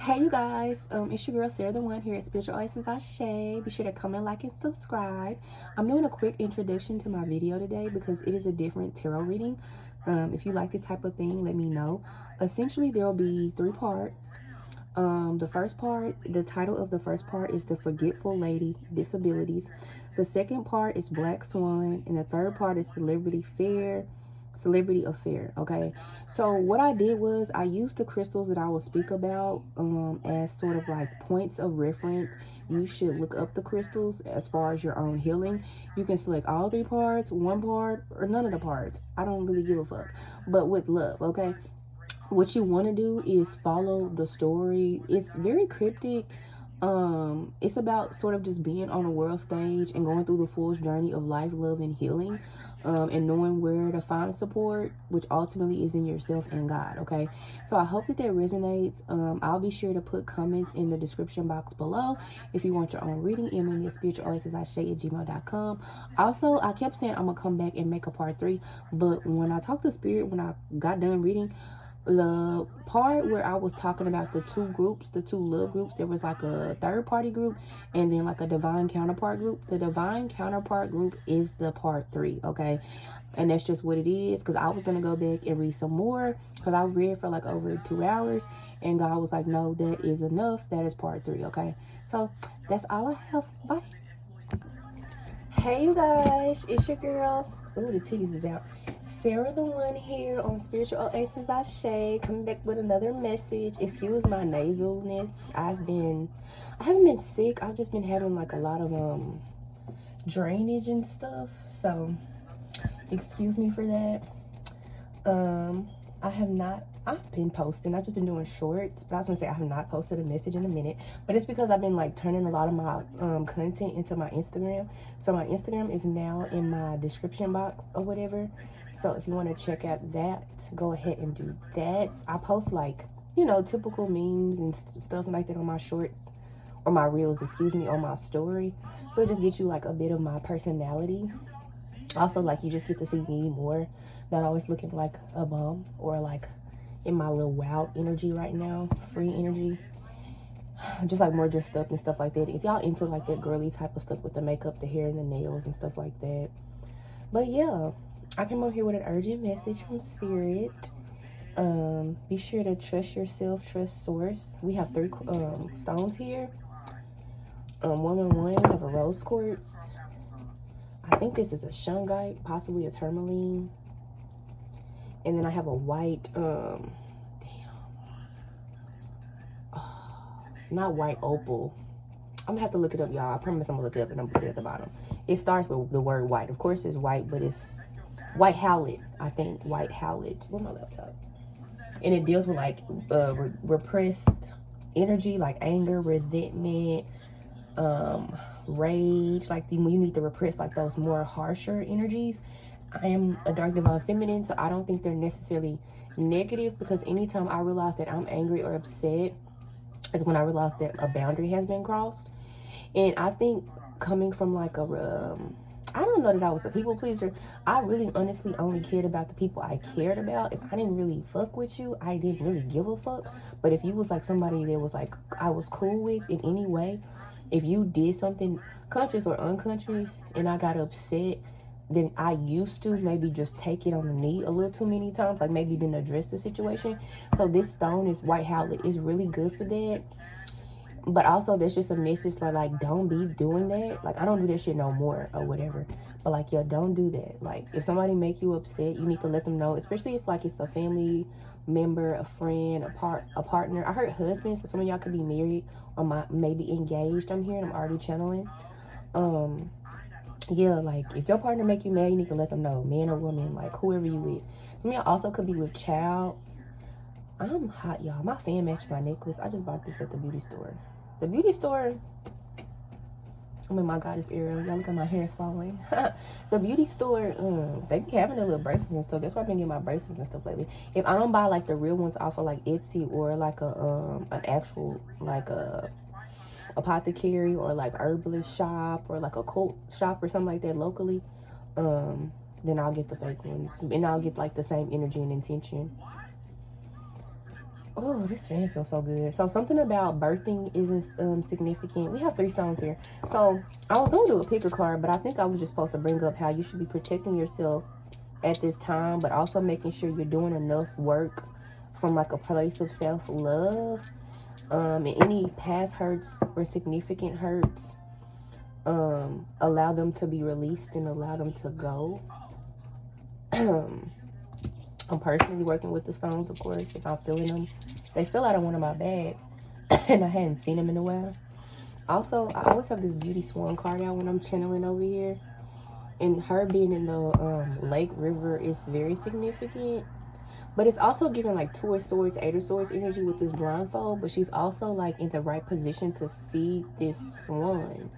Hey you guys, it's your girl Sarah the One here at Spiritual Oasis Ashe. Be sure to comment, like, and subscribe. I'm doing a quick introduction to my video today because it is a different tarot reading. If you like this type of thing, let me know. Essentially, there will be 3 parts. The first part, the title of the first part is The Forgetful Lady, Disabilities. The second part is Black Swan, and the third part is Celebrity Affair. Okay, so what I did was I used the crystals that I will speak about as sort of like points of reference. You should look up the crystals as far as your own healing. You can select all 3 parts, 1 part, or none of the parts. I don't really give a fuck, but with love. Okay, what you want to do is follow the story. It's very cryptic. It's about sort of just being on a world stage and going through the full journey of life, love, and healing, and knowing where to find support, which ultimately is in yourself and God. Okay, so I hope that resonates. I'll be sure to put comments in the description box below if you want your own reading. Email me at spiritualoasisashe@gmail.com. Also, I kept saying I'm gonna come back and make a part 3, but when I talked to Spirit, when I got done reading the part where I was talking about the 2 groups, the 2 love groups, there was like a third party group and then like a divine counterpart group. The divine counterpart group is the part 3, okay? And that's just what it is, because I was going to go back and read some more because I read for like over 2 hours and God was like, no, that is enough. That is part 3, okay? So that's all I have. Bye. Hey you guys, it's your girl. Ooh, the titties is out. Sarah the One here on Spiritual Oasis Ashe, coming back with another message. Excuse my nasalness. I haven't been sick. I've just been having like a lot of drainage and stuff. So excuse me for that. I've been posting. I've just been doing shorts, but I was gonna say I have not posted a message in a minute, but it's because I've been like turning a lot of my content into my Instagram. So my Instagram is now in my description box or whatever. So if you want to check out that, go ahead and do that. I post like, you know, typical memes and stuff like that on my shorts, or my reels, excuse me, on my story. So it just gets you like a bit of my personality. Also, like, you just get to see me more, not always looking like a bum or like in my little wow energy right now, free energy. Just like more dressed up and stuff like that. If y'all into like that girly type of stuff with the makeup, the hair, and the nails and stuff like that. But yeah, I came over here with an urgent message from Spirit. Be sure to trust yourself, trust source. We have 3 stones here. 111, we have a rose quartz. I think this is a shungite, possibly a tourmaline. And then I have a white, not white opal. I'm gonna have to look it up, y'all. I promise I'm gonna look it up and I'm gonna put it at the bottom. It starts with the word white. Of course it's white, but it's white howlet, I think. White howlet. Where's my laptop? And it deals with like repressed energy, like anger, resentment, rage. Like you need to repress like those more harsher energies. I am a dark divine feminine, so I don't think they're necessarily negative, because anytime I realize that I'm angry or upset is when I realize that a boundary has been crossed. And I think coming from like I don't know that I was a people pleaser. I really honestly only cared about the people I cared about. If I didn't really fuck with you, I didn't really give a fuck. But if you was like somebody that was like I was cool with in any way, if you did something conscious or unconscious and I got upset, then I used to maybe just take it on the knee a little too many times, like maybe didn't address the situation. So this stone is white howlet. It's really good for that. But also there's just a message like don't be doing that. Like I don't do that shit no more or whatever. But like, yeah, don't do that. Like if somebody make you upset, you need to let them know, especially if like it's a family member, a friend, a partner. I heard husband, so some of y'all could be married or maybe engaged. I'm hearing, I'm already channeling. Yeah, like if your partner make you mad, you need to let them know, man or woman, like whoever you with. Some of y'all also could be with child. I'm hot, y'all. My fan matched my necklace. I just bought this at the beauty store. The beauty store, I'm in my goddess era. Y'all look at my hair is falling. The beauty store, they be having the little bracelets and stuff. That's why I've been getting my bracelets and stuff lately. If I don't buy like the real ones off of like Etsy or like an actual like a apothecary or like herbalist shop or like a cult shop or something like that locally, then I'll get the fake ones and I'll get like the same energy and intention. Oh, this fan feels so good. So something about birthing isn't significant. We have 3 stones here. So I was going to do a pick a card, but I think I was just supposed to bring up how you should be protecting yourself at this time, but also making sure you're doing enough work from like a place of self-love. And any past hurts or significant hurts, allow them to be released and allow them to go. I'm personally working with the stones, of course, if I'm feeling them. They fell out of one of my bags, and I hadn't seen them in a while. Also, I always have this Beauty Swan card out when I'm channeling over here. And her being in the lake, river is very significant. But it's also giving like 2 of Swords, 8 of Swords energy with this blindfold. But she's also like in the right position to feed this swan.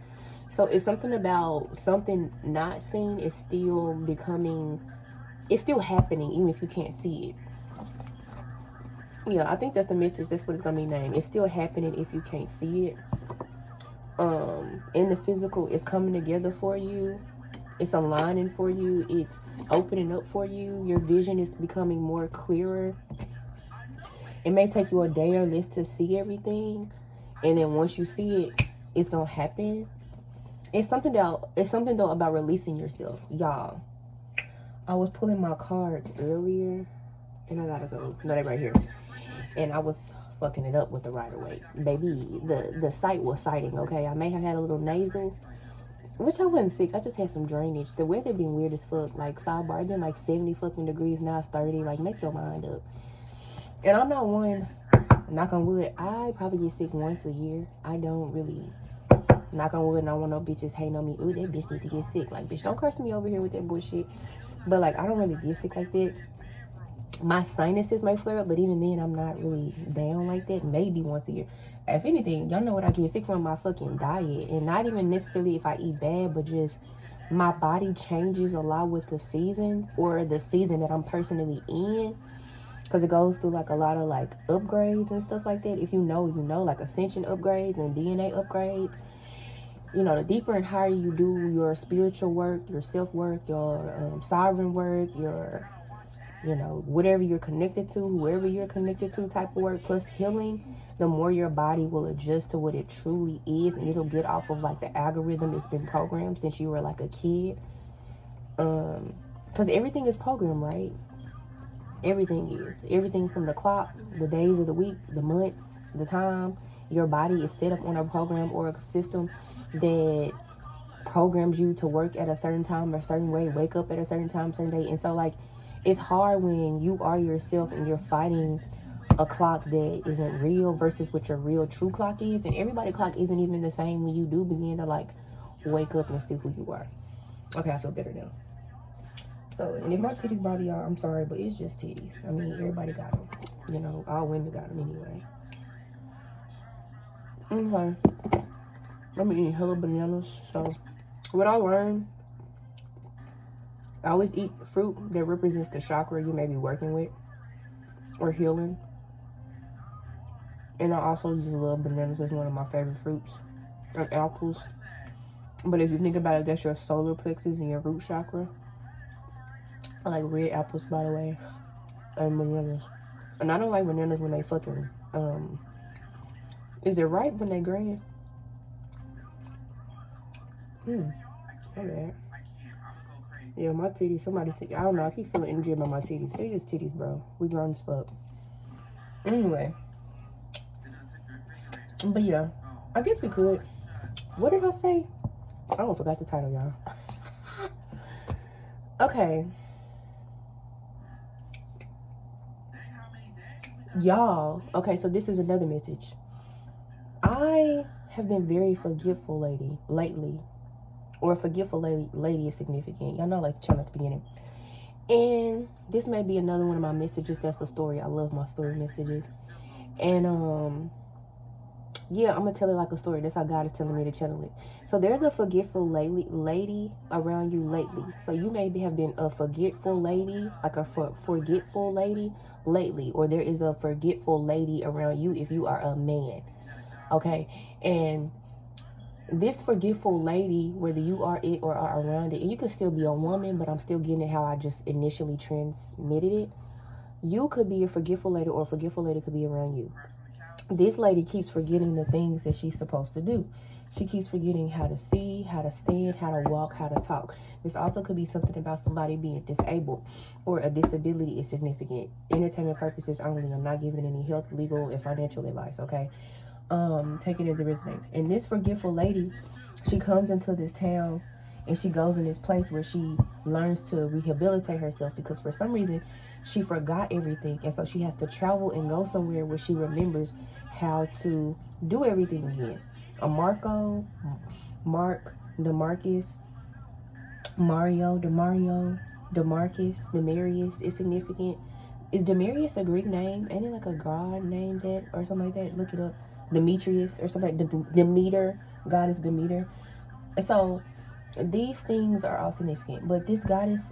So it's something about something not seen is still becoming... It's still happening, even if you can't see it. Yeah, I think that's the message. That's what it's going to be named. It's still happening if you can't see it. In the physical, it's coming together for you. It's aligning for you. It's opening up for you. Your vision is becoming more clearer. It may take you a day or less to see everything. And then once you see it, it's going to happen. It's something though about releasing yourself. Y'all, I was pulling my cards earlier, and I gotta go. No, they're right here. And I was fucking it up with the Rider-Waite. Baby, the sight was sighting, okay? I may have had a little nasal, which I wasn't sick. I just had some drainage. The weather been weird as fuck. Like, sidebar, it's been like 70 fucking degrees. Now it's 30. Like, make your mind up. And I'm not one, knock on wood, I probably get sick once a year. I don't really... Knock on wood, and I don't want no bitches hating on me. Ooh, that bitch need to get sick. Like, bitch, don't curse me over here with that bullshit. But, like, I don't really get sick like that. My sinuses may flare up, but even then, I'm not really down like that. Maybe once a year. If anything, y'all know what I get sick from? My fucking diet. And not even necessarily if I eat bad, but just my body changes a lot with the seasons, or the season that I'm personally in. Because it goes through, like, a lot of, like, upgrades and stuff like that. If you know, you know, like, ascension upgrades and DNA upgrades. You know, the deeper and higher you do your spiritual work, your self-work, your sovereign work, your, you know, whatever you're connected to, whoever you're connected to type of work, plus healing, the more your body will adjust to what it truly is, and it'll get off of, like, the algorithm it's been programmed since you were, like, a kid. Because everything is programmed, right? Everything is. Everything from the clock, the days of the week, the months, the time. Your body is set up on a program or a system that programs you to work at a certain time or a certain way, wake up at a certain time, certain day. And so, like, it's hard when you are yourself and you're fighting a clock that isn't real versus what your real true clock is. And everybody's clock isn't even the same when you do begin to, like, wake up and see who you are. Okay, I feel better now. So, and if my titties bother y'all, I'm sorry, but it's just titties. I mean, everybody got them. You know, all women got them anyway. Okay. I'm eating hella bananas. So, what I learned, I always eat fruit that represents the chakra you may be working with or healing. And I also just love bananas as one of my favorite fruits. And apples. But if you think about it, that's your solar plexus and your root chakra. I like red apples, by the way. And bananas. And I don't like bananas when they fucking, is it ripe when they green? My bad. Yeah, my titties, somebody said, I don't know, I keep feeling injured by my titties. They just titties, bro. We grown as fuck. Anyway. But yeah, I guess we could. What did I say? I don't forgot the title, y'all. Okay. Y'all, okay, so this is another message. I have been very forgetful lately. Or forgetful lady is significant. Y'all know, like, channel at the beginning. And this may be another one of my messages. That's a story. I love my story messages. And, yeah, I'm going to tell it like a story. That's how God is telling me to channel it. So there's a forgetful lady around you lately. So you maybe have been a forgetful lady, like a forgetful lady lately. Or there is a forgetful lady around you if you are a man. Okay? And this forgetful lady, whether you are it or are around it, and you can still be a woman, but I'm still getting it how I just initially transmitted it. You could be a forgetful lady, or a forgetful lady could be around you. This lady keeps forgetting the things that she's supposed to do. She keeps forgetting how to see, how to stand, how to walk, how to talk. This also could be something about somebody being disabled, or a disability is significant. Entertainment purposes only. I'm not giving any health, legal, and financial advice, okay? Take it as it resonates. And this forgetful lady, she comes into this town and she goes in this place where she learns to rehabilitate herself, because for some reason she forgot everything, and so she has to travel and go somewhere where she remembers how to do everything again. A Marco, Mark, Demarcus, Mario, Demarcus, Demarius is significant. Is Demarius a Greek name? Ain't it like a god named that or something like that? Look it up. Demetrius or something like Demeter. God is Demeter. And so these things are all significant. But this goddess,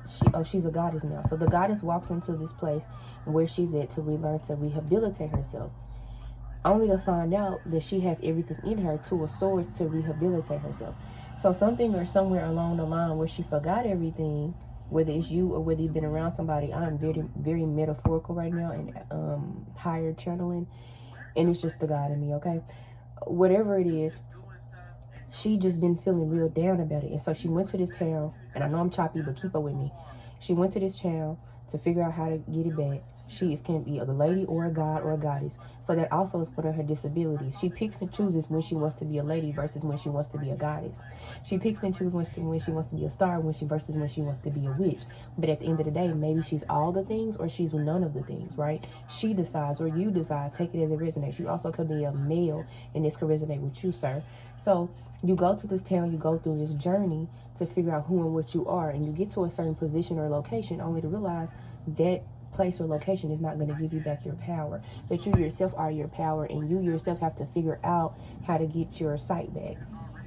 she's a goddess now. So the goddess walks into this place where she's at to relearn to rehabilitate herself, only to find out that she has everything in her, two of swords, to rehabilitate herself. So something or somewhere along the line where she forgot everything, whether it's you or whether you've been around somebody. I'm very, very metaphorical right now and higher channeling, and it's just the God in me, okay? Whatever it is, she just been feeling real down about it. And so she went to this town, and I know I'm choppy, but keep up with me. She went to this town to figure out how to get it back. She can be a lady or a god or a goddess. So that also is part of her disability. She picks and chooses when she wants to be a lady versus when she wants to be a goddess. She picks and chooses when she wants to be a star versus when she wants to be a witch. But at the end of the day, maybe she's all the things or she's none of the things, right? She decides, or you decide. Take it as it resonates. You also could be a male, and this could resonate with you, sir. So you go to this town, you go through this journey to figure out who and what you are, and you get to a certain position or location only to realize that place or location is not going to give you back your power, that you yourself are your power, and you yourself have to figure out how to get your sight back,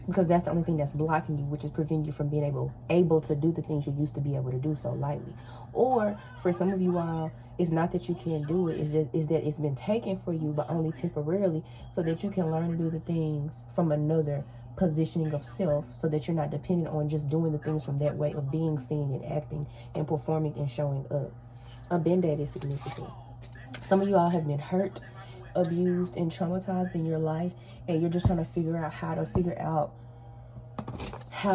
because that's the only thing that's blocking you, which is preventing you from being able to do the things you used to be able to do so lightly. Or for some of you all, it's not that you can't do it, it's that it's been taken for you, but only temporarily, so that you can learn to do the things from another positioning of self, so that you're not dependent on just doing the things from that way of being seen and acting and performing and showing up. A band-aid is significant. Some of you all have been hurt, abused, and traumatized in your life, and you're just trying to figure out how to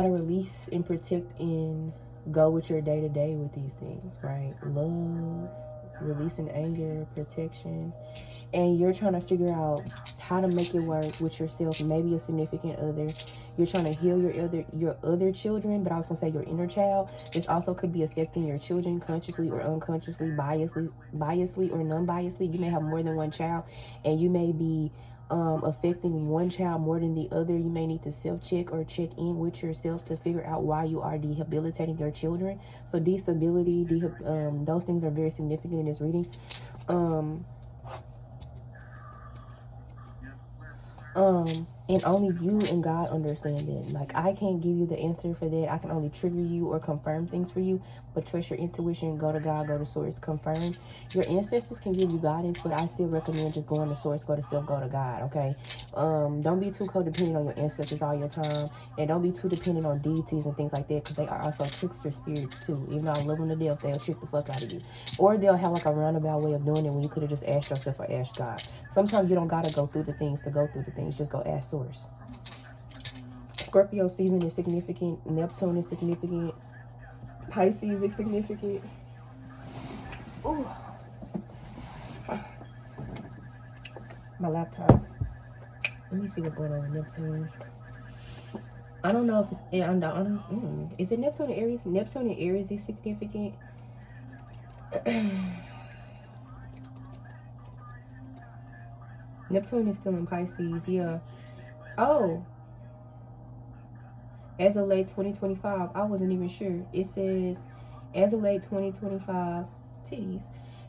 release and protect and go with your day-to-day with these things, right? Love, releasing anger, protection, and you're trying to figure out how to make it work with yourself, maybe a significant other. You're trying to heal your other children, but I was going to say your inner child. This also could be affecting your children consciously or unconsciously, biasly or non-biasly. You may have more than one child, and you may be affecting one child more than the other. You may need to self-check or check in with yourself to figure out why you are debilitating your children. So disability, those things are very significant in this reading. And only you and God understand it. Like, I can't give you the answer for that. I can only trigger you or confirm things for you, but trust your intuition. Go to God, go to source, confirm. Your ancestors can give you guidance, but I still recommend just going to source, go to self, go to God, okay? Don't be too codependent on your ancestors all your time, and don't be too dependent on deities and things like that, because they are also trickster spirits too. Even though I love them to death, they'll trick the fuck out of you, or they'll have like a roundabout way of doing it when you could have just asked yourself or asked God. Sometimes you don't gotta go through the things to go through the things. Just go ask source. Scorpio season is significant. Neptune is significant. Pisces is significant. Ooh. My laptop. Let me see what's going on with Neptune. I don't know if it's... Is it Neptune and Aries? Neptune and Aries is significant. Neptune is still in Pisces, yeah. Oh. As of late 2025, I wasn't even sure. It says, as of late 2025, titties.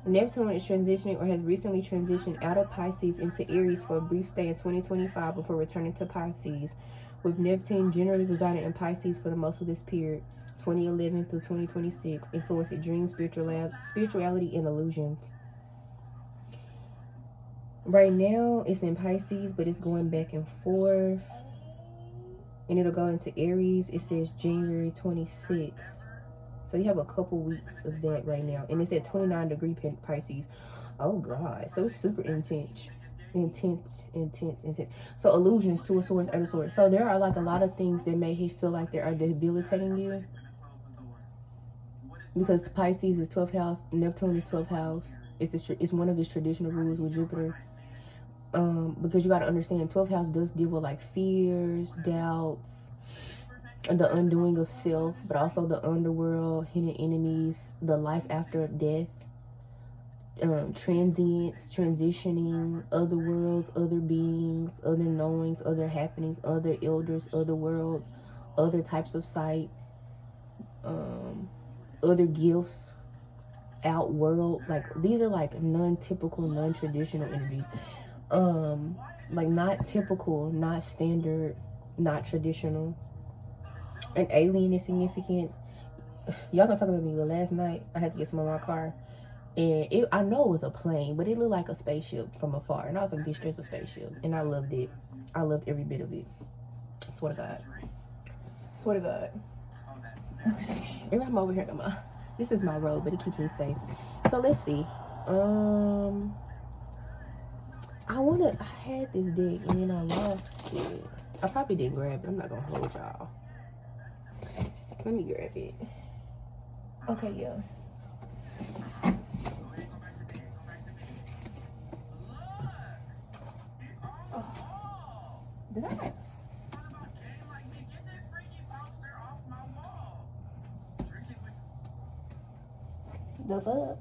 Neptune is transitioning or has recently transitioned out of Pisces into Aries for a brief stay in 2025 before returning to Pisces, with Neptune generally residing in Pisces for the most of this period, 2011 through 2026, influencing dreams, spirituality, and illusions. Right now, it's in Pisces, but it's going back and forth. And it'll go into Aries. It says January 26th. So So you have a couple weeks of that right now. And it's at 29-degree Pisces. Oh, God. So it's super intense. Intense. So illusions, 2 of Swords, 8 of Swords. So there are like a lot of things that make you feel like they are debilitating you. Because Pisces is 12th house. Neptune is 12th house. It's one of its traditional rules with Jupiter. Because you got to understand, 12th house does deal with like fears, doubts, and the undoing of self, but also the underworld, hidden enemies, the life after death, transience, transitioning, other worlds, other beings, other knowings, other happenings, other elders, other worlds, other types of sight, other gifts, outworld. Like these are like non-typical, non-traditional energies. Like not typical, not standard, not traditional. An alien is significant. Y'all gonna talk about me, but last night I had to get some of my car, and I know it was a plane, but it looked like a spaceship from afar, and I was like, bitch, there's a spaceship. And I loved it. I loved every bit of it. Swear to God. Swear to God. Every time I'm over here, this is my road, but it keeps me safe. So let's see. I had this deck and then I lost it. I probably didn't grab it. I'm not gonna hold y'all. Let me grab it. Okay, yeah. Oh, did I? The fuck?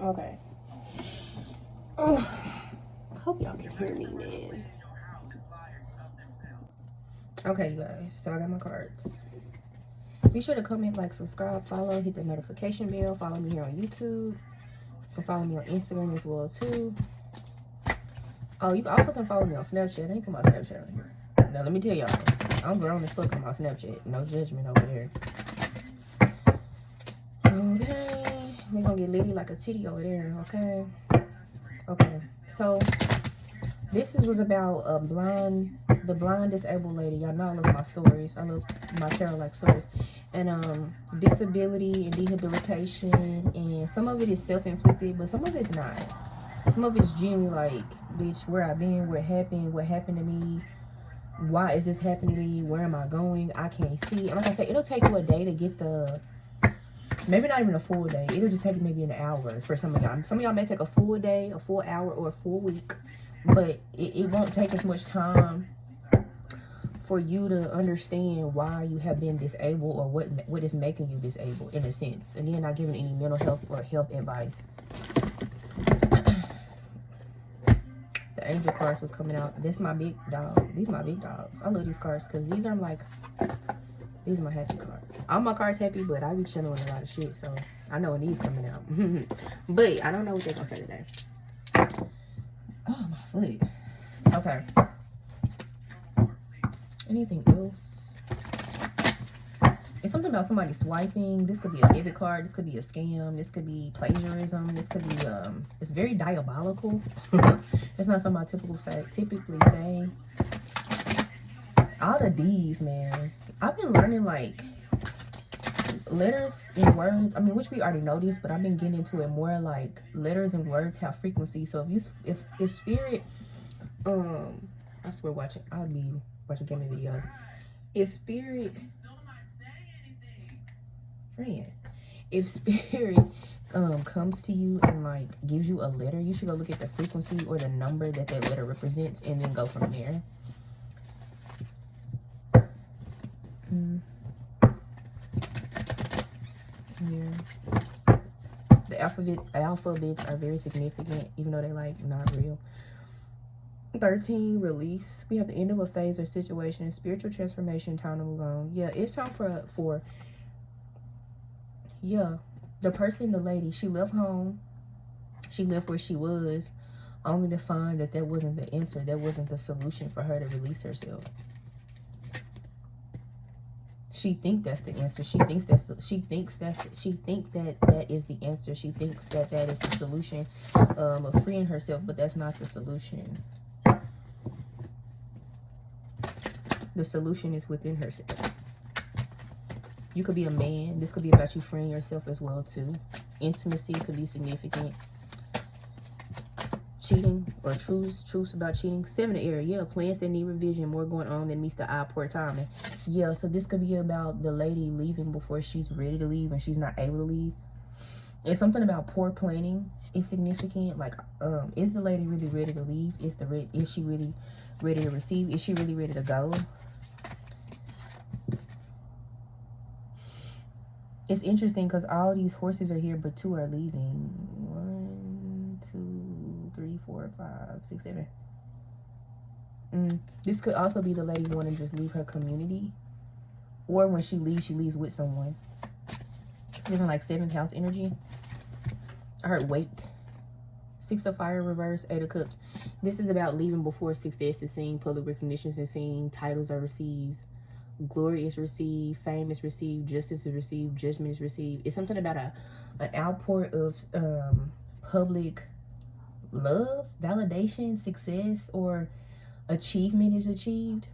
Okay. I hope y'all can hear me, man. Okay, you guys. So I got my cards. Be sure to comment, like, subscribe, follow, hit the notification bell. Follow me here on YouTube. You can follow me on Instagram as well, too. Oh, you also can follow me on Snapchat. I ain't put my Snapchat on here. Now, let me tell y'all. I'm grown as fuck on my Snapchat. No judgment over there. Okay. We're gonna get litty like a titty over there, okay? Okay. So, this was about the blind disabled lady. Y'all know I love my stories. I love my tarot-like stories. And disability and rehabilitation, and some of it is self-inflicted, but some of it's not. Some of it's genuinely like, bitch, where I've been, what happened to me, why is this happening to me, where am I going, I can't see. And like I said, it'll take you a day to get maybe not even a full day. It'll just take you maybe an hour for some of y'all. Some of y'all may take a full day, a full hour, or a full week, but it won't take as much time for you to understand why you have been disabled, or what is making you disabled, in a sense. Again, not giving any mental health or health advice. The angel cards was coming out. This my big dog. These my big dogs. I love these cards because these are my happy cards. All my cards happy, but I be chilling with a lot of shit, so I know when these coming out. But I don't know what they're gonna say today. Oh, my foot. Okay. Anything else? It's something about somebody swiping. This could be a debit card. This could be a scam. This could be plagiarism. This could be it's very diabolical. It's not something I typically say. All the D's, man. I've been learning like letters and words. I mean, which we already know this, but I've been getting into it more. Like letters and words have frequency. So if spirit, I swear, I'll be watching gaming videos. If spirit, if spirit comes to you and like gives you a letter, you should go look at the frequency or the number that letter represents, and then go from there. Yeah. The alphabets are very significant, even though they're like not real. 13, release. We have the end of a phase or situation, spiritual transformation, time to move on. Yeah, it's time for yeah, the person, the lady, she left home, she left where she was, only to find that wasn't the answer, that wasn't the solution for her to release herself. She thinks that's the answer. She thinks that is the answer. She thinks that is the solution of freeing herself, but that's not the solution. The solution is within herself. You could be a man. This could be about you freeing yourself as well too. Intimacy could be significant. Cheating or truths about cheating. 7 of air. Yeah, plans that need revision. More going on than meets the eye. Poor timing. Yeah, so this could be about the lady leaving before she's ready to leave and she's not able to leave. It's something about poor planning is significant. Like, is the lady really ready to leave? Is she really ready to receive? Is she really ready to go? It's interesting because all these horses are here, but 2 are leaving. 1, 2, 3, 4, 5, 6, 7. This could also be the lady wanting to just leave her community. Or when she leaves with someone. It's giving like 7th house energy. I heard wait. 6 of fire reverse, 8 of cups. This is about leaving before success is seen, public recognition is seen, titles are received, glory is received, fame is received, justice is received, judgment is received. It's something about an outpour of public love, validation, success, or achievement is achieved.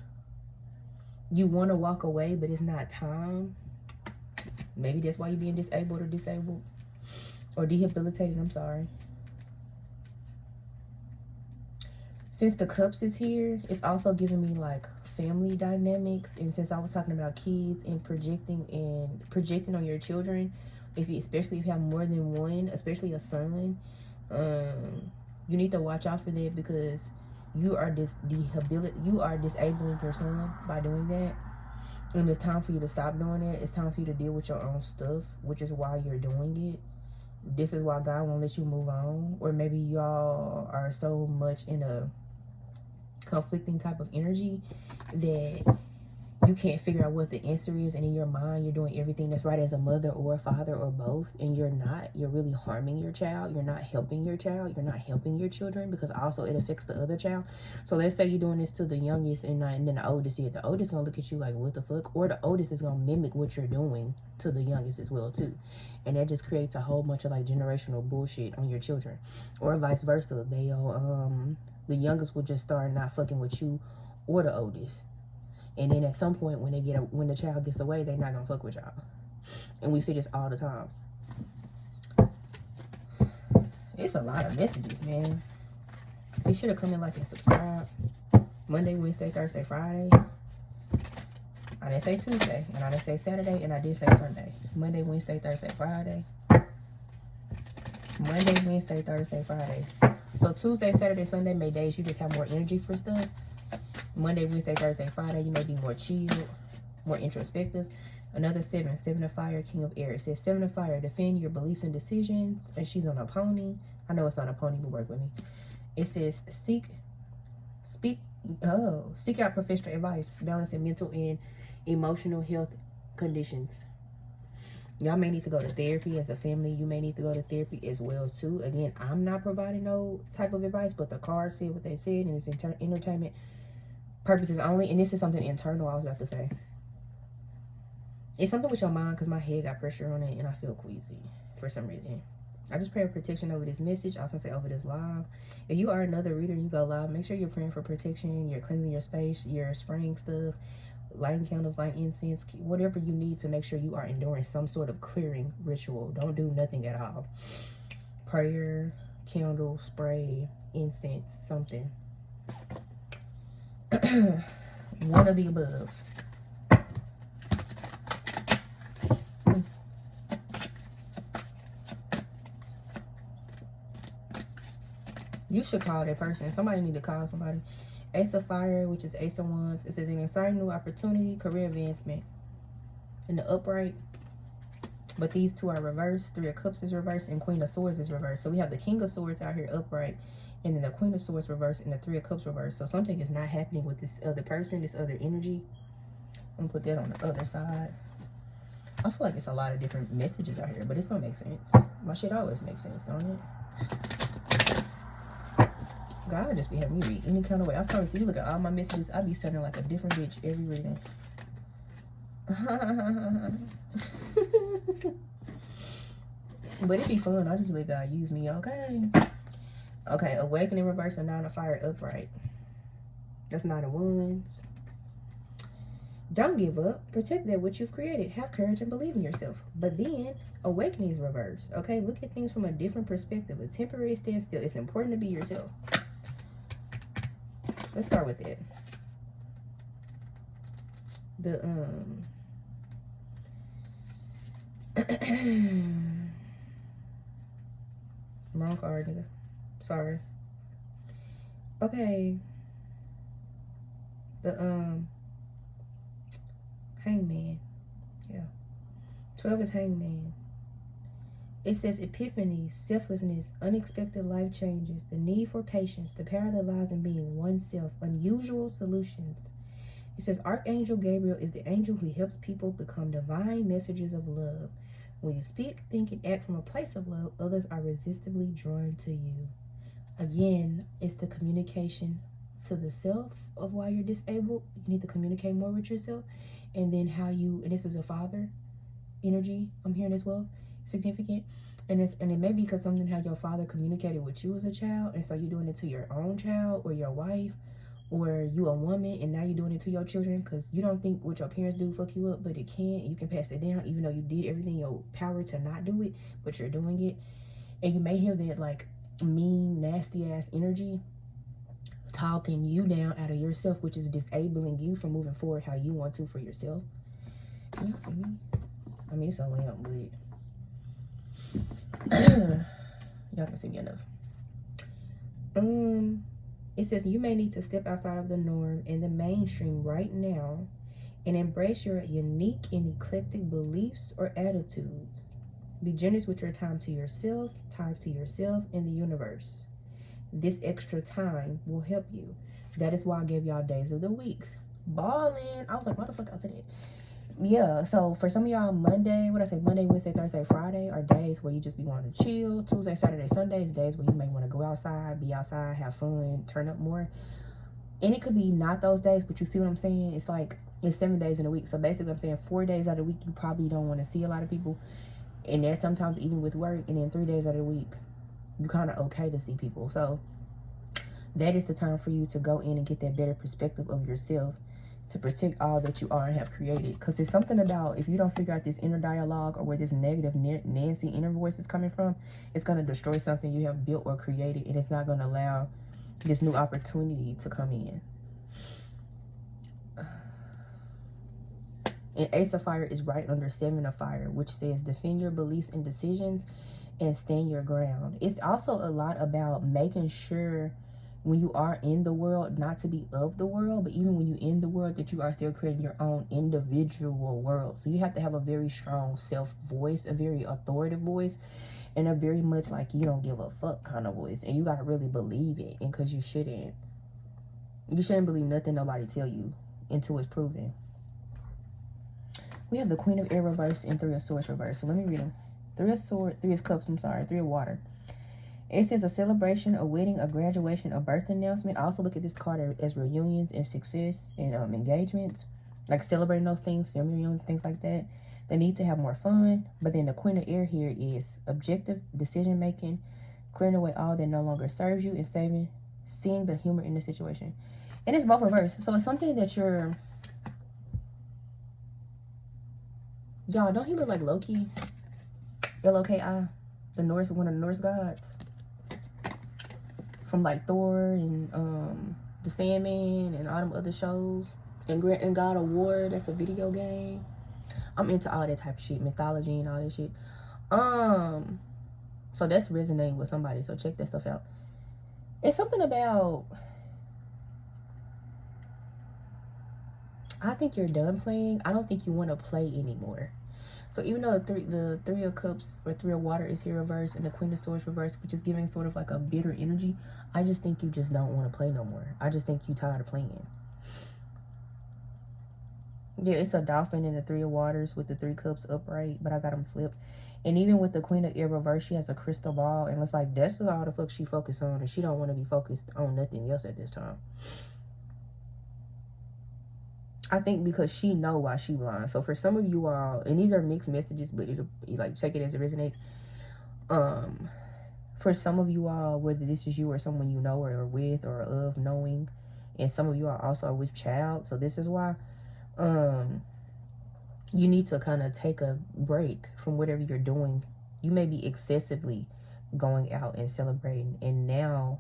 You want to walk away, but it's not time. Maybe that's why you're being disabled or debilitated. I'm sorry. Since the cups is here, it's also giving me like family dynamics. And since I was talking about kids and projecting on your children, especially if you have more than one, especially a son, you need to watch out for that, because you are disabling your son by doing that. And it's time for you to stop doing it. It's time for you to deal with your own stuff, which is why you're doing it. This is why God won't let you move on. Or maybe y'all are so much in a conflicting type of energy that you can't figure out what the answer is, and in your mind you're doing everything that's right as a mother or a father or both, and you're really harming your child. You're not helping your child. You're not helping your children, because also it affects the other child. So let's say you're doing this to the youngest and then the oldest here. The oldest gonna look at you like, what the fuck? Or the oldest is gonna mimic what you're doing to the youngest as well too, and that just creates a whole bunch of like generational bullshit on your children. Or vice versa, the youngest will just start not fucking with you or the oldest. And then at some point, when the child gets away, they're not gonna fuck with y'all. And we see this all the time. It's a lot of messages, man. Be sure to come in, like, and subscribe. Monday, Wednesday, Thursday, Friday. I didn't say Tuesday, and I didn't say Saturday, and I did say Sunday. Monday, Wednesday, Thursday, Friday. Monday, Wednesday, Thursday, Friday. So Tuesday, Saturday, Sunday may days you just have more energy for stuff. Monday, Wednesday, Thursday, Friday, you may be more chill, more introspective. Another 7 of fire, king of air. It says 7 of fire, defend your beliefs and decisions. And she's on a pony. I know it's not a pony, but work with me. It says seek out professional advice, balancing mental and emotional health conditions. Y'all may need to go to therapy as a family. You may need to go to therapy as well too. Again, I'm not providing no type of advice, but the cards said what they said, and it's entertainment purposes only. And this is something internal I was about to say. It's something with your mind, because my head got pressure on it and I feel queasy for some reason. I just pray for protection over this message. I was going to say over this live. If you are another reader and you go live, make sure you're praying for protection. You're cleansing your space. You're spraying stuff. Lighting candles, lighting incense. Whatever you need to make sure you are enduring some sort of clearing ritual. Don't do nothing at all. Prayer, candle, spray, incense, something. One of the above. You should call that person. Somebody need to call somebody. Ace of fire, which is Ace of wands. It says an exciting new opportunity, career advancement. In the upright. But these two are reversed. 3 of cups is reversed and Queen of swords is reversed. So we have the King of swords out here upright, and then the Queen of swords reversed and the 3 of cups reversed. So something is not happening with this other person, this other energy. I'm gonna put that on the other side. I feel like it's a lot of different messages out here, but it's gonna make sense. My shit always makes sense, don't it? God just be having me read any kind of way. I promise you, look at all my messages, I be sounding like a different bitch every reading. But it be fun. I just let God use me, okay? Okay, awakening reverse and 9 of fire upright. That's 9 of wands. Don't give up. Protect that which you've created. Have courage and believe in yourself. But then, awakening is reversed. Okay, look at things from a different perspective. A temporary standstill. It's important to be yourself. Let's start with it. The wrong card, nigga. Sorry. Okay. The Hangman. Yeah. 12 is Hangman. It says epiphanies, selflessness, unexpected life changes, the need for patience, the power that lies in being oneself, unusual solutions. It says Archangel Gabriel is the angel who helps people become divine messages of love. When you speak, think, and act from a place of love, others are irresistibly drawn to you. Again, it's the communication to the self of why you're disabled. You need to communicate more with yourself. And then how you, and this is a father energy I'm hearing as well, significant. And it may be because something how your father communicated with you as a child, and so you're doing it to your own child or your wife, or you a woman and now you're doing it to your children because you don't think what your parents do fuck you up, but it can. You can pass it down even though you did everything in your power to not do it, but you're doing it. And you may hear that like mean, nasty ass energy talking you down out of yourself, which is disabling you from moving forward how you want to for yourself. Can y'all see me? I mean, it's a lamp, but y'all can see me enough. It says you may need to step outside of the norm and the mainstream right now and embrace your unique and eclectic beliefs or attitudes. Be generous with your time to yourself and the universe. This extra time will help you. That is why I gave y'all days of the weeks. Ballin'. I was like, what the fuck I said it? Yeah, so for some of y'all, Monday, Wednesday, Thursday, Friday are days where you just be wanting to chill. Tuesday, Saturday, Sunday is days where you may want to go outside, be outside, have fun, turn up more. And it could be not those days, but you see what I'm saying? It's like, it's 7 days in a week. So basically I'm saying 4 days out of the week, you probably don't want to see a lot of people. And then sometimes even with work, and then 3 days out of the week, you kind of okay to see people. So that is the time for you to go in and get that better perspective of yourself, to protect all that you are and have created. Because it's something about, if you don't figure out this inner dialogue or where this negative Nancy inner voice is coming from, it's going to destroy something you have built or created, and it's not going to allow this new opportunity to come in. And Ace of Fire is right under 7 of Fire, which says defend your beliefs and decisions and stand your ground. It's also a lot about making sure when you are in the world, not to be of the world, but even when you're in the world, that you are still creating your own individual world. So you have to have a very strong self voice, a very authoritative voice, and a very much like you don't give a fuck kind of voice. And you got to really believe it, and because you shouldn't believe nothing nobody tell you until it's proven. We have the Queen of Air reversed and 3 of Swords reversed. So let me read them. 3 of Cups, 3 of Water. It says a celebration, a wedding, a graduation, a birth announcement. I also look at this card as reunions and success and engagements, like celebrating those things, family reunions, things like that. They need to have more fun. But then the Queen of Air here is objective decision making, clearing away all that no longer serves you, and seeing the humor in the situation. And it's both reversed. So it's something that you're, y'all, don't he look like Loki? L-O-K-I, one of the Norse gods. From like Thor and the Sandman and all them other shows, and God of War, that's a video game. I'm into all that type of shit, mythology and all that shit. So that's resonating with somebody, so check that stuff out. It's something about, I think you're done playing. I don't think you want to play anymore. So even though the 3 of Cups or 3 of Water is here reversed and the Queen of Swords reversed, which is giving sort of like a bitter energy, I just think you just don't want to play no more. I just think you're tired of playing. Yeah, it's a dolphin in the 3 of Waters with the 3 Cups upright, but I got them flipped. And even with the Queen of Air reversed, she has a crystal ball, and it's like that's all the fuck she focused on, and she don't want to be focused on nothing else at this time. I think because she know why she blind. So for some of you all, and these are mixed messages, but it'll like check it as it resonates. For some of you all, whether this is you or someone you know or with or of knowing, and some of you are also with child, so this is why. You need to kind of take a break from whatever you're doing. You may be excessively going out and celebrating, and now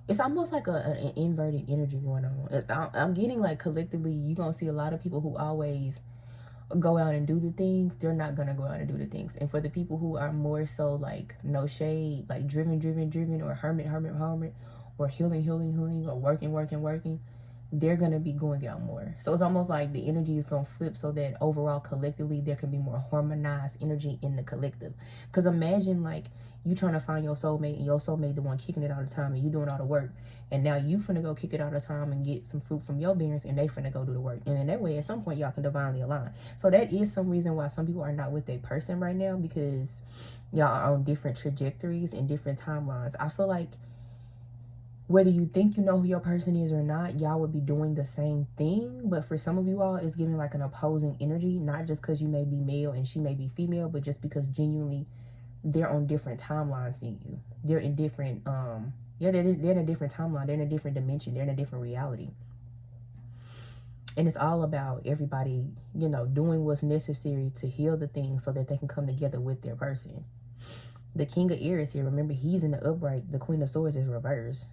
it's almost like an inverted energy going on. I'm getting like collectively, you're gonna see a lot of people who always go out and do the things, they're not gonna go out and do the things. And for the people who are more so like no shade, like driven, or hermit, or healing, or working, they're gonna be going out more. So it's almost like the energy is gonna flip, so that overall collectively there can be more harmonized energy in the collective. Because imagine like you trying to find your soulmate, and your soulmate the one kicking it all the time, and you doing all the work, and now you finna go kick it all the time and get some fruit from your beings, and they finna go do the work. And in that way, at some point y'all can divinely align. So that is some reason why some people are not with their person right now, because y'all are on different trajectories and different timelines. I feel like whether you think you know who your person is or not, y'all would be doing the same thing. But for some of you all, it's giving like an opposing energy, not just because you may be male and she may be female, but just because genuinely they're on different timelines than you. They're in different, they're in a different timeline. They're in a different dimension. They're in a different reality. And it's all about everybody, you know, doing what's necessary to heal the things so that they can come together with their person. The King of Air is here. Remember, he's in the upright. The Queen of Swords is reversed.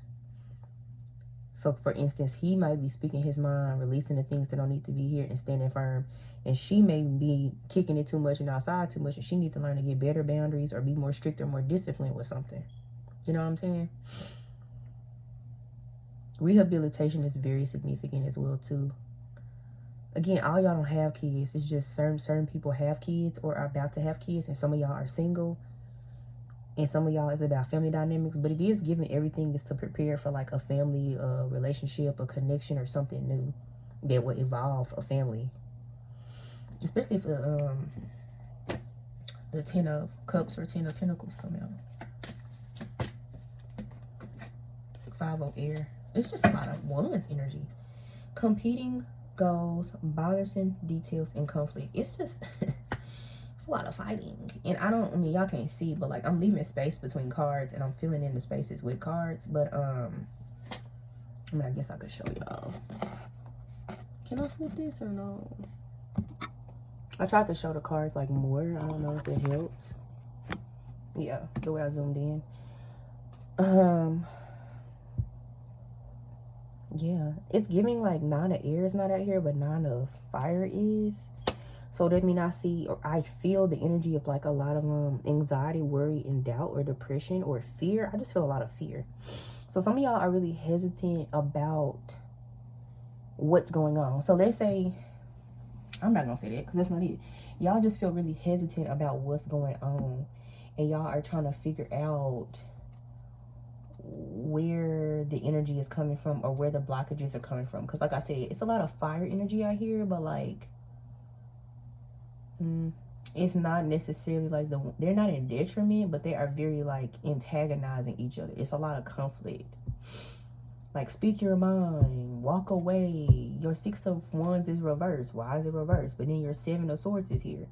So, for instance, he might be speaking his mind, releasing the things that don't need to be here and standing firm. And she may be kicking it too much and outside too much, and she needs to learn to get better boundaries or be more strict or more disciplined with something. You know what I'm saying? Rehabilitation is very significant as well, too. Again, all y'all don't have kids. It's just certain people have kids or are about to have kids, and some of y'all are single. And some of y'all is about family dynamics, but it is giving everything is to prepare for like a family relationship, a connection, or something new that will evolve a family. Especially if the 10 of Cups or 10 of Pentacles come out. 5 of Air. It's just a lot of Wands energy. Competing goals, bothersome details, and conflict. It's just... it's a lot of fighting. And I mean, y'all can't see, but like I'm leaving space between cards and I'm filling in the spaces with cards. But I mean, I guess I could show y'all. Can I flip this or no? I tried to show the cards like more. I don't know if it helps. Yeah, the way I zoomed in. Yeah, it's giving like 9 of Air is not out here, but 9 of Fire is. So that means I feel the energy of like a lot of anxiety, worry, and doubt, or depression, or fear. I just feel a lot of fear. So some of y'all are really hesitant about what's going on. So let's say, I'm not going to say that because that's not it. Y'all just feel really hesitant about what's going on. And y'all are trying to figure out where the energy is coming from or where the blockages are coming from. Because like I said, it's a lot of fire energy out here, but like... it's not necessarily like they're not in detriment, but they are very like antagonizing each other. It's a lot of conflict. Like, speak your mind, walk away. Your 6 of Wands is reversed. Why is it reversed? But then your 7 of Swords is here.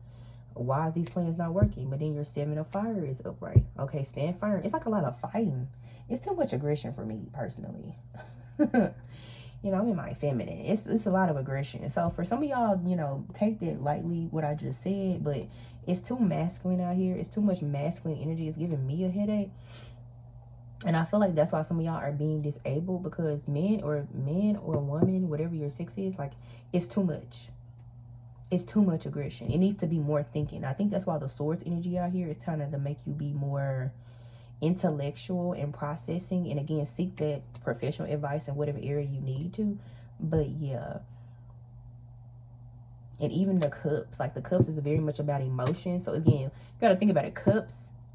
Why is these plans not working? But then your 7 of Fire is upright. Okay, stand firm. It's like a lot of fighting. It's too much aggression for me personally. You know, I'm in my feminine. It's a lot of aggression. So for some of y'all, you know, take that lightly, what I just said. But it's too masculine out here. It's too much masculine energy. It's giving me a headache. And I feel like that's why some of y'all are being disabled. Because men or woman, whatever your 6 is, like, it's too much. It's too much aggression. It needs to be more thinking. I think that's why the Swords energy out here is kind of to make you be more intellectual and processing, and again, seek that professional advice in whatever area you need to. But yeah, and even the Cups, like the Cups is very much about emotion. So again, you gotta think about it. Cups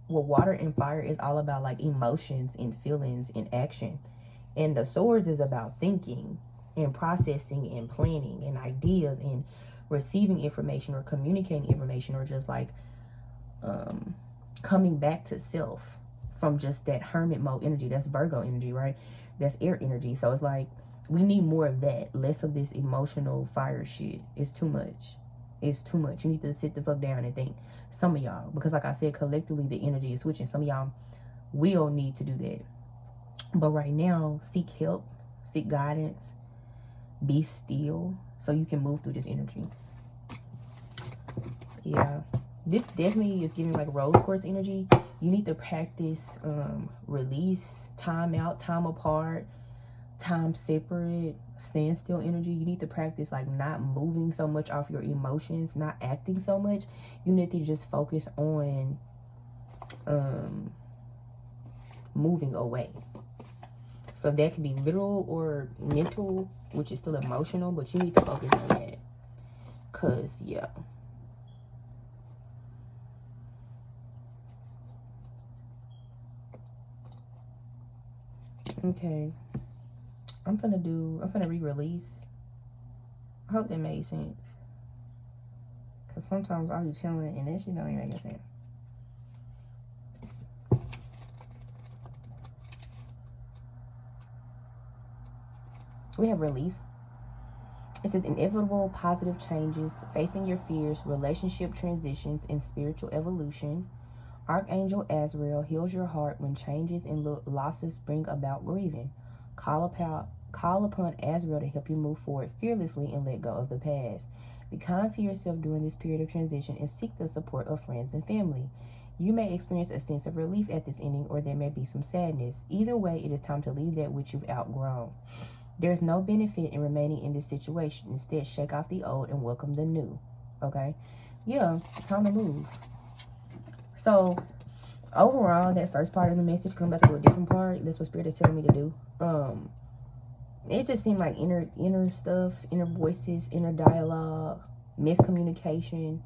with water and fire is all about like emotions and feelings and action, and the Swords is about thinking and processing and planning and ideas and receiving information or communicating information, or just like coming back to self from just that hermit mode energy. That's Virgo energy, right? That's air energy. So it's like we need more of that, less of this emotional fire shit. It's too much. It's too much. You need to sit the fuck down and think. Some of y'all, because like I said, collectively the energy is switching. Some of y'all will need to do that. But right now, seek help, seek guidance, be still. so you can move through this energy. Yeah, this definitely is giving like rose quartz energy. You need to practice release, time out, time apart, time separate, standstill energy. You need to practice like not moving so much off your emotions, not acting so much. You need to just focus on moving away. So that can be literal or mental, which is still emotional, but you need to focus on that. Cause yeah. Okay. I'm gonna re-release. I hope that made sense. Cause sometimes I'll be chilling and that shit don't even make sense. We have release. It says inevitable positive changes, facing your fears, relationship transitions, and spiritual evolution. Archangel Azrael heals your heart when changes and losses bring about grieving. Call upon Azrael to help you move forward fearlessly and let go of the past. Be kind to yourself during this period of transition and seek the support of friends and family. You may experience a sense of relief at this ending, or there may be some sadness. Either way, it is time to leave that which you've outgrown. There's no benefit in remaining in this situation. Instead, shake off the old and welcome the new. Okay? Yeah, time to move. So, overall, that first part of the message comes back to a different part. That's what Spirit is telling me to do. It just seemed like inner stuff, inner voices, inner dialogue, miscommunication,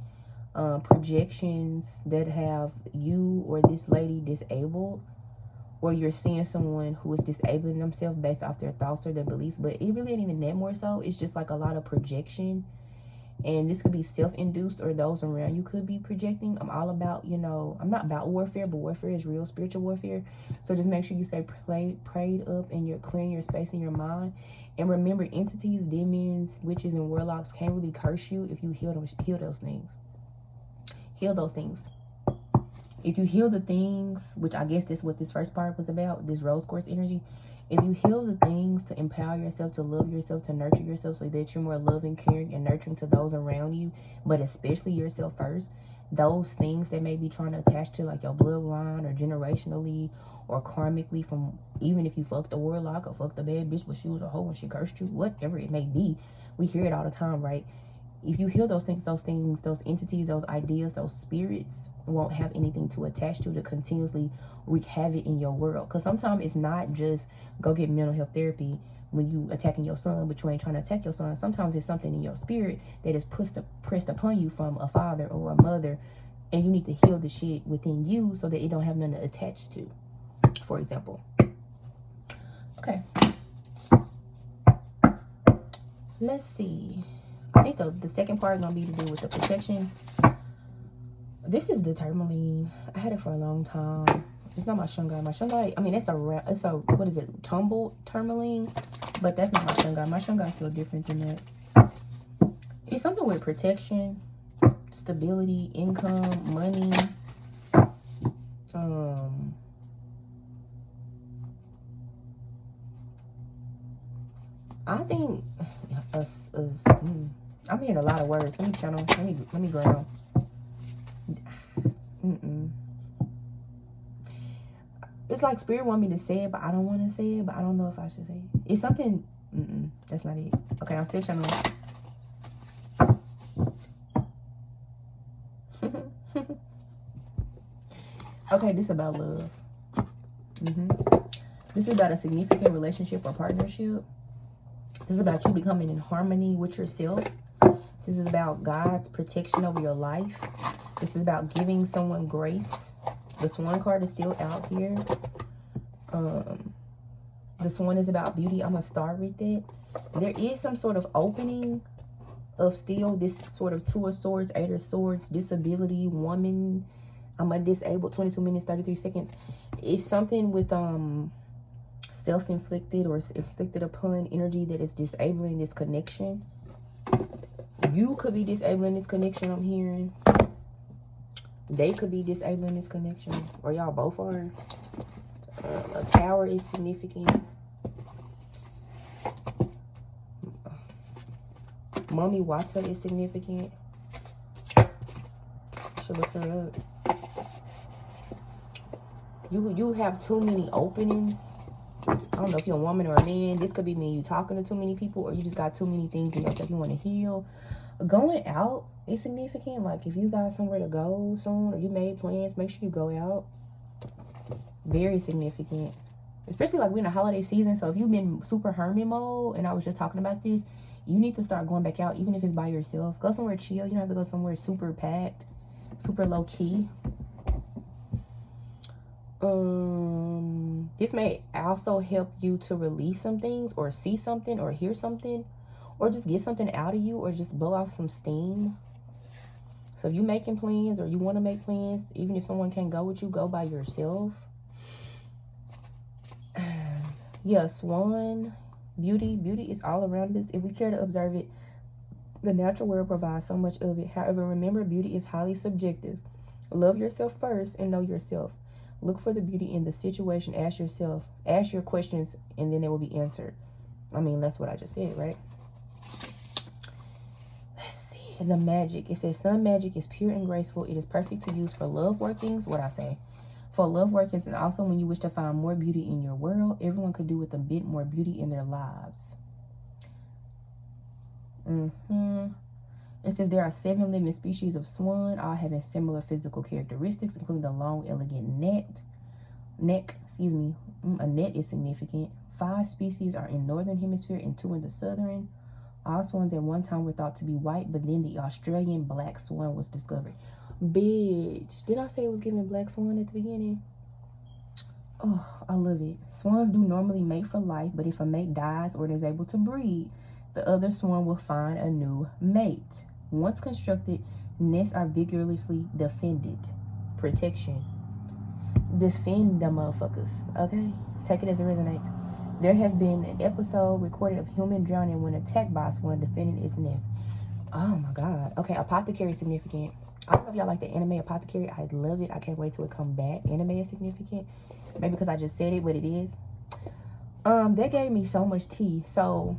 projections that have you or this lady disabled, or you're seeing someone who is disabling themselves based off their thoughts or their beliefs. But it really ain't even that more so. It's just like a lot of projection. And this could be self-induced, or those around you could be projecting. I'm all about, you know, I'm not about warfare, but warfare is real spiritual warfare. So just make sure you stay prayed up and you're clearing your space in your mind. And remember, entities, demons, witches, and warlocks can't really curse you if you heal those things. Heal those things. If you heal the things, which I guess that's what this first part was about, this rose quartz energy. If you heal the things to empower yourself, to love yourself, to nurture yourself so that you're more loving, caring, and nurturing to those around you, but especially yourself first, those things that may be trying to attach to like your bloodline or generationally or karmically from, even if you fucked a warlock or fucked a bad bitch but she was a hoe and she cursed you, whatever it may be. We hear it all the time, right? If you heal those things, those entities, those ideas, those spirits won't have anything to attach to continuously wreak havoc in your world. Because sometimes it's not just go get mental health therapy when you attacking your son, but you ain't trying to attack your son. Sometimes it's something in your spirit that is pressed upon you from a father or a mother, and you need to heal the shit within you so that it don't have nothing to attach to, for example. Okay, let's see. I think the second part is gonna be to do with the protection. This is the tourmaline. I had it for a long time. It's not my shungai. My shungai, I mean, it's a what is it? Tourmaline, but that's not my shungai. My shungai feel different than that. It's something with protection, stability, income, money. I think I'm hearing a lot of words. Let me channel. Let me ground. It's like Spirit want me to say it, but I don't want to say it, but I don't know if I should say it. It's something. That's not it. Okay, I'm still channeling. Okay, this is about love. This is about a significant relationship or partnership. This is about you becoming in harmony with yourself. This is about God's protection over your life. This is about giving someone grace. The Swan card is still out here. The Swan is about beauty. I'm going to start with it. There is some sort of opening of still this sort of Two of Swords, Eight of Swords, disability, woman. I'm a disabled, 22 minutes, 33 seconds. It's something with self-inflicted or inflicted upon energy that is disabling this connection. You could be disabling this connection, I'm hearing. They could be disabling this connection, or y'all both are. A tower is significant. Mommy Wata is significant. Should look her up. You have too many openings. I don't know if you're a woman or a man. This could be me. You talking to too many people, or you just got too many things in yourself you want to heal. Going out is significant. Like if you got somewhere to go soon, or you made plans, make sure you go out. Very significant. Especially like we're in the holiday season. So if you've been super hermit mode, and I was just talking about this, you need to start going back out, even if it's by yourself. Go somewhere chill. You don't have to go somewhere super packed, super low key. This may also help you to release some things, or see something, or hear something, or just get something out of you, or just blow off some steam. So if you're making plans, or you want to make plans, even if someone can't go with you, go by yourself. Yeah, Swan, beauty is all around us if we care to observe it. The natural world provides so much of it. However, remember, beauty is highly subjective. Love yourself first and know yourself. Look for the beauty in the situation. Ask your questions, and then they will be answered. I mean, that's what I just said, right? Let's see. The magic. It says, sun magic is pure and graceful. It is perfect to use for love workings. What I say? For love workings, and also when you wish to find more beauty in your world. Everyone could do with a bit more beauty in their lives. It says there are 7 living species of swan, all having similar physical characteristics, including the long, elegant neck. A net is significant. 5 species are in northern hemisphere and 2 in the southern. All swans at one time were thought to be white, but then the Australian black swan was discovered. Bitch, did I say it was giving black swan at the beginning? Oh, I love it. Swans do normally mate for life, but if a mate dies or is able to breed, the other swan will find a new mate. Once constructed, nests are vigorously defended. Protection. Defend the motherfuckers, okay? Take it as it resonates. There has been an episode recorded of human drowning when attacked by a swan defending its nest. Oh my God. Okay, apothecary is significant. I don't know if y'all like the anime Apothecary. I love it. I can't wait till it come back. Anime is significant. Maybe because I just said it, but it is. That gave me so much tea. So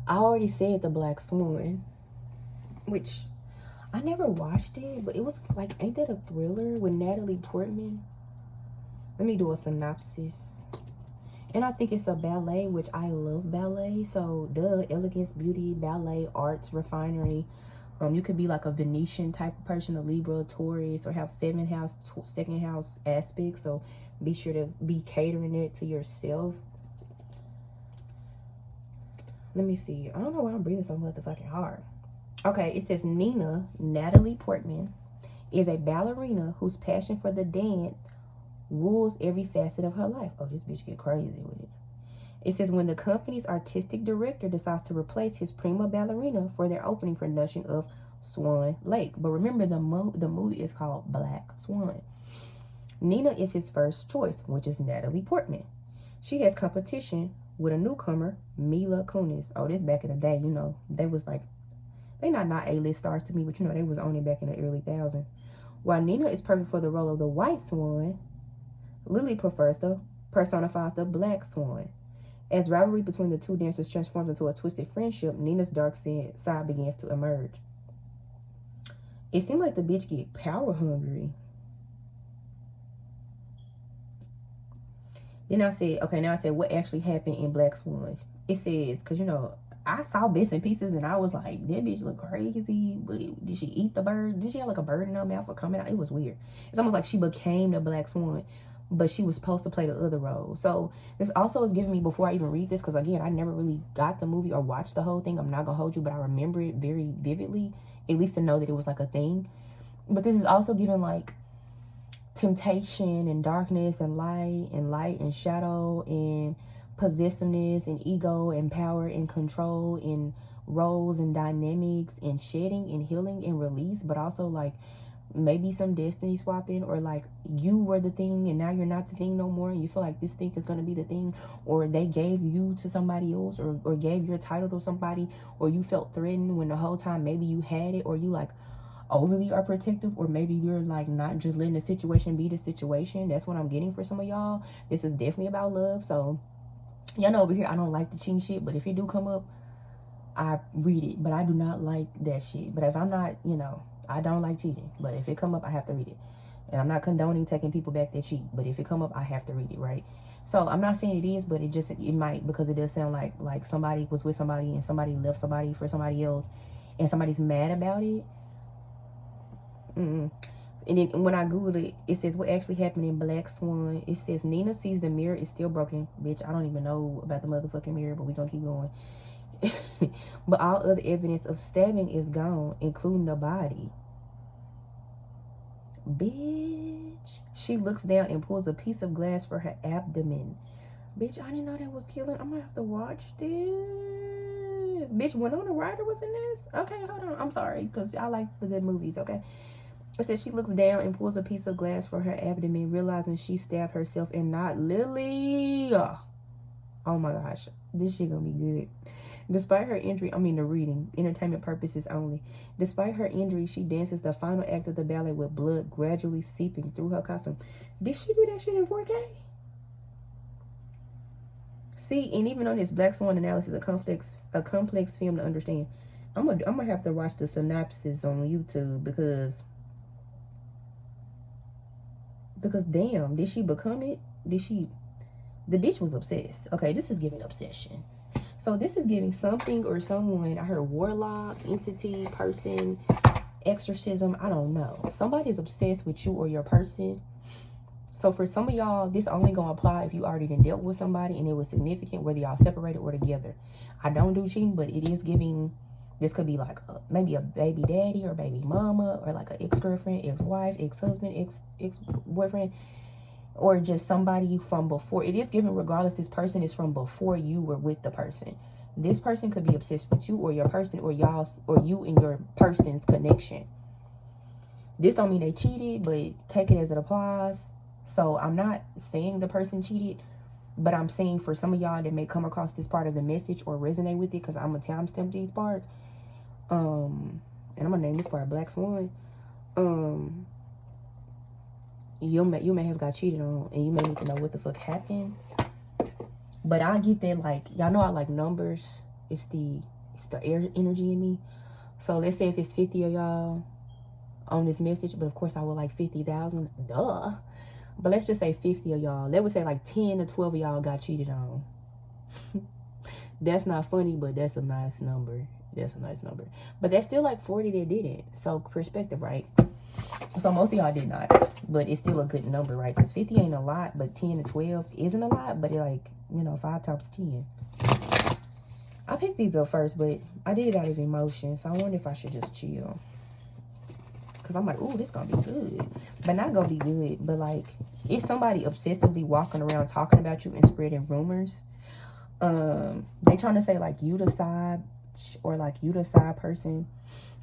I already said the Black Swan, which I never watched it, but it was like, ain't that a thriller with Natalie Portman? Let me do a synopsis. And I think it's a ballet, which I love ballet. So elegance, beauty, ballet, arts, refinery. You could be like a Venetian type of person, a Libra, Taurus, or have second house aspects. So be sure to be catering it to yourself. Let me see. I don't know why I'm breathing so motherfucking hard. Okay, it says Natalie Portman, is a ballerina whose passion for the dance rules every facet of her life. Oh, this bitch get crazy with it. It says when the company's artistic director decides to replace his prima ballerina for their opening production of Swan Lake. But remember, the movie is called Black Swan. Nina is his first choice, which is Natalie Portman. She has competition with a newcomer, Mila Kunis. Oh, this back in the day, you know, they was like, they not A-list stars to me, but you know, they was on it back in the early 2000s. While Nina is perfect for the role of the white swan, Lily personifies the black swan. As rivalry between the two dancers transforms into a twisted friendship, Nina's dark side begins to emerge. It seemed like the bitch get power hungry. Then I said, okay, now I said what actually happened in Black Swan. It says, because you know, I saw bits and pieces and I was like, that bitch look crazy, but did she eat the bird? Did she have like a bird in her mouth or coming out? It was weird. It's almost like she became the Black Swan, but she was supposed to play the other role. So this also is giving me, before I even read this, because again, I never really got the movie or watched the whole thing. I'm not gonna hold you, but I remember it very vividly, at least to know that it was like a thing. But this is also giving like temptation and darkness and light and shadow and possessiveness and ego and power and control and roles and dynamics and shedding and healing and release, but also like maybe some destiny swapping, or like you were the thing and now you're not the thing no more and you feel like this thing is going to be the thing, or they gave you to somebody else, or gave your title to somebody, or you felt threatened when the whole time maybe you had it, or you like overly are protective, or maybe you're like not just letting the situation be the situation. That's what I'm getting for some of y'all. This is definitely about love. So y'all know over here I don't like the cheating shit, but if it do come up, I read it, but I do not like that shit. But if I'm not, you know, I don't like cheating, but if it come up, I have to read it. And I'm not condoning taking people back that cheat, but if it come up, I have to read it, right? So I'm not saying it is, but it might, because it does sound like somebody was with somebody and somebody left somebody for somebody else, and somebody's mad about it. And then when I Googled it, it says what actually happened in Black Swan. It says Nina sees the mirror is still broken. Bitch, I don't even know about the motherfucking mirror, but we gonna keep going. But all other evidence of stabbing is gone, including the body. Bitch. She looks down and pulls a piece of glass for her abdomen. Bitch, I didn't know that was killing. I'm gonna have to watch this. Bitch, Winona Ryder was in this? Okay, hold on. I'm sorry, because I like the good movies, okay? It says she looks down and pulls a piece of glass for her abdomen, realizing she stabbed herself and not Lily. Oh my gosh. This shit gonna be good. Despite her injury, the reading, entertainment purposes only. Despite her injury, she dances the final act of the ballet with blood gradually seeping through her costume. Did she do that shit in 4K? See, and even on this Black Swan analysis, a complex film to understand. I'm gonna have to watch the synopsis on YouTube because damn, did she become it? The bitch was obsessed. Okay, this is giving obsession. So this is giving something or someone. I heard warlock, entity, person, exorcism. I don't know. Somebody's obsessed with you or your person. So for some of y'all, this only gonna apply if you already done dealt with somebody and it was significant, whether y'all separated or together. I don't do cheating, but it is giving. This could be like maybe a baby daddy or baby mama, or like an ex-girlfriend, ex-wife, ex-husband, ex-boyfriend, or just somebody from before. It is given regardless this person is from before you were with the person. This person could be obsessed with you or your person, or y'all, or you and your person's connection. This don't mean they cheated, but take it as it applies. So I'm not saying the person cheated, but I'm saying for some of y'all that may come across this part of the message or resonate with it, because I'm gonna timestamp these parts. And I'm gonna name this part Black Swan. You may have got cheated on, and you may need to know what the fuck happened. But I get that, like, y'all know I like numbers. It's the air energy in me. So let's say if it's 50 of y'all on this message, but of course I would like 50,000. Duh. But let's just say 50 of y'all. They would say like 10 to 12 of y'all got cheated on. That's not funny, but that's a nice number. That's a nice number. But that's still like 40 that didn't. So perspective, right? So most of y'all did not. But it's still a good number, right? Because 50 ain't a lot, but 10 to 12 isn't a lot. But it like, 5 times 10. I picked these up first, but I did it out of emotion. So I wonder if I should just chill. Because I'm like, ooh, this gonna be good. But not gonna be good. But like, it's somebody obsessively walking around talking about you and spreading rumors. They trying to say like you the side, or like you the side person.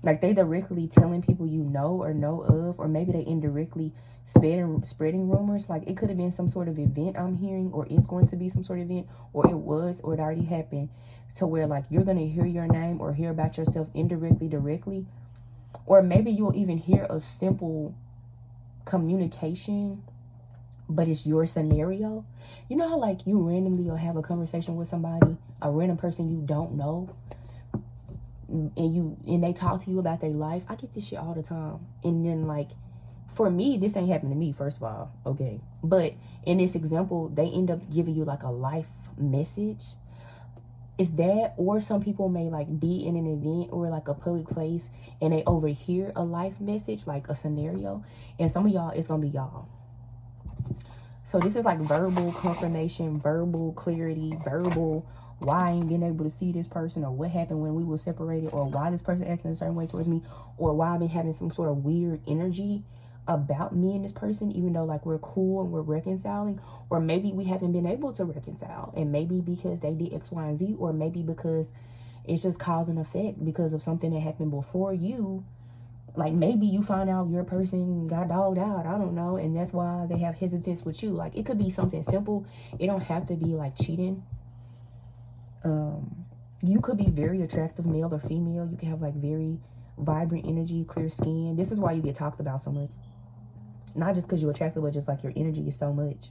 Like they directly telling people you know or know of, or maybe they indirectly spreading rumors. Like it could have been some sort of event I'm hearing, or it's going to be some sort of event, or it was, or it already happened, to where like you're gonna hear your name or hear about yourself indirectly, directly. Or maybe you'll even hear a simple communication, but it's your scenario. You know how like you randomly will have a conversation with somebody, a random person you don't know, and they talk to you about their life. I get this shit all the time. And then like, for me, this ain't happened to me, first of all, okay? But in this example, they end up giving you like a life message. Is that, or some people may like be in an event or like a public place and they overhear a life message, like a scenario, and some of y'all, it's gonna be y'all. So this is like verbal confirmation, verbal clarity, verbal why I ain't been able to see this person, or what happened when we were separated, or why this person acting a certain way towards me, or why I've been having some sort of weird energy about me and this person, even though like we're cool and we're reconciling. Or maybe we haven't been able to reconcile, and maybe because they did X, Y, and Z, or maybe because it's just cause and effect because of something that happened before you. Like maybe you find out your person got dogged out, I don't know, and that's why they have hesitance with you. Like it could be something simple. It don't have to be like cheating. You could be very attractive, male or female. You can have like very vibrant energy, clear skin. This is why you get talked about so much. Not just because you're attractive, but just like your energy is so much.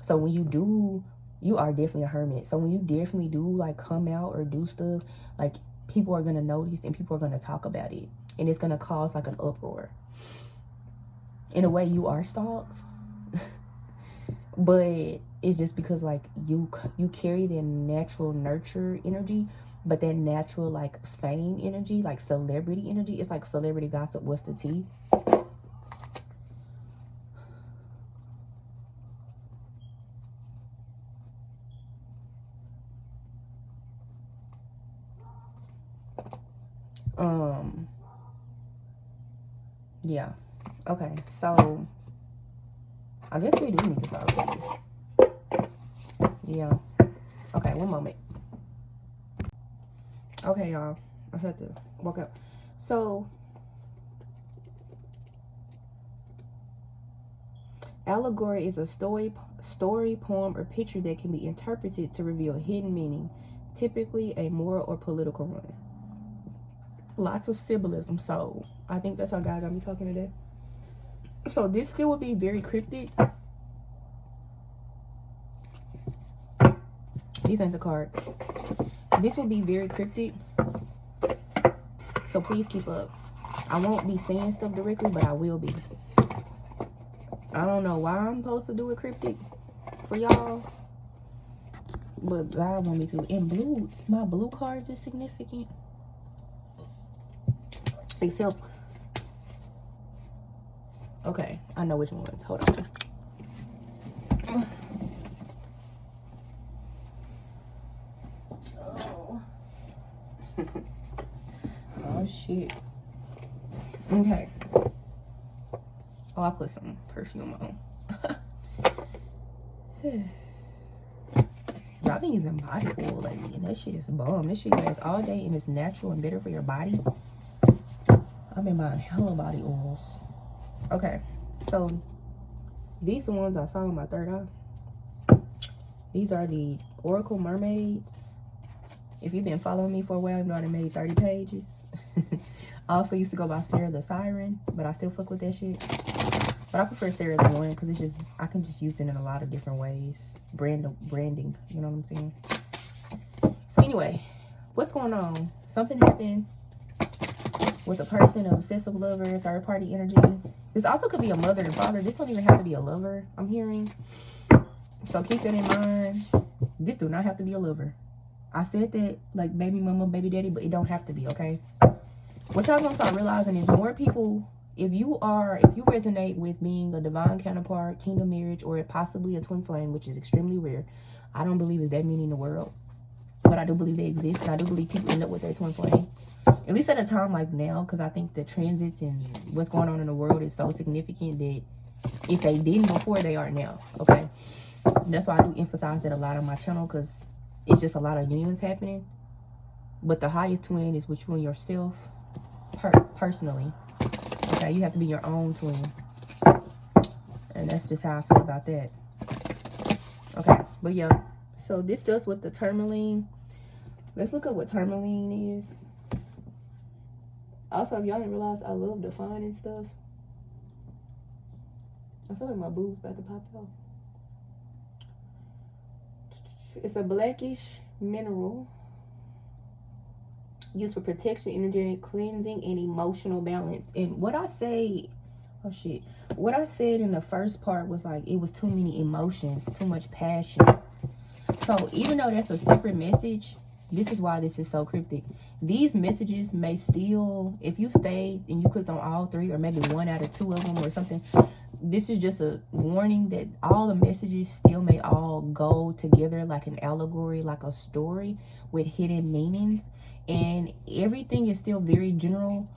So when you are definitely a hermit. So when you definitely do like come out or do stuff, like people are going to notice and people are going to talk about it. And it's going to cause like an uproar. In a way, you are stalked. But it's just because like you carry the natural nurture energy, but that natural like fame energy, like celebrity energy. It's like celebrity gossip. What's the tea? Yeah. Okay, so I guess we do need to follow this. Yeah. Okay, one moment. Okay, y'all. I had to walk out. So, allegory is a story, poem, or picture that can be interpreted to reveal hidden meaning, typically a moral or political one. Lots of symbolism. So, I think that's how God got me talking today. So, this still would be very cryptic. These ain't the cards. This will be very cryptic. So, please keep up. I won't be saying stuff directly, but I will be. I don't know why I'm supposed to do it cryptic for y'all, but God want me to. In blue, my blue cards is significant. Except, okay, I know which ones. Hold on. Oh, oh shit. Okay. Oh, I put some perfume on. I've been using body oil lately, and that shit is bomb. This shit lasts all day, and it's natural and better for your body. I've been buying hella body oils. Okay, so these are the ones I saw in my third eye. These are the Oracle Mermaids. If you've been following me for a while, you know I done made 30 pages. I also used to go by Sarah the Siren, but I still fuck with that shit. But I prefer Sarah the One because it's just, I can just use it in a lot of different ways. Branding, you know what I'm saying? So anyway, what's going on? Something happened with a person, an obsessive lover, third party energy. This also could be a mother and father. This don't even have to be a lover, I'm hearing. So keep that in mind. This do not have to be a lover. I said that like baby mama, baby daddy, but it don't have to be, okay? What y'all gonna start realizing is more people, if you resonate with being a divine counterpart, kingdom marriage, or possibly a twin flame, which is extremely rare. I don't believe it's that many in the world, but I do believe they exist, and I do believe people end up with their twin flame. At least at a time like now, because I think the transits and what's going on in the world is so significant that if they didn't before, they are now, okay? That's why I do emphasize that a lot on my channel, because it's just a lot of unions happening. But the highest twin is with you and yourself, personally. Okay, you have to be your own twin. And that's just how I feel about that. Okay, but yeah. So this does with the tourmaline. Let's look up what tourmaline is. Also, if y'all didn't realize, I love defining stuff. I feel like my boob's about to pop out. It's a blackish mineral used for protection, energetic cleansing, and emotional balance. And what I say, oh shit, what I said in the first part was like it was too many emotions, too much passion. So even though that's a separate message, this is why this is so cryptic. These messages may still, if you stayed and you clicked on all three, or maybe one out of two of them or something, this is just a warning that all the messages still may all go together like an allegory, like a story with hidden meanings. And everything is still very general,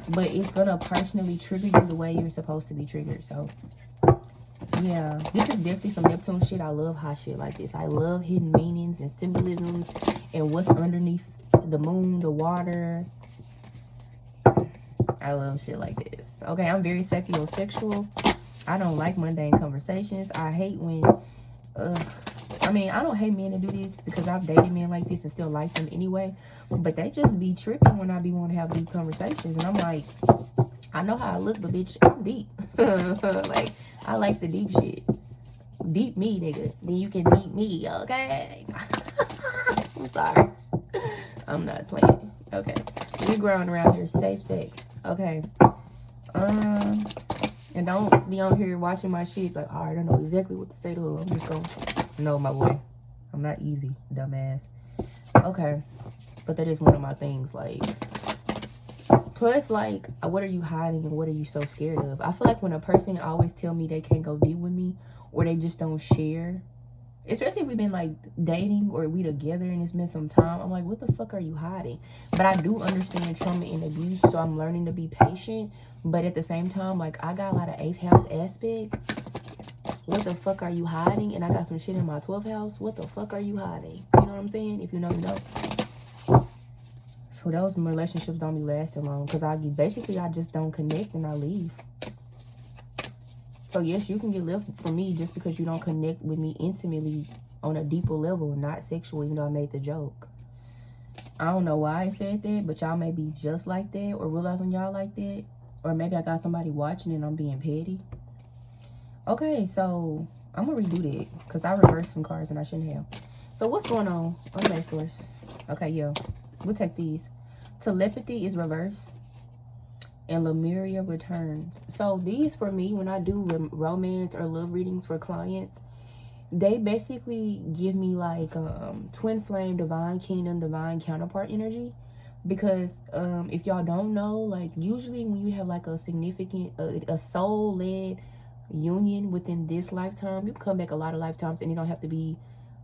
but it's gonna personally trigger you the way you're supposed to be triggered. So yeah, this is definitely some Neptune shit. I love hot shit like this. I love hidden meanings and symbolisms and what's underneath the moon, the water. I love shit like this. Okay, I'm very sapiosexual. I don't like mundane conversations. I hate when I mean, I don't hate men to do this because I've dated men like this and still like them anyway. But they just be tripping when I be wanting to have deep conversations. And I'm like, I know how I look, but bitch, I'm deep. Like, I like the deep shit. Deep me, nigga. Then you can deep me, okay? I'm sorry. I'm not playing. Okay. We growing around here. Safe sex. Okay. And don't be on here watching my shit like, all right, I know exactly what to say to her. I'm just going to, no, my boy. I'm not easy, dumbass. Okay. But that is one of my things, like, plus, like, what are you hiding and what are you so scared of? I feel like when a person always tell me they can't go deep with me, or they just don't share, especially if we've been, like, dating or we together and it's been some time, I'm like, what the fuck are you hiding? But I do understand trauma and abuse, so I'm learning to be patient. But at the same time, like, I got a lot of 8th house aspects. What the fuck are you hiding? And I got some shit in my 12th house. What the fuck are you hiding? You know what I'm saying? If you know, you know. So those relationships don't be lasting long, because I just don't connect and I leave. So yes, you can get left from me just because you don't connect with me intimately on a deeper level, not sexual, even though I made the joke. I don't know why I said that, but y'all may be just like that, or realizing y'all like that, or maybe I got somebody watching and I'm being petty. Okay, so I'm gonna redo that because I reversed some cards and I shouldn't have. So what's going on base source? Okay, yo, we'll take these. Telepathy is reverse, and Lemuria returns. So these, for me, when I do romance or love readings for clients, they basically give me like twin flame, divine kingdom, divine counterpart energy. Because if y'all don't know, like, usually when you have like a significant a soul-led union within this lifetime, you come back a lot of lifetimes, and you don't have to be,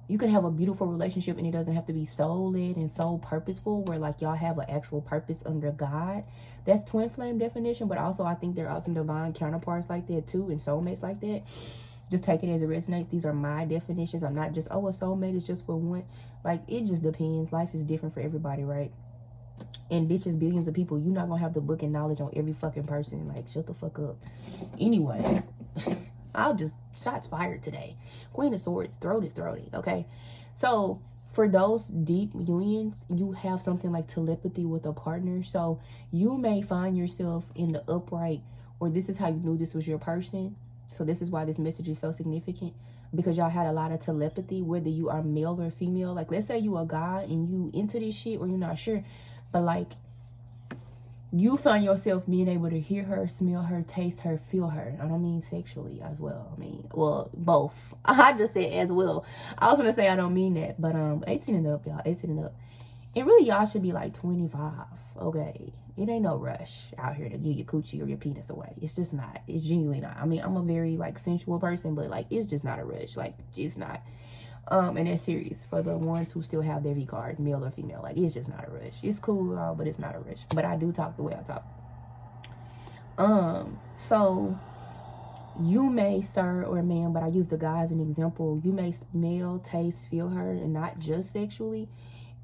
you can have a beautiful relationship and it doesn't have to be soul-led and soul purposeful, where like y'all have an actual purpose under God. That's twin flame definition. But also I think there are some divine counterparts like that too, and soulmates like that. Just take it as it resonates. These are my definitions. I'm not just, oh, a soulmate is just for one. Like, it just depends. Life is different for everybody, right? And bitches, billions of people, you're not gonna have the book and knowledge on every fucking person. Like, shut the fuck up. Anyway, I'll just, shots fired today. Queen of Swords, throat is throaty, okay? So for those deep unions, you have something like telepathy with a partner. So you may find yourself in the upright, or this is how you knew this was your person. So this is why this message is so significant, because y'all had a lot of telepathy, whether you are male or female. Like, let's say you a guy and you into this shit, or you're not sure, but like, you find yourself being able to hear her, smell her, taste her, feel her. I don't mean sexually as well. I mean, well, both. I just said as well. I was gonna say I don't mean that, but 18 and up, y'all, 18 and up. And really, y'all should be like 25, okay? It ain't no rush out here to give your coochie or your penis away. It's just not. It's genuinely not. I mean, I'm a very, like, sensual person, but, like, it's just not a rush. Like, it's not. And that's serious for the ones who still have their V card, male or female. Like, it's just not a rush. It's cool, but it's not a rush. But I do talk the way I talk. So you may, sir or ma'am, but I use the guy as an example. You may smell, taste, feel her, and not just sexually.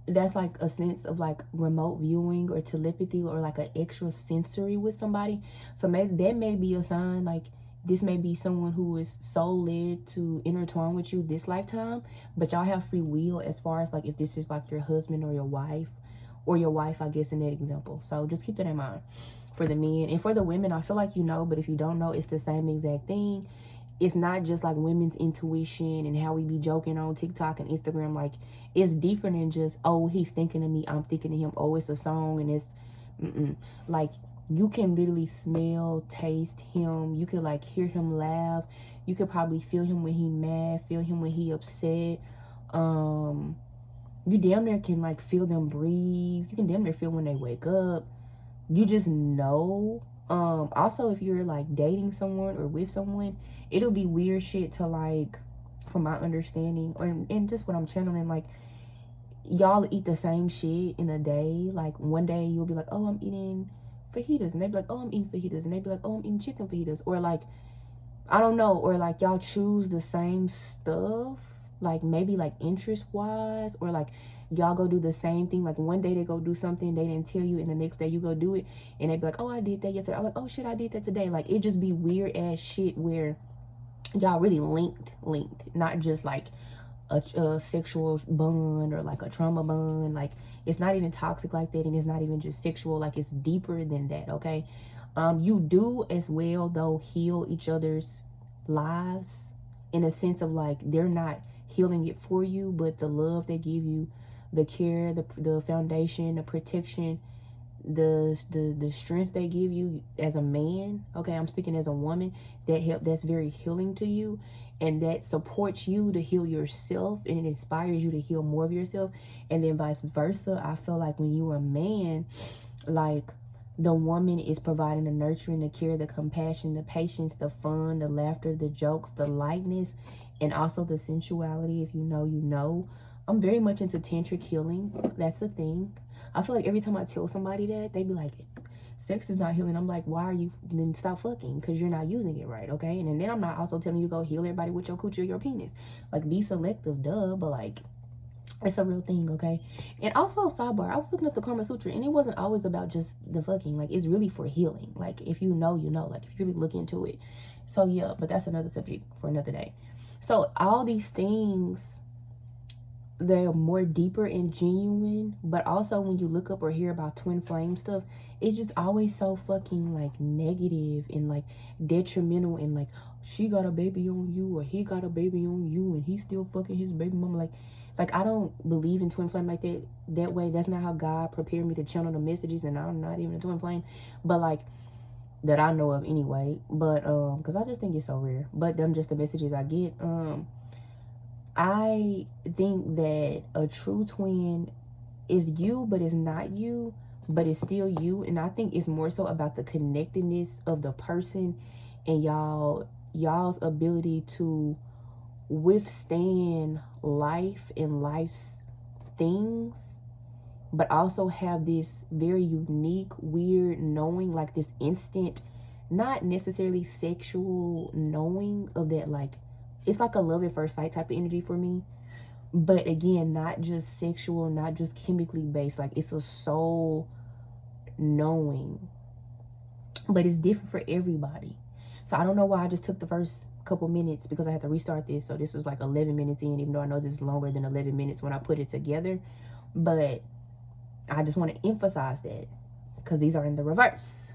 That's like a sense of like remote viewing or telepathy, or like an extra sensory with somebody. So maybe that may be a sign, like, this may be someone who is soul-led to intertwine with you this lifetime, but y'all have free will as far as like if this is like your husband or your wife, I guess, in that example. So just keep that in mind for the men. And for the women, I feel like you know, but if you don't know, it's the same exact thing. It's not just like women's intuition and how we be joking on TikTok and Instagram. Like, it's deeper than just, oh, he's thinking of me, I'm thinking of him, oh, it's a song, and it's like, you can literally smell, taste him. You could like hear him laugh. You could probably feel him when he mad, feel him when he upset. You damn near can like feel them breathe. You can damn near feel when they wake up. You just know. Also, if you're like dating someone or with someone, it'll be weird shit to like, from my understanding, or and just what I'm channeling, like, y'all eat the same shit in a day. Like, one day you'll be like, oh, I'm eating fajitas, and they be like, oh, I'm eating fajitas, and they be like, oh, I'm eating chicken fajitas, or like, I don't know, or like y'all choose the same stuff, like maybe like interest wise, or like y'all go do the same thing. Like, one day they go do something they didn't tell you, and the next day you go do it, and they be like, oh, I did that yesterday. I'm like, oh shit, I did that today. Like, it just be weird ass shit where y'all really linked, not just like a sexual bond or like a trauma bond. Like, it's not even toxic like that, and it's not even just sexual. Like, it's deeper than that, okay? You do as well though heal each other's lives, in a sense of like, they're not healing it for you, but the love they give you, the care, the foundation, the protection, the strength they give you as a man. Okay, I'm speaking as a woman. That's very healing to you, and that supports you to heal yourself, and it inspires you to heal more of yourself. And then vice versa, I feel like when you're a man, like, the woman is providing the nurturing, the care, the compassion, the patience, the fun, the laughter, the jokes, the lightness, and also the sensuality. If you know, you know. I'm very much into tantric healing. That's a thing. I feel like every time I tell somebody that, they be like, sex is not healing. I'm like, why are you? Then stop fucking, because you're not using it right, okay? And then I'm not also telling you go heal everybody with your coochie or your penis. Like, be selective, duh, but like, it's a real thing, okay? And also, sidebar, I was looking up the Kama Sutra, and it wasn't always about just the fucking. Like, it's really for healing. Like, if you know, you know. Like, if you really look into it. So, yeah, but that's another subject for another day. So, all these things, they're more deeper and genuine. But also, when you look up or hear about twin flame stuff, it's just always so fucking, like, negative and, like, detrimental. And, like, she got a baby on you, or he got a baby on you, and he's still fucking his baby mama. Like, I don't believe in twin flame like that way. That's not how God prepared me to channel the messages, and I'm not even a twin flame, but like, that I know of anyway. But because I just think it's so rare. But them just the messages I get. I think that a true twin is you, but it's not you, but it's still you. And I think it's more so about the connectedness of the person and y'all's ability to withstand life and life's things, but also have this very unique, weird knowing, like this instant, not necessarily sexual knowing of that. Like, it's like a love at first sight type of energy for me, but again, not just sexual, not just chemically based. Like, it's a soul knowing, but it's different for everybody. So I don't know why I just took the first couple minutes, because I had to restart this. So this was like 11 minutes in, even though I know this is longer than 11 minutes when I put it together. But I just want to emphasize that, because these are in the reverse,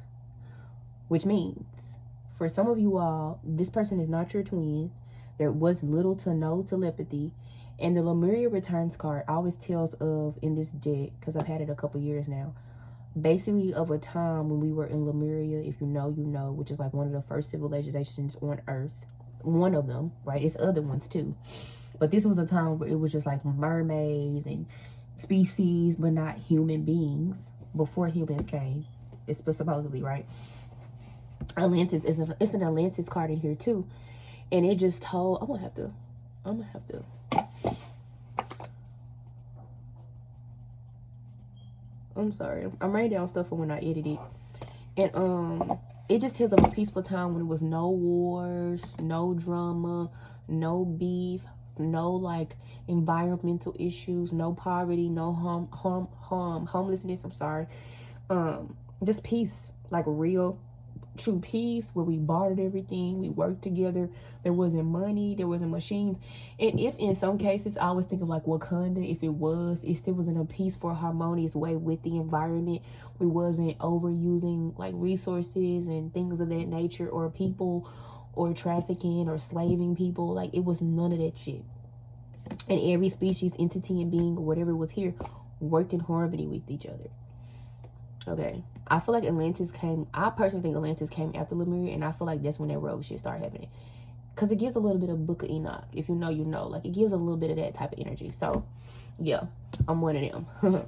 which means for some of you all, this person is not your twin. There was little to no telepathy. And the Lemuria Returns card always tells of, in this deck, because I've had it a couple years now, basically of a time when we were in Lemuria. If you know, you know, which is like one of the first civilizations on Earth. One of them, right? It's other ones too, but this was a time where it was just like mermaids and species, but not human beings, before humans came. It's supposedly, right? Atlantis is it's an Atlantis card in here too, and it just told. I'm gonna have to I'm sorry, I'm writing down stuff for when I edit it. And it just tells of a peaceful time when it was no wars, no drama, no beef, no like environmental issues, no poverty, no homelessness. I'm sorry. Just peace, like real, true peace, where we bartered everything, we worked together. There wasn't money, there wasn't machines. And if in some cases, I always think of like Wakanda, if it still was in a peaceful, harmonious way with the environment. We wasn't overusing like resources and things of that nature, or people, or trafficking or slaving people. Like, it was none of that shit. And every species, entity, and being, or whatever was here, worked in harmony with each other. Okay, I feel like I personally think Atlantis came after Lemuria, and I feel like that's when that rogue shit started happening. Because it gives a little bit of Book of Enoch. If you know, you know. Like, it gives a little bit of that type of energy. So, yeah, I'm one of them.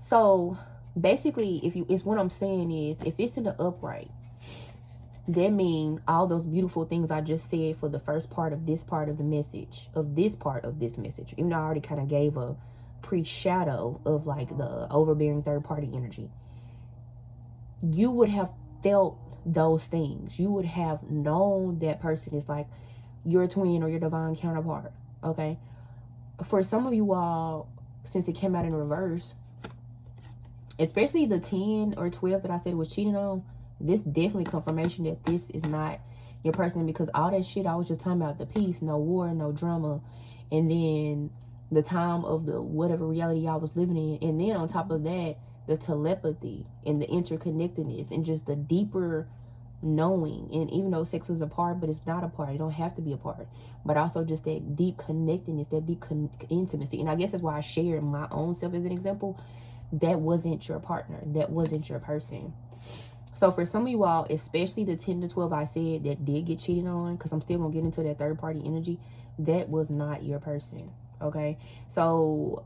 So, basically, it's what I'm saying is, if it's in the upright, that means all those beautiful things I just said for the first part of this part of the message, even though I already kind of gave a pre-shadow of like the overbearing third party energy, you would have felt those things. You would have known that person is like your twin or your divine counterpart. Okay, for some of you all, since it came out in reverse, especially the 10 or 12 that I said was cheating on, this definitely confirmation that this is not your person, because all that shit I was just talking about, the peace, no war, no drama, and then the time of the whatever reality I was living in, and then on top of that, the telepathy and the interconnectedness and just the deeper knowing. And even though sex is a part, but it's not a part, it don't have to be a part, but also just that deep connectedness, that deep intimacy. And I guess that's why I share my own self as an example. That wasn't your partner, that wasn't your person. So for some of you all, especially the 10 to 12 I said that did get cheated on, because I'm still gonna get into that third party energy, that was not your person. Okay, so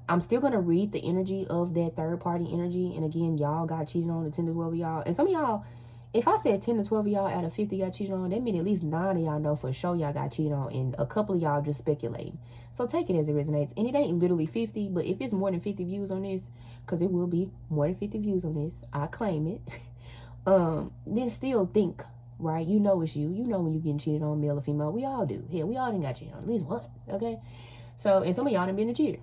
I'm still gonna read the energy of that third party energy. And again, y'all got cheated on, the 10 to 12 of y'all. And some of y'all, if I said 10 to 12 of y'all out of 50 got cheated on, that means at least 9 of y'all know for sure y'all got cheated on, and a couple of y'all just speculating. So take it as it resonates. And it ain't literally 50, but if it's more than 50 views on this, because it will be more than 50 views on this, I claim it, then still think, right? You know it's you. You know when you're getting cheated on, male or female. We all do. Hell, we all done got cheated on at least once, okay? So, and some of y'all done been a cheater.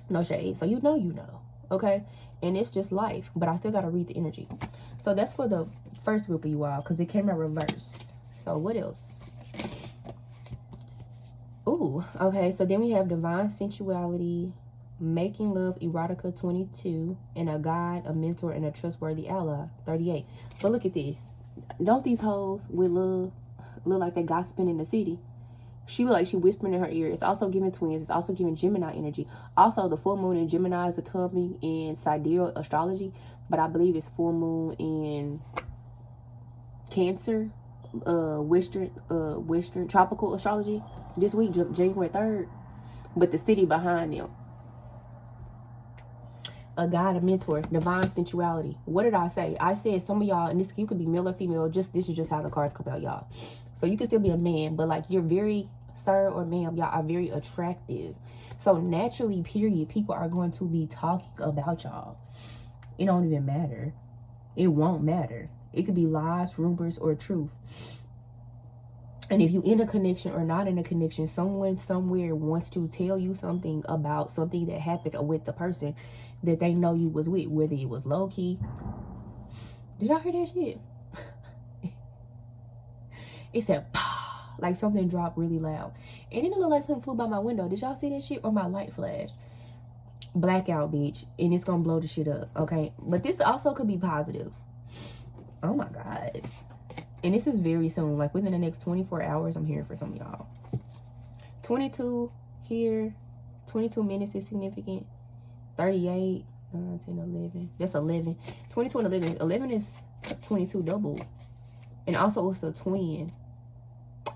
No shade. So you know, okay? And it's just life. But I still got to read the energy. So that's for the first group of you all, because it came out reverse. So what else? Ooh, okay. So then we have divine sensuality, making love, erotica, 22, and a guide, a mentor, and a trustworthy ally, 38. But look at this. Don't these hoes with love look like they gossiping in the city? She look like she whispering in her ear. It's also giving twins. It's also giving Gemini energy. Also, the full moon in Gemini is coming in sidereal astrology, but I believe it's full moon in Cancer, Western tropical astrology this week, January 3rd. But the city behind them. A guide, a mentor, divine sensuality. What did I say? I said some of y'all, and this, you could be male or female, this is just how the cards come out, y'all. So you can still be a man, but like you're very, sir or ma'am, y'all are very attractive. So naturally, period, people are going to be talking about y'all. It don't even matter. It won't matter. It could be lies, rumors, or truth. And if you in a connection or not in a connection, someone somewhere wants to tell you something about something that happened with the person that they know you was with, whether it was low-key. Did y'all hear that shit? It said, pah, like something dropped really loud. And it looked like something flew by my window. Did y'all see that shit? Or my light flashed? Blackout, bitch. And it's gonna blow the shit up, okay? But this also could be positive. Oh my God. And this is very soon. Like within the next 24 hours, I'm hearing for some of y'all. 22 here. 22 minutes is significant. 38, 9, 10, 11. That's 11. 22 and 11. 11 is 22 double. And also it's a twin.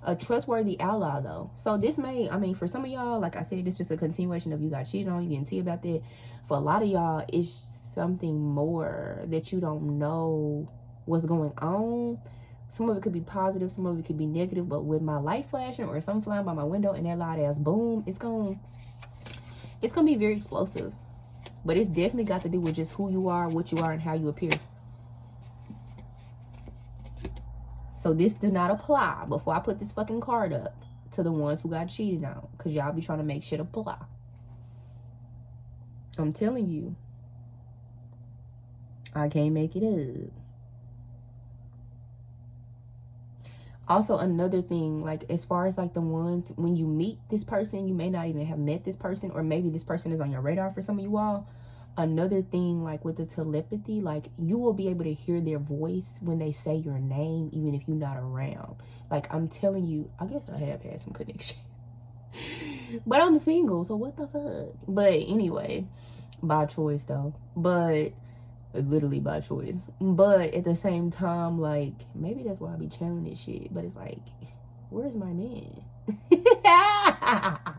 A trustworthy ally though. So this may, I mean, for some of y'all, like I said, this is just a continuation of you got cheated on, you getting tea about that. For a lot of y'all, it's something more that you don't know what's going on. Some of it could be positive, some of it could be negative, but with my light flashing or something flying by my window and that loud ass boom, it's gonna be very explosive. But it's definitely got to do with just who you are, what you are, and how you appear. So this did not apply before I put this fucking card up to the ones who got cheated on. Because y'all be trying to make shit apply. I'm telling you. I can't make it up. Also, another thing, like as far as like the ones, when you meet this person, you may not even have met this person, or maybe this person is on your radar for some of you all. Another thing, like with the telepathy, like you will be able to hear their voice when they say your name, even if you're not around. Like I'm telling you, I guess I have had some connection. But I'm single, so what the fuck? But anyway, by choice though. But literally by choice. But at the same time, like maybe that's why I be channeling this shit. But it's like, where's my man?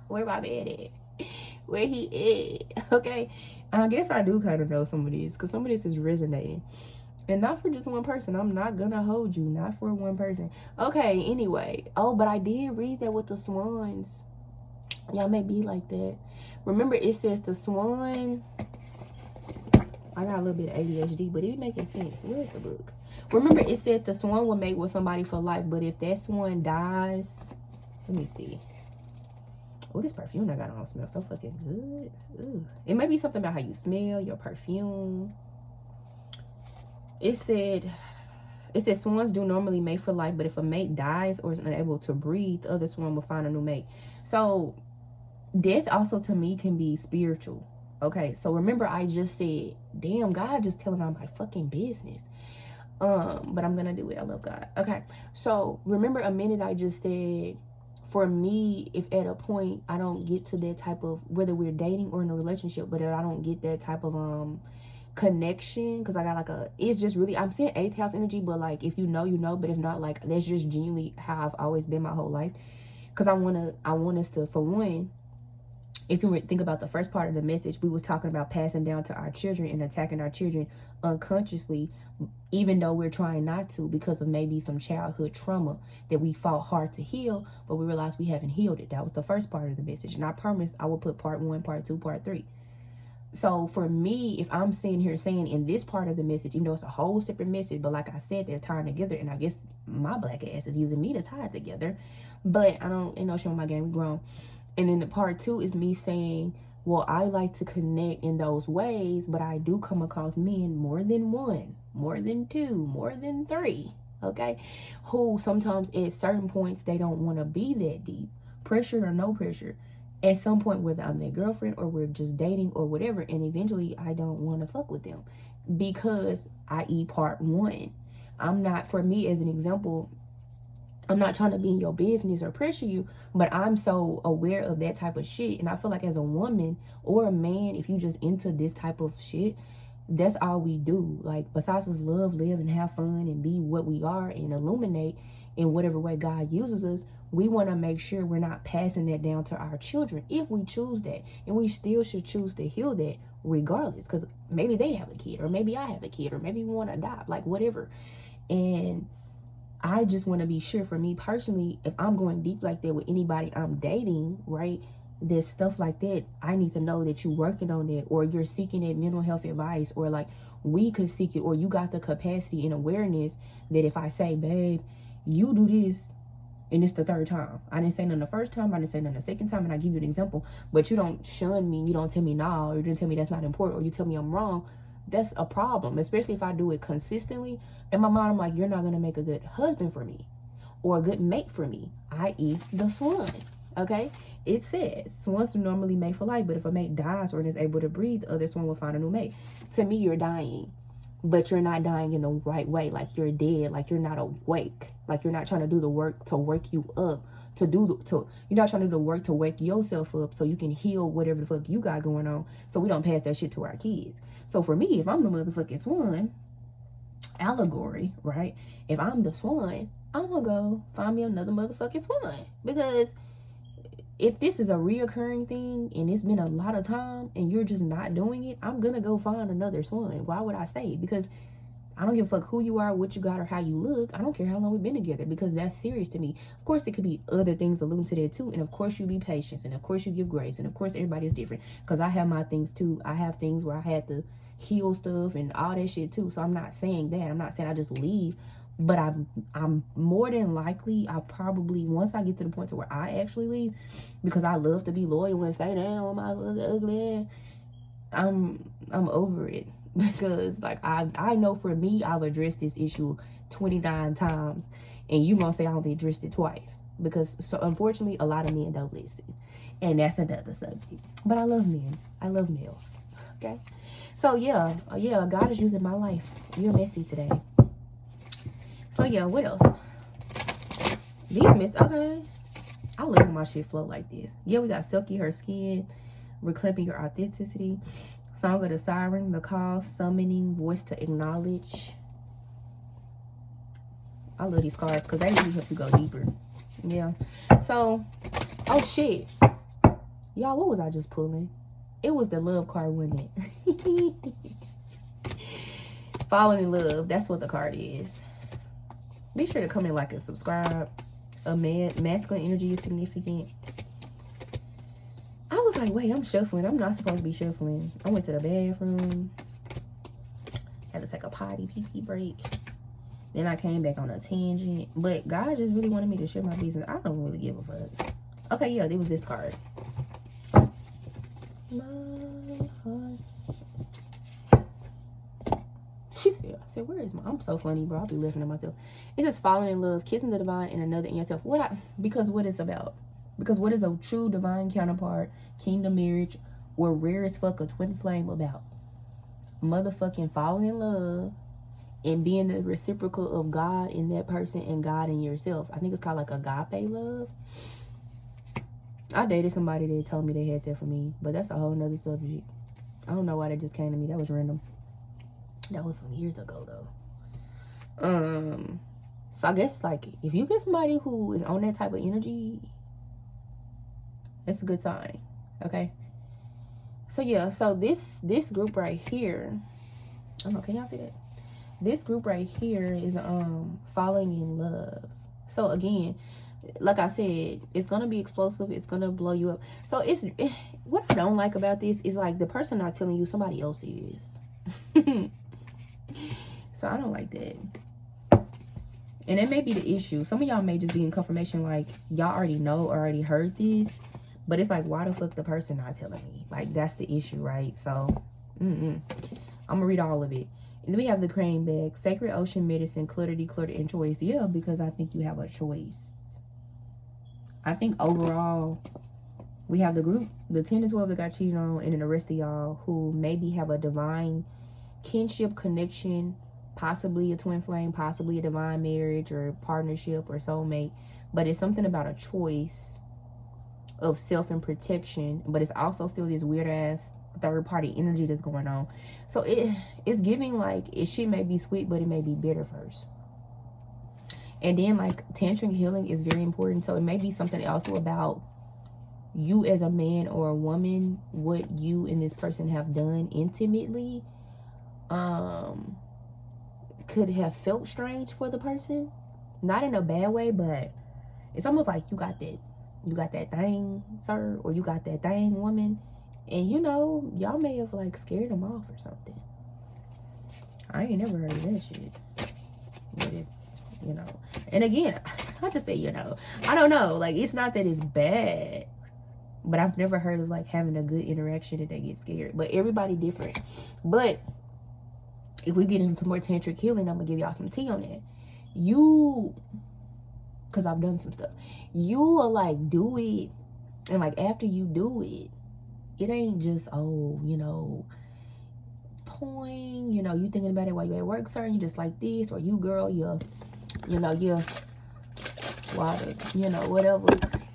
Where my man at? Where he at? Okay, I guess I do kind of know some of these, because some of this is resonating, and not for just one person. I'm not gonna hold you, not for one person. Okay, anyway. Oh, but I did read that with the swans. Y'all may be like that. Remember, it says the swan. I got a little bit of ADHD, but it be making sense. Where's the book? Remember, it said the swan will mate with somebody for life, but if that swan dies, let me see. Oh, this perfume I got on smells so fucking good. Ooh. It may be something about how you smell, your perfume. It said swans do normally mate for life, but if a mate dies or is unable to breathe, the other swan will find a new mate. So death also to me can be spiritual. Okay, so remember I just said, damn, God just telling all my fucking business. But I'm gonna do it. I love God. Okay, so remember a minute I just said, for me, if at a point I don't get to that type of, whether we're dating or in a relationship, but if I don't get that type of connection, because I got like it's just really, I'm saying 8th house energy, but like if you know, you know, but if not, like that's just genuinely how I've always been my whole life. Because I want us to, for one, if you think about the first part of the message, we was talking about passing down to our children and attacking our children unconsciously, even though we're trying not to, because of maybe some childhood trauma that we fought hard to heal, but we realized we haven't healed it. That was the first part of the message. And I promise I will put part 1, part 2, part 3. So for me, if I'm sitting here saying in this part of the message, even though it's a whole separate message, but like I said, they're tying together, and I guess my black ass is using me to tie it together. But I don't, you know, showing my game, we grown. And then the part 2 is me saying, well, I like to connect in those ways, but I do come across men, more than 1, more than 2, more than 3, okay, who sometimes at certain points, they don't want to be that deep, pressure or no pressure. At some point, whether I'm their girlfriend or we're just dating or whatever, and eventually I don't want to fuck with them because, i.e. part 1, I'm not, for me as an example, I'm not trying to be in your business or pressure you, but I'm so aware of that type of shit. And I feel like as a woman or a man, if you just into this type of shit, that's all we do. Like, besides us love, live, and have fun and be what we are and illuminate in whatever way God uses us, we want to make sure we're not passing that down to our children if we choose that. And we still should choose to heal that regardless, because maybe they have a kid, or maybe I have a kid, or maybe we want to adopt, like whatever. And I just want to be sure, for me personally, if I'm going deep like that with anybody I'm dating, right, there's stuff like that, I need to know that you're working on it, or you're seeking that mental health advice, or like we could seek it, or you got the capacity and awareness that if I say, babe, you do this, and it's the 3rd time. I didn't say nothing the first time, I didn't say nothing the 2nd time, and I give you an example, but you don't shun me, you don't tell me no, or you didn't tell me that's not important, or you tell me I'm wrong, that's a problem, especially if I do it consistently. In my mind, I'm like, you're not going to make a good husband for me or a good mate for me, i.e. the swan, okay? It says swans are normally made for life, but if a mate dies or is able to breathe, the other swan will find a new mate. To me, you're dying, but you're not dying in the right way. Like you're dead, like you're not awake, like you're not trying to do the work to wake you up, you're not trying to do the work to wake yourself up so you can heal whatever the fuck you got going on, so we don't pass that shit to our kids. So for me, if I'm the motherfucking swan, allegory, right? If I'm the swan, I'm gonna go find me another motherfucking swan. Because if this is a reoccurring thing and it's been a lot of time and you're just not doing it, I'm gonna go find another swan. Why would I stay? Because I don't give a fuck who you are, what you got, or how you look. I don't care how long we've been together, because that's serious to me. Of course, it could be other things alluding to that too. And of course, you be patient. And of course, you give grace. And of course, everybody's different. Because I have my things too. I have things where I had to heal stuff and all that shit too. So I'm not saying that. I'm not saying I just leave. But I'm more than likely, I probably, once I get to the point to where I actually leave, because I love to be loyal and stay down with my ugly ass, I'm over it. Because like I know for me, I've addressed this issue 29 times, and you gonna say I only addressed it twice, because so unfortunately a lot of men don't listen, and that's another subject. But I love men, I love males, okay? So yeah, God is using my life. You're messy today. So yeah, what else? These miss, okay, I love when my shit flow like this. Yeah, we got silky her skin, reclaiming your authenticity. Song of the siren, the call, summoning, voice to acknowledge. I love these cards because they really help you go deeper. Yeah. So, oh shit. Y'all, what was I just pulling? It was the love card, wasn't it? Falling in love. That's what the card is. Be sure to come in, like, and subscribe. Masculine energy is significant. I was like, wait, I'm shuffling. I'm not supposed to be shuffling. I went to the bathroom. Had to take a potty pee break. Then I came back on a tangent. But God just really wanted me to share my business. I don't really give a fuck. Okay, yeah, there was this card. My heart. She said, I said, where is my, I'm so funny, bro. I'll be laughing at myself. It says falling in love, kissing the divine, and another in yourself. Because what it's about. Because what is a true divine counterpart, kingdom marriage, or rare as fuck a twin flame about? Motherfucking falling in love and being the reciprocal of God in that person and God in yourself. I think it's called like agape love. I dated somebody that told me they had that for me, but that's a whole nother subject. I don't know why that just came to me. That was random. That was some years ago though. So I guess like if you get somebody who is on that type of energy, that's a good sign. Okay. So yeah, so this group right here, I don't know, can y'all see that? This group right here is falling in love. So again, like I said, it's gonna be explosive, it's gonna blow you up. So what I don't like about this is like the person not telling you, somebody else is. So I don't like that. And that may be the issue. Some of y'all may just be in confirmation like y'all already know or already heard this, but it's like, why the fuck the person not telling me? Like, that's the issue, right? So I'm gonna read all of it. And then we have the crane bag, sacred ocean medicine, clutter, declutter, and choice. Yeah, because I think you have a choice. I think overall we have the group, the 10 to 12 that got cheated on, and then the rest of y'all who maybe have a divine kinship connection, possibly a twin flame, possibly a divine marriage or partnership or soulmate. But it's something about a choice of self and protection, but it's also still this weird ass third party energy that's going on. So it's giving like it shit may be sweet, but it may be bitter first. And then like tantric healing is very important. So it may be something also about you as a man or a woman, what you and this person have done intimately could have felt strange for the person. Not in a bad way, but it's almost like you got that thing, sir, or you got that thing, woman, and you know, y'all may have like scared them off or something. I ain't never heard of that shit. But it's, you know, and again, I just say, you know, I don't know, like, it's not that it's bad, but I've never heard of like having a good interaction that they get scared. But everybody different. But if we get into more tantric healing, I'm gonna give y'all some tea on that. Because I've done some stuff, you will like do it, and like after you do it, it ain't just, oh, you know, poing, you know, you thinking about it while you at work, sir, you just like this, or you girl, you know, water, you know, whatever.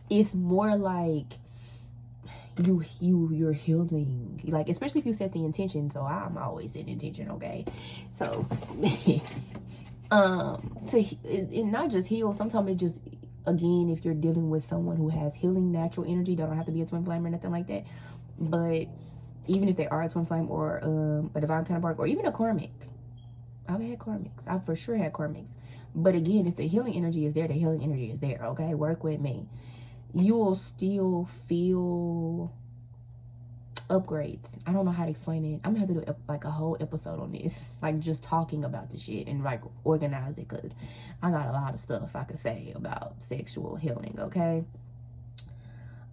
It's more like you're healing, like, especially if you set the intention. So I'm always setting intention, okay? So it not just heal, sometimes it just, again, if you're dealing with someone who has healing natural energy, they don't have to be a twin flame or nothing like that, but even if they are a twin flame or a divine counterpart or even a karmic, I've had karmics, I've for sure had karmics. But again, if the healing energy is there, the healing energy is there, okay? Work with me. You'll still feel upgrades. I don't know how to explain it. I'm gonna have to do like a whole episode on this, like just talking about the shit and like organize it, because I got a lot of stuff I could say about sexual healing, okay?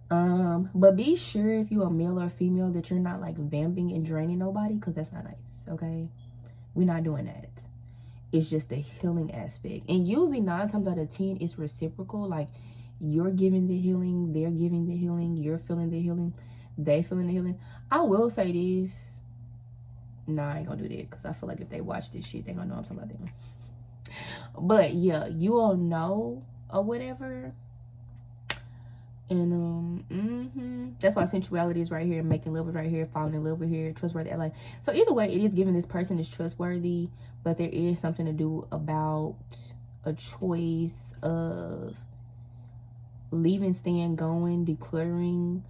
But be sure if you're a male or female that you're not like vamping and draining nobody, because that's not nice, okay? We're not doing that. It's just the healing aspect, and usually 9 times out of 10 it's reciprocal. Like, you're giving the healing, they're giving the healing, you're feeling the healing, they feeling the healing. I will say this, nah, I ain't gonna do that, because I feel like if they watch this shit, they gonna know I'm talking about them. But yeah, you all know or whatever. And that's why sensuality is right here, making love is right here, falling in love with here, trustworthy ally. So either way, it is giving this person is trustworthy, but there is something to do about a choice of leaving, staying, going, decluttering.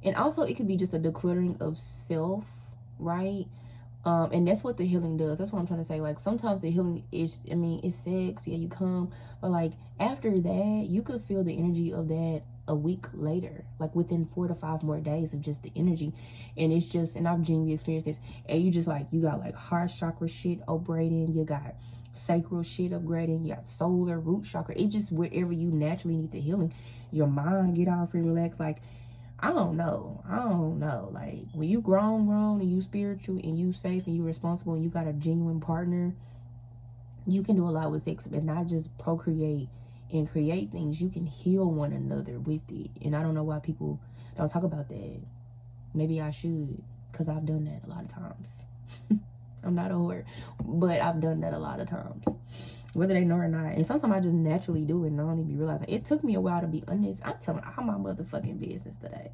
And also it could be just a decluttering of self, right? And that's what the healing does. That's what I'm trying to say. Like, sometimes the healing is, I mean, it's sex, yeah, you come, but like after that, you could feel the energy of that a week later, like within 4 to 5 more days of just the energy. And it's just, and I've genuinely experienced this, and you just like, you got like heart chakra shit upgrading, you got sacral shit upgrading, you got solar, root chakra. It just, wherever you naturally need the healing, your mind get all free, relax. Like, I don't know, like when you grown and you spiritual and you safe and you responsible and you got a genuine partner, you can do a lot with sex, but not just procreate and create things. You can heal one another with it. And I don't know why people don't talk about that. Maybe I should, because I've done that a lot of times. I'm not a whore. But I've done that a lot of times, whether they know or not. And sometimes I just naturally do it and I don't even realize it. It took me a while to be honest. I'm telling all my motherfucking business today.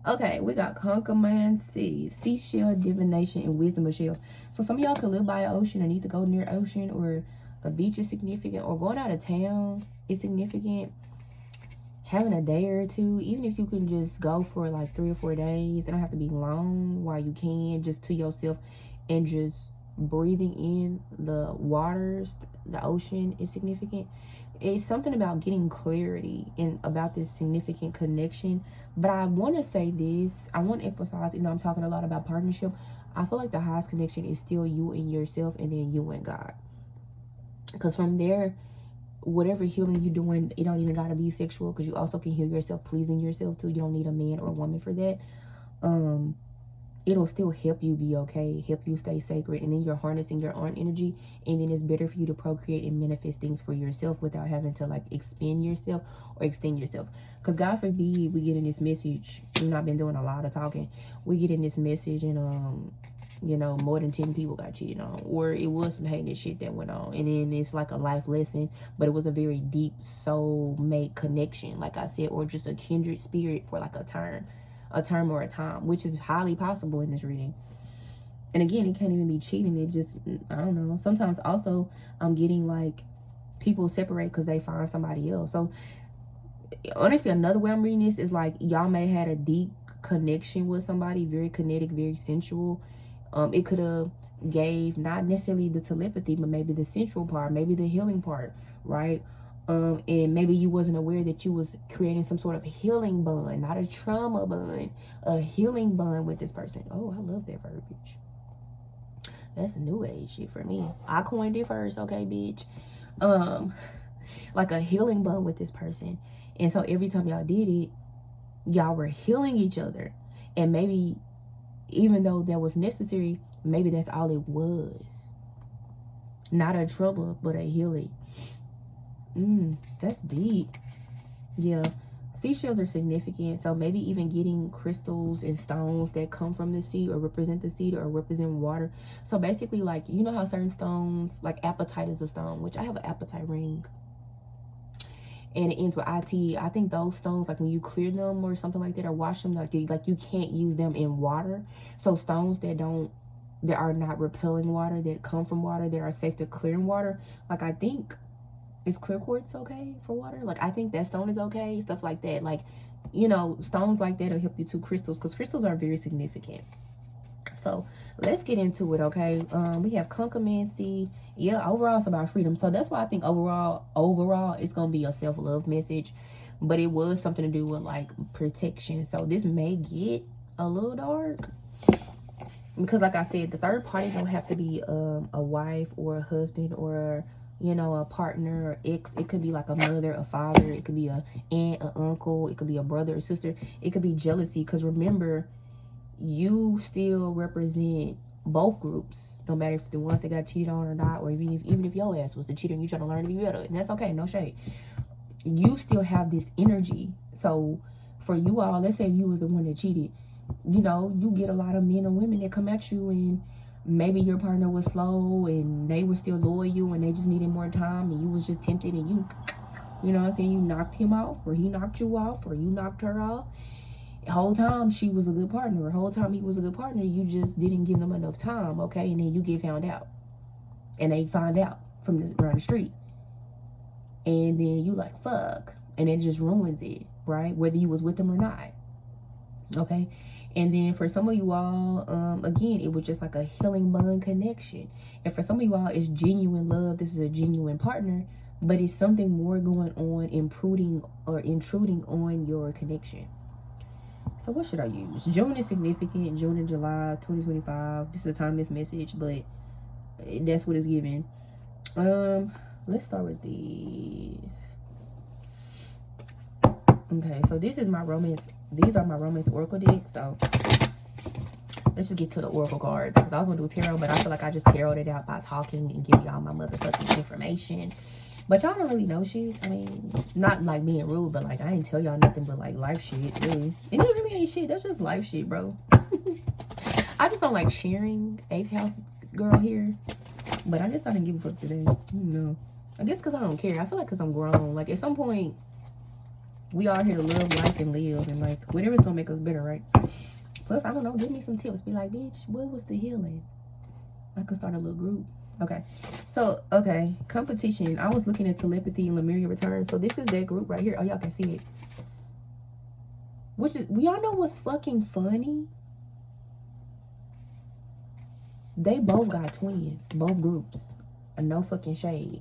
Okay, we got concommancy, seashell, divination, and wisdom of shells. So some of y'all could live by an ocean or need to go near ocean, or a beach is significant, or going out of town is significant. Having a day or two, even if you can just go for like 3 or 4 days, it don't have to be long, while you can, just to yourself, and just breathing in the waters, the ocean is significant. It's something about getting clarity and about this significant connection. But I want to say this, I want to emphasize, I'm talking a lot about partnership. I feel like the highest connection is still you and yourself, and then you and God. Because from there, whatever healing you're doing, it don't even gotta be sexual, because you also can heal yourself pleasing yourself too. You don't need a man or a woman for that. It'll still help you be okay, help you stay sacred, and then you're harnessing your own energy, and then it's better for you to procreate and manifest things for yourself without having to like expend yourself or extend yourself. Because God forbid we get in this message, I've been doing a lot of talking, we get in this message and more than 10 people got cheated on, or it was some heinous shit that went on, and then it's like a life lesson, but it was a very deep soul-mate connection, like I said, or just a kindred spirit for like a term or a time, which is highly possible in this reading. And again, it can't even be cheating. It just, I don't know. Sometimes also I'm getting like people separate because they find somebody else. So honestly, another way I'm reading this is like y'all may have had a deep connection with somebody, very kinetic, very sensual. It could have gave not necessarily the telepathy, but maybe the sensual part, maybe the healing part, right? And maybe you wasn't aware that you was creating some sort of healing bond, not a trauma bond, a healing bond with this person. Oh, I love that verbiage. That's new age shit for me. I coined it first, okay, bitch. Like a healing bond with this person. And so every time y'all did it, y'all were healing each other. And maybe even though that was necessary, maybe that's all it was. Not a trouble, but a healing. That's deep. Yeah, seashells are significant, so maybe even getting crystals and stones that come from the sea or represent the sea or represent water. So basically, like, you know how certain stones, like apatite is a stone, which I have an apatite ring, and it ends with IT. I think those stones, like when you clear them or something like that, or wash them, like you can't use them in water. So stones that are not repelling water, that come from water, that are safe to clear in water, like I think, is clear quartz okay for water? Like, I think that stone is okay, stuff like that. Like, stones like that will help you too. Crystals, because crystals are very significant. So let's get into it, okay? We have concommancy. Yeah, overall it's about freedom. So that's why I think overall it's gonna be a self-love message, but it was something to do with like protection. So this may get a little dark, because like I said, the third party don't have to be a wife or a husband or a partner or ex. It could be like a mother, a father. It could be a aunt, an uncle. It could be a brother or sister. It could be jealousy, because remember, you still represent both groups, no matter if the ones that got cheated on or not, or even if your ass was the cheater and you trying to learn to be better, and that's okay, no shade. You still have this energy. So for you all, let's say you was the one that cheated, you get a lot of men and women that come at you, and maybe your partner was slow and they were still loyal and they just needed more time, and you was just tempted, and you know what I'm saying, you knocked him off, or he knocked you off, or you knocked her off. The whole time she was a good partner, the whole time he was a good partner, you just didn't give them enough time, okay? And then you get found out, and they find out from around the street, and then you like, fuck, and it just ruins it, right? Whether you was with them or not, okay? And then for some of you all, again, it was just like a healing bond connection. And for some of you all, it's genuine love. This is a genuine partner, but it's something more going on, intruding on your connection. So what should I use? June is significant. June and July 2025. This is a timeless message, but that's what it's given. Let's start with these. Okay, so this is my romance. These are my romance oracle decks. So let's just get to the oracle cards, because I was gonna do tarot, but I feel like I just tarot it out by talking and giving y'all my motherfucking information. But y'all don't really know shit. I mean, not like being rude, but like I didn't tell y'all nothing but like life shit, really. And it really ain't shit. That's just life shit, bro. I just don't like sharing 8th house girl here. But I just didn't give a fuck today. No. I guess because I don't care. I feel like because I'm grown. Like, at some point, we all here to love life and live. And, like, whatever's going to make us better, right? Plus, I don't know. Give me some tips. Be like, bitch, what was the healing? I could start a little group. Okay. So, okay. Competition. I was looking at telepathy and Lemuria return. So, this is that group right here. Oh, y'all can see it. Which is, y'all know what's fucking funny? They both got twins. Both groups. And no fucking shade.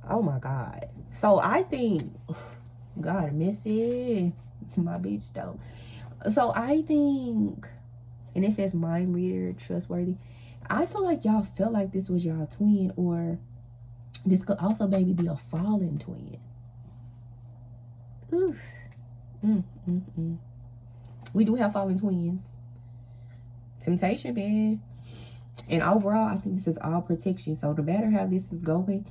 Oh my God. So I think, God, Missy, my bitch though. So I think, and it says mind reader, trustworthy. I feel like y'all felt like this was y'all twin, or this could also maybe be a fallen twin. Oof. We do have fallen twins. Temptation, man. And overall, I think this is all protection. So no matter how this is going,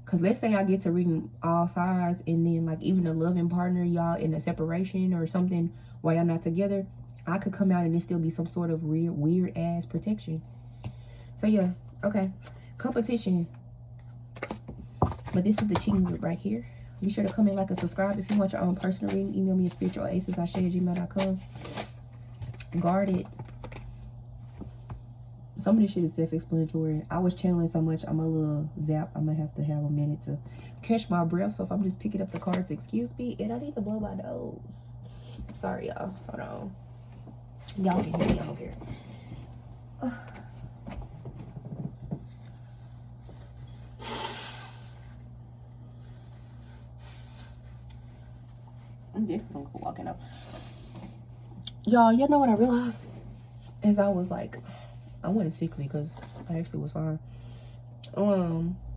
because let's say I get to reading all sides, and then like even a loving partner, y'all in a separation or something while y'all not together, I could come out and it still be some sort of weird ass protection. So yeah, okay. Competition. But this is the cheating group right here. Be sure to come in, like, and subscribe. If you want your own personal reading, email me at spiritualaces@gmail.com. Guarded. Some of this shit is self-explanatory. I was channeling so much, I'm a little zap. I'm gonna have to have a minute to catch my breath. So if I'm just picking up the cards, excuse me. And I need to blow my nose. Sorry, y'all. Hold on. Y'all can hear me. I don't care. I'm definitely walking up. Y'all, you know what I realized? As I was like, I went sickly because I actually was fine.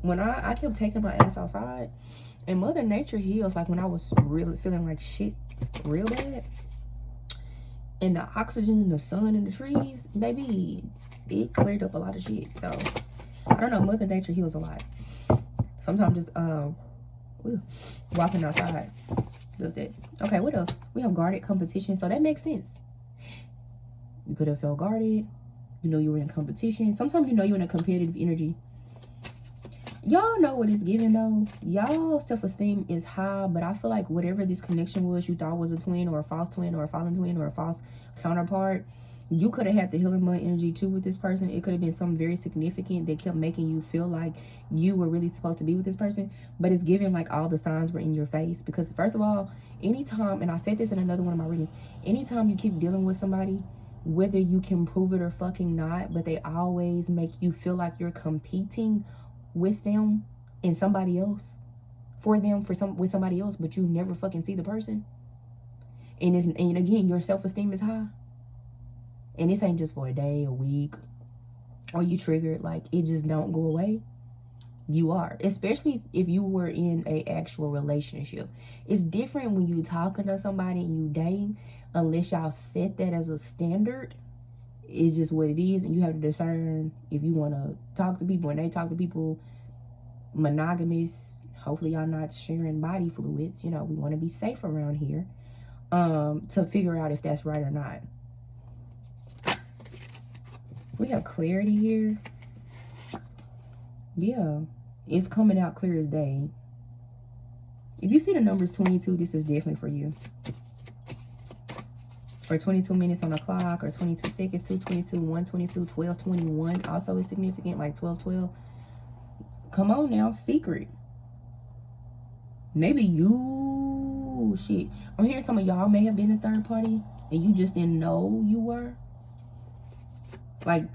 When I kept taking my ass outside, and Mother Nature heals, like when I was really feeling like shit real bad, and the oxygen and the sun and the trees, baby, it cleared up a lot of shit. So I don't know, Mother Nature heals a lot. Sometimes just walking outside does that. Okay, what else? We have guarded competition, so that makes sense. You could have felt guarded. You know you were in competition. Sometimes you know you're in a competitive energy. Y'all know what it's giving though. Y'all self-esteem is high, but I feel like whatever this connection was you thought was a twin or a false twin or a fallen twin or a false counterpart, you could have had the healing mud energy too with this person. It could have been something very significant that kept making you feel like you were really supposed to be with this person. But it's giving like all the signs were in your face. Because first of all, anytime, and I said this in another one of my readings, anytime you keep dealing with somebody, whether you can prove it or fucking not, but they always make you feel like you're competing with them and somebody else, with somebody else, but you never fucking see the person. And again, your self-esteem is high. And this ain't just for a day, a week, or you triggered, like it just don't go away. You are, especially if you were in a actual relationship. It's different when you talking to somebody and you dating, unless y'all set that as a standard. It's just what it is, and you have to discern if you want to talk to people and they talk to people monogamous. Hopefully y'all not sharing body fluids. You know, we want to be safe around here, to figure out if that's right or not. We have clarity here. Yeah, it's coming out clear as day. If you see the numbers 22, this is definitely for you. Or 22 minutes on the clock, or 22 seconds, 2:22, 1:22, 12:21 also is significant, like 12:12. Come on now, secret. Maybe you, shit. I'm hearing some of y'all may have been a third party and you just didn't know you were. Like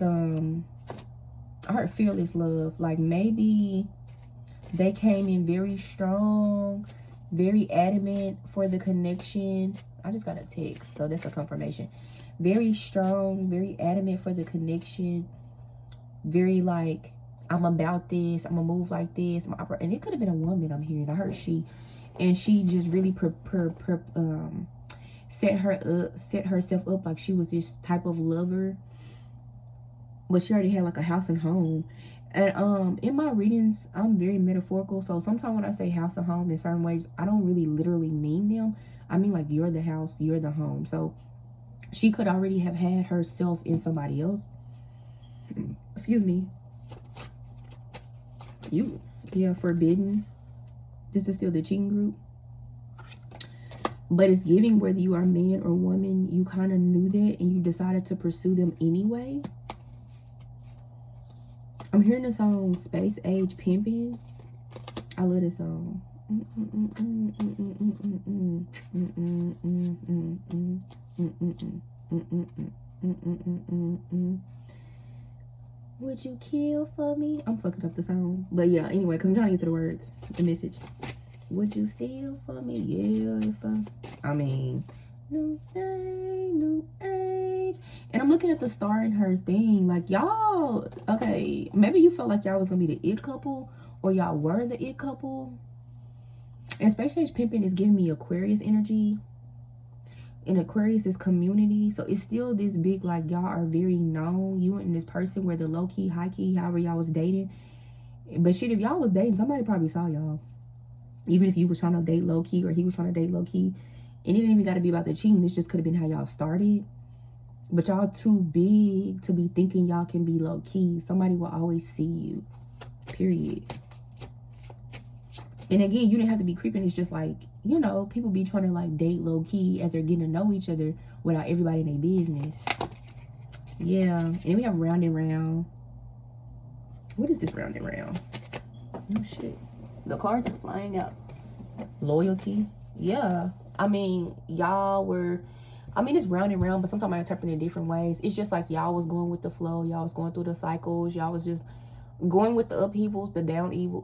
I heard fearless love. Like maybe they came in very strong, very adamant for the connection. I just got a text, so that's a confirmation. Very strong, very adamant for the connection. Very like, I'm about this, I'm gonna move like this. And it could have been a woman I'm hearing. I heard she. And she just really set herself up like she was this type of lover. But she already had like a house and home. And in my readings, I'm very metaphorical. So sometimes when I say house and home in certain ways, I don't really literally mean them. I mean like you're the house, you're the home. So She could already have had herself in somebody else. Excuse me. Yeah, forbidden. This is still the cheating group. But it's giving, whether you are man or woman, you kind of knew that and you decided to pursue them anyway. I'm hearing the song Space Age Pimpin'. I love this song. Would you kill for me? I'm fucking up the song. But yeah, anyway, because I'm trying to get to the words, the message. Would you steal for me? Yeah, I mean, new day, new age. And I'm looking at the star in her thing. Like, y'all, okay, maybe you felt like y'all was going to be the it couple, or y'all were the it couple. And Space Age Pimpin' is giving me Aquarius energy. And Aquarius is community. So it's still this big, like, y'all are very known. You and this person, where the low-key, high-key, however y'all was dating. But shit, if y'all was dating, somebody probably saw y'all. Even if you was trying to date low-key, or he was trying to date low-key. And it didn't even got to be about the cheating. This just could have been how y'all started. But y'all too big to be thinking y'all can be low-key. Somebody will always see you. Period. And again, you didn't have to be creeping. It's just like, you know, people be trying to like date low-key as they're getting to know each other without everybody in their business. Yeah. And we have round and round. What is this round and round? Oh shit. The cards are flying out. Loyalty. Yeah. I mean, y'all were, I mean, it's round and round, but sometimes I interpret it in different ways. It's just like y'all was going with the flow. Y'all was going through the cycles. Y'all was just going with the upheavals, the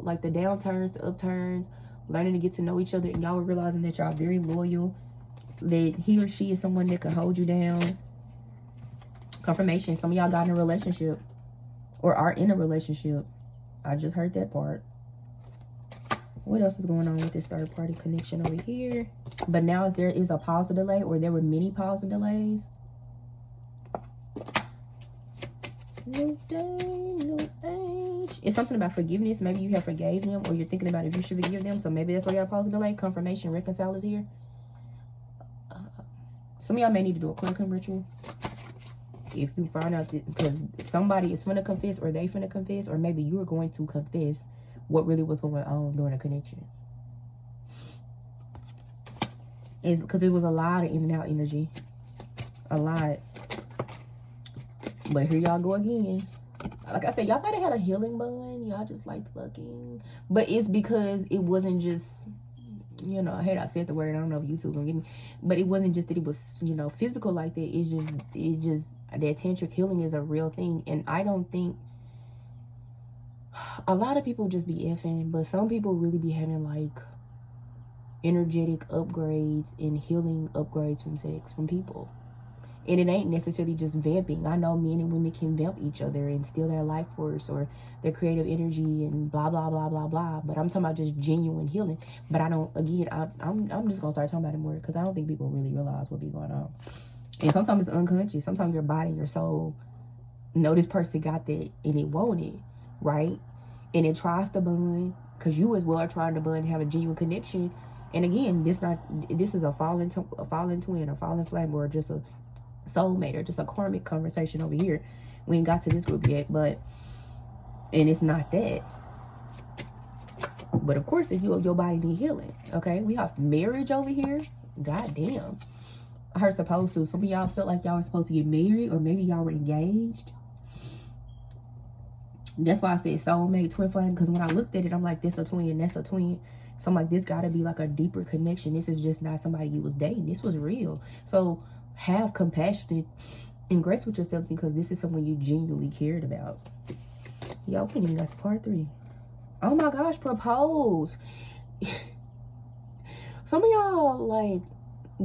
like the downturns, the upturns, learning to get to know each other. And y'all were realizing that y'all very loyal, that he or she is someone that can hold you down. Confirmation. Some of y'all got in a relationship or are in a relationship. I just heard that part. What else is going on with this third party connection over here? But now there is a pause or delay, or there were many pause and delays. New day, new age. It's something about forgiveness. Maybe you have forgave them, or you're thinking about if you should forgive them. So maybe that's why y'all pause and delay. Confirmation, reconcile is here. Some of y'all may need to do a cleansing ritual. If you find out that, because somebody is finna confess, or they finna confess, or maybe you're going to confess what really was going on during a connection. Is because it was a lot of in and out energy. A lot. But here y'all go again. Like I said, y'all might have had a healing bond. Y'all just like fucking. But it's because it wasn't just, you know, I hate I said the word. I don't know if YouTube gonna get me. But it wasn't just that it was, you know, physical like that. It's just that tantric healing is a real thing. And I don't think, a lot of people just be effing, but some people really be having like energetic upgrades and healing upgrades from sex, from people. And it ain't necessarily just vamping. I know men and women can vamp each other and steal their life force or their creative energy and blah, blah, blah, blah, blah. But I'm talking about just genuine healing. But I don't, again, I'm just going to start talking about it more, because I don't think people really realize what be going on. And sometimes it's unconscious. Sometimes your body and your soul know this person got that and it want it, right? And it tries to bond, because you as well are trying to bond and have a genuine connection. And again, this is a fallen twin, a fallen flame, or just a soulmate, or just a karmic conversation over here. We ain't got to this group yet, but, and it's not that. But of course, if your body need healing, okay? We have marriage over here. God damn. I heard supposed to. Some of y'all felt like y'all were supposed to get married, or maybe y'all were engaged. That's why I said soulmate, twin flame, because when I looked at it, I'm like, this a twin, that's a twin. So I'm like, this gotta be like a deeper connection. This is just not somebody you was dating. This was real. So have compassion and grace with yourself, because this is someone you genuinely cared about. Y'all ain't even got to part 3. Oh my gosh, propose. Some of y'all like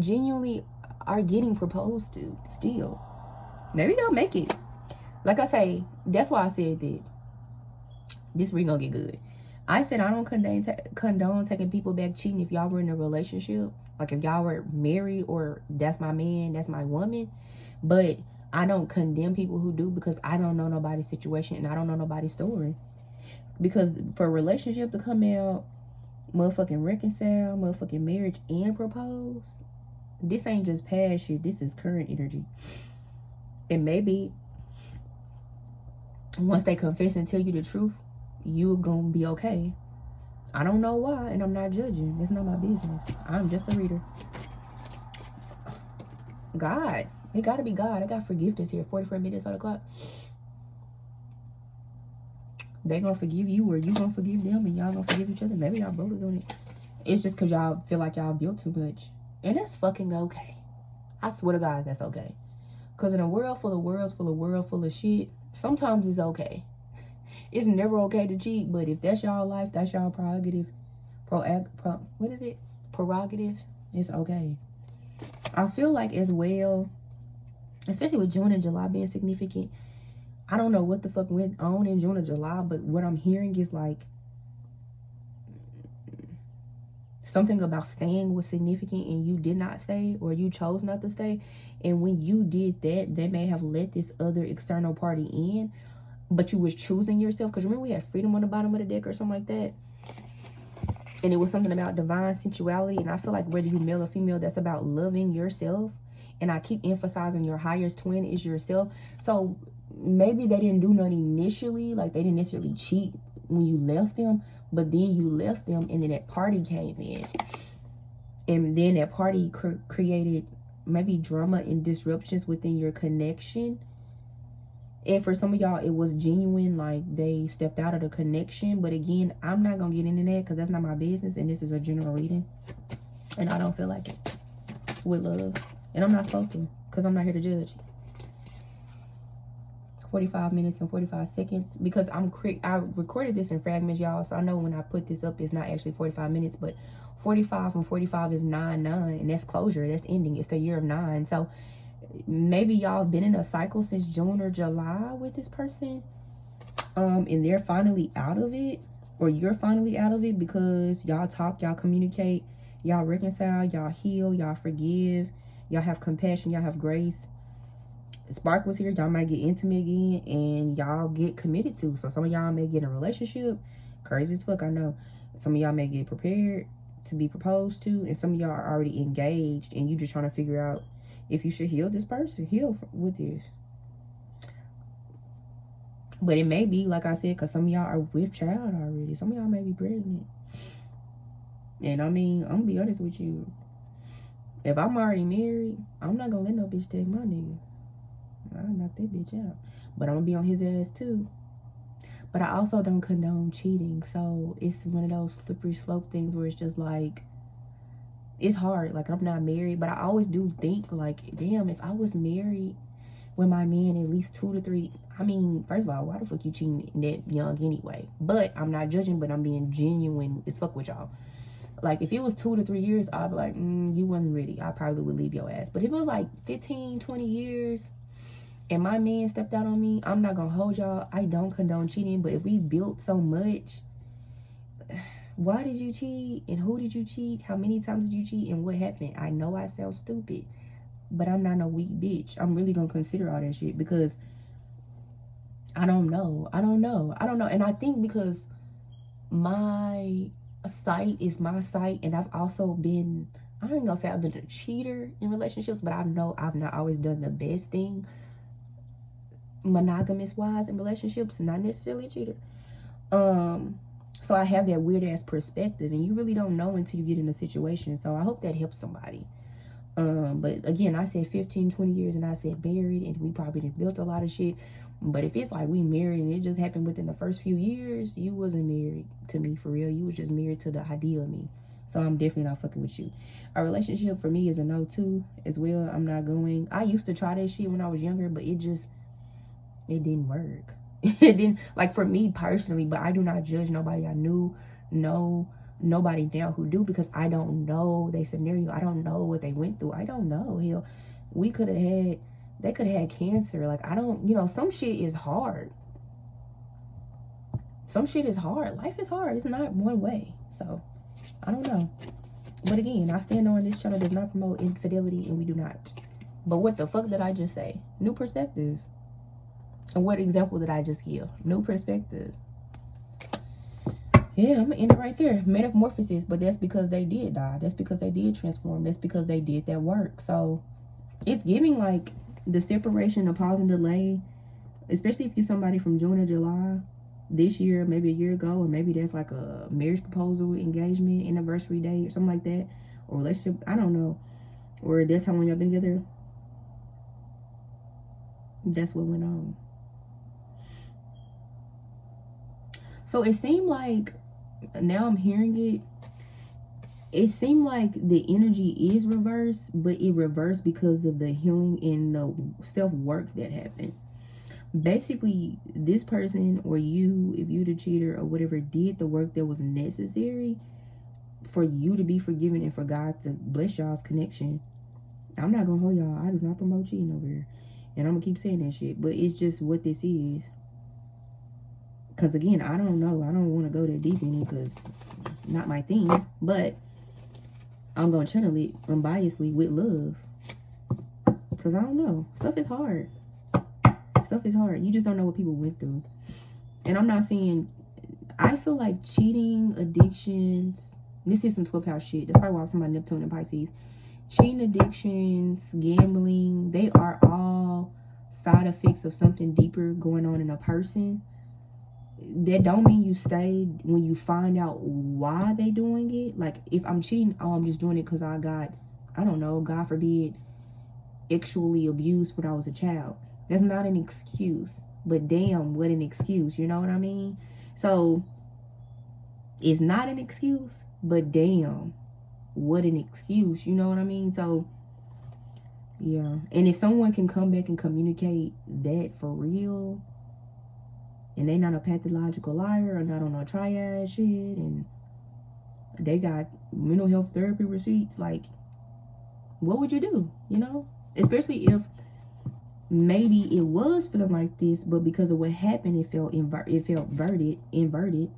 genuinely are getting proposed to still. Maybe y'all make it. Like I say, that's why I said that this really gonna get good. I said I don't condone taking people back cheating if y'all were in a relationship. Like if y'all were married, or that's my man, that's my woman. But I don't condemn people who do, because I don't know nobody's situation and I don't know nobody's story. Because for a relationship to come out, motherfucking reconcile, motherfucking marriage, and propose, This ain't just past shit. This is current energy. And maybe once they confess and tell you the truth, you're gonna be okay. I don't know why, and I'm not judging. It's not my business. I'm just a reader. God. It gotta be God. I got forgiveness here. 44 minutes on the clock. They gonna forgive you, or you gonna forgive them, and y'all gonna forgive each other. Maybe y'all both doing it. It's just because y'all feel like y'all built too much. And that's fucking okay. I swear to God, that's okay. Because in a world full of shit, sometimes it's okay. It's never okay to cheat, but if that's y'all life, that's y'all prerogative. What is it? Prerogative. It's okay. I feel like as well, especially with June and July being significant, I don't know what the fuck went on in June or July, but what I'm hearing is like something about staying was significant and you did not stay, or you chose not to stay. And when you did that, they may have let this other external party in, but you was choosing yourself. Because remember we had freedom on the bottom of the deck or something like that, and it was something about divine sensuality. And I feel like whether you male or female, that's about loving yourself. And I keep emphasizing your highest twin is yourself. So maybe they didn't do nothing initially, like they didn't necessarily cheat when you left them, but then you left them, and then that party came in, and then that party created maybe drama and disruptions within your connection. And for some of y'all, it was genuine, like they stepped out of the connection. But again, I'm not gonna get into that because that's not my business, and this is a general reading, and I don't feel like it with love, and I'm not supposed to, because I'm not here to judge. 45 minutes and 45 seconds, because I recorded this in fragments, y'all, so I know when I put this up it's not actually 45 minutes, but 45 from 45 is 9-9, and that's closure, that's ending. It's the year of 9. So maybe y'all been in a cycle since June or July with this person, and they're finally out of it, or you're finally out of it, because y'all talk, y'all communicate, y'all reconcile, y'all heal, y'all forgive, y'all have compassion, y'all have grace. Spark was here, y'all might get intimate again, and y'all get committed to. So some of y'all may get in a relationship, crazy as fuck, I know. Some of y'all may get prepared to be proposed to, and some of y'all are already engaged, and you just trying to figure out if you should heal this person, heal with this. But it may be, like I said, because some of y'all are with child already. Some of y'all may be pregnant. And I mean, I'm gonna be honest with you. If I'm already married, I'm not gonna let no bitch take my nigga. I'll knock that bitch out. But I'm gonna be on his ass too. But I also don't condone cheating. So it's one of those slippery slope things where it's just like, it's hard. Like, I'm not married, but I always do think like, damn, if I was married with my man at least 2 to 3, I mean, first of all, why the fuck you cheating that young anyway? But I'm not judging, but I'm being genuine as fuck with y'all. Like, if it was 2 to 3 years, I'd be like, you wasn't ready. I probably would leave your ass. But if it was like 15, 20 years, and my man stepped out on me, I'm not gonna hold y'all. I don't condone cheating, but if we built so much, why did you cheat? And who did you cheat? How many times did you cheat? And what happened? I know I sound stupid, but I'm not no weak bitch. I'm really gonna consider all that shit, because I don't know. And I think because my site is my site, and I've also been, I ain't gonna say I've been a cheater in relationships, but I know I've not always done the best thing monogamous wise in relationships, not necessarily a cheater. So I have that weird ass perspective, and you really don't know until you get in a situation. So I hope that helps somebody. But again, I said 15, 20 years, and I said married, and we probably done built a lot of shit. But if it's like we married and it just happened within the first few years, you wasn't married to me for real. You was just married to the idea of me. So I'm definitely not fucking with you. A relationship for me is a no too as well. I'm not going. I used to try that shit when I was younger, but it didn't work. It didn't, like, for me personally. But I do not judge nobody I knew, nobody now who do, because I don't know their scenario. I don't know what they went through. I don't know. Hell, they could have had cancer. Like, I don't, some shit is hard. Some shit is hard. Life is hard. It's not one way. So I don't know. But again, I stand on this channel does not promote infidelity, and we do not. But what the fuck did I just say? New perspective. And what example did I just give? New perspective. Yeah, I'm gonna end it right there. Metamorphosis, but that's because they did die. That's because they did transform. That's because they did that work. So it's giving like the separation, the pause and delay, especially if you're somebody from June or July this year, maybe a year ago, or maybe that's like a marriage proposal, engagement, anniversary day, or something like that, or relationship. I don't know, or that's how long y'all been together. That's what went on. So it seemed like, now I'm hearing it, it seemed like the energy is reversed, but it reversed because of the healing and the self-work that happened. Basically, this person or you, if you the cheater or whatever, did the work that was necessary for you to be forgiven and for God to bless y'all's connection. I'm not gonna hold y'all. I do not promote cheating over here, and I'm gonna keep saying that shit, but it's just what this is. Because again, I don't know. I don't want to go that deep in it because not my thing, but I'm gonna channel it unbiasedly with love, because I don't know. Stuff is hard. Stuff is hard. You just don't know what people went through. And I'm not saying, I feel like cheating, addictions, this is some 12th house shit. That's probably why I'm talking about Neptune and Pisces. Cheating, addictions, gambling, they are all side effects of something deeper going on in a person. That don't mean you stay when you find out why they doing it. Like, if I'm cheating, oh, I'm just doing it because I got, I don't know, God forbid, sexually abused when I was a child. That's not an excuse. But damn, what an excuse. You know what I mean? So, it's not an excuse, but damn, what an excuse. You know what I mean? So, yeah. And if someone can come back and communicate that for real, and they not a pathological liar or not on a triad shit, and they got mental health therapy receipts, like, what would you do? You know? Especially if maybe it was feeling like this, but because of what happened, it felt inverted.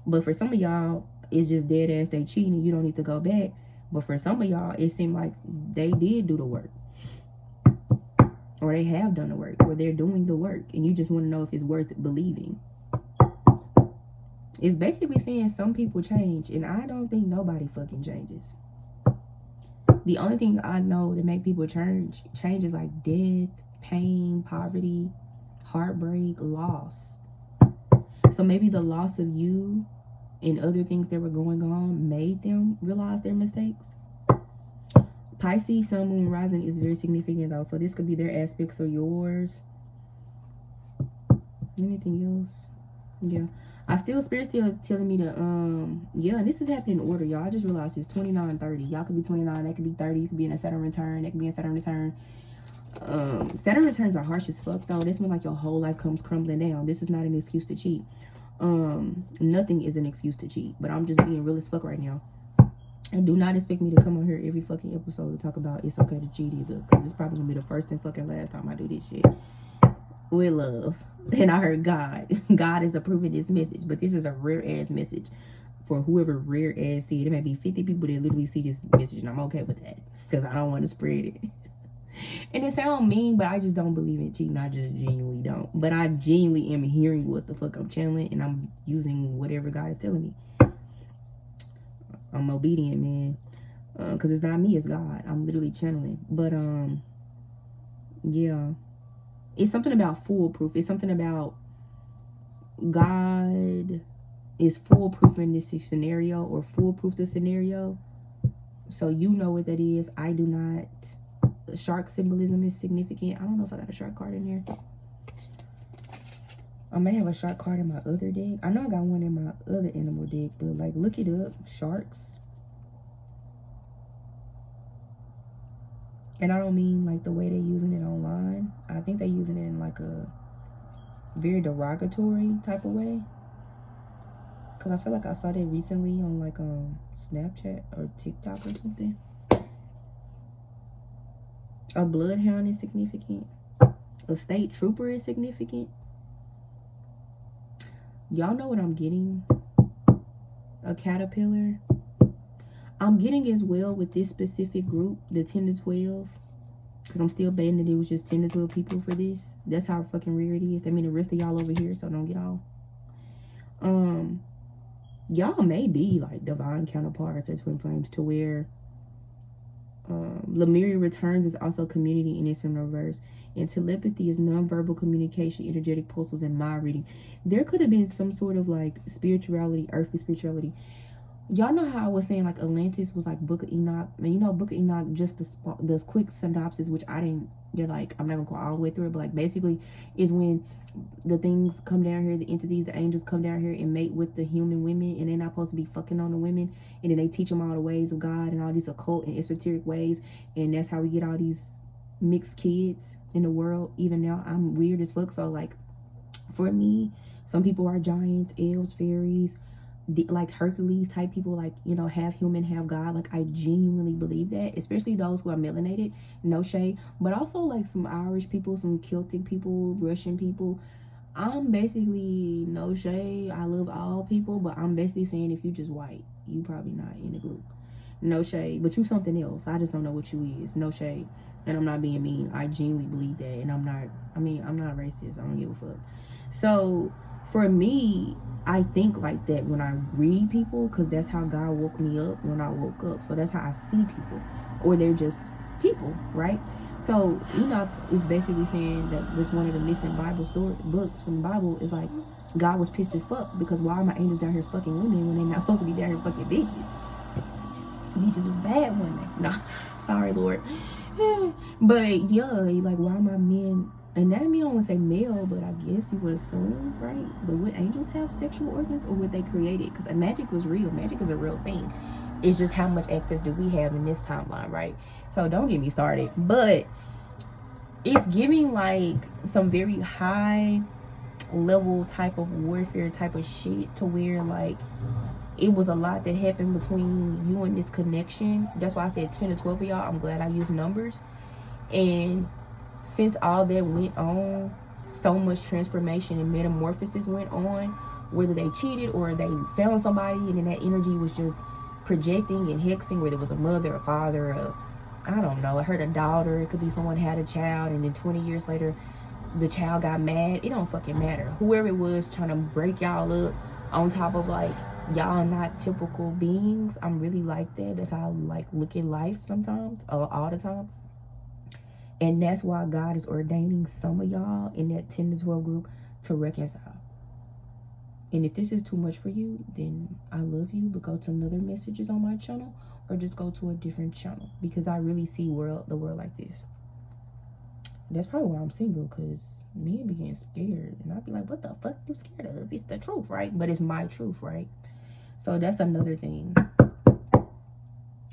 But for some of y'all, it's just dead ass they cheating. You don't need to go back. But for some of y'all, it seemed like they did do the work, or they have done the work, or they're doing the work, and you just want to know if it's worth believing. It's basically saying some people change, and I don't think nobody fucking changes. The only thing I know that make people change is like death, pain, poverty, heartbreak, loss. So maybe the loss of you and other things that were going on made them realize their mistakes. Pisces, Sun, Moon, Rising is very significant though. So this could be their aspects or yours. Anything else? Yeah. Spirit's still telling me to, yeah, and this is happening in order, y'all. I just realized it's 29, 30. Y'all could be 29, that could be 30. You could be in a Saturn return, that could be in Saturn return. Saturn returns are harsh as fuck though. This means like your whole life comes crumbling down. This is not an excuse to cheat. Nothing is an excuse to cheat, but I'm just being real as fuck right now. And do not expect me to come on here every fucking episode to talk about it's okay to cheat either, because it's probably gonna be the first and fucking last time I do this shit. With love. And I heard God is approving this message, but this is a rare ass message for whoever rare ass see it. There may be 50 people that literally see this message, and I'm okay with that because I don't want to spread it. And it sounds mean, but I just don't believe in cheating. I just genuinely don't. But I genuinely am hearing what the fuck I'm channeling, and I'm using whatever God is telling me. I'm obedient, man, because it's not me, it's God. I'm literally channeling. But yeah, it's something about foolproof. It's something about God is foolproof in this scenario, or foolproof the scenario. So you know what that is. I do not. The shark symbolism is significant. I don't know if I got a shark card in there. I may have a shark card in my other deck. I know I got one in my other animal deck, but like, look it up. Sharks. And I don't mean like the way they're using it online. I think they're using it in like a very derogatory type of way. Because I feel like I saw that recently on like Snapchat or TikTok or something. A bloodhound is significant. A state trooper is significant. Y'all know what I'm getting. A caterpillar. I'm getting as well with this specific group, the 10 to 12. Because I'm still betting that it was just 10 to 12 people for this. That's how fucking rare it is. That mean the rest of y'all over here, so don't get off. y'all may be like divine counterparts or twin flames, to where Lemuria returns is also community, and it's in reverse. And telepathy is nonverbal communication, energetic pulses, in my reading. There could have been some sort of like spirituality, earthly spirituality. Y'all know how I was saying like Atlantis was like Book of Enoch. And you know, Book of Enoch, just the quick synopsis, which I didn't, you're like, I'm not gonna go all the way through it, but like basically is when the things come down here, the entities, the angels come down here and mate with the human women, and they're not supposed to be fucking on the women, and then they teach them all the ways of God and all these occult and esoteric ways, and that's how we get all these mixed kids in the world. Even now, I'm weird as fuck, so like for me, some people are giants, elves, fairies, like Hercules type people, like, you know, half human, half God. Like, I genuinely believe that, especially those who are melanated, no shade, but also like some Irish people, some Celtic people, Russian people. I'm basically, no shade, I love all people, but I'm basically saying if you just white, you probably not in the group. No shade, but you something else. I just don't know what you is. No shade. And I'm not being mean. I genuinely believe that, and I'm not racist. I don't give a fuck. So for me, I think like that when I read people, because that's how God woke me up when I woke up. So that's how I see people, or they're just people, right? So Enoch is basically saying that this one of the missing Bible books from the Bible is like, God was pissed as fuck because why are my angels down here fucking women when they're not supposed to be down here fucking bitches? Bitches are bad women. No, sorry, Lord. But yeah, like, why are my men? And that mean I don't want to say male, but I guess you would assume, right? But would angels have sexual organs, or would they create it? Because magic was real. Magic is a real thing. It's just how much access do we have in this timeline, right? So don't get me started. But it's giving like some very high level type of warfare type of shit, to where like it was a lot that happened between you and this connection. That's why I said 10 to 12 of y'all. I'm glad I used numbers. And since all that went on, so much transformation and metamorphosis went on, whether they cheated or they found somebody and then that energy was just projecting and hexing, whether it was a mother, a father, I don't know, I heard a daughter, it could be someone had a child, and then 20 years later the child got mad. It don't fucking matter. Whoever it was trying to break y'all up, on top of like y'all not typical beings. I'm really like that. That's how I like look at life sometimes, all the time. And that's why God is ordaining some of y'all in that 10 to 12 group to reconcile. And if this is too much for you, then I love you, but go to another messages on my channel, or just go to a different channel, because I really see the world like this. That's probably why I'm single, because men be getting scared, and I'd be like, what the fuck you scared of? It's the truth, right? But it's my truth, right? So that's another thing.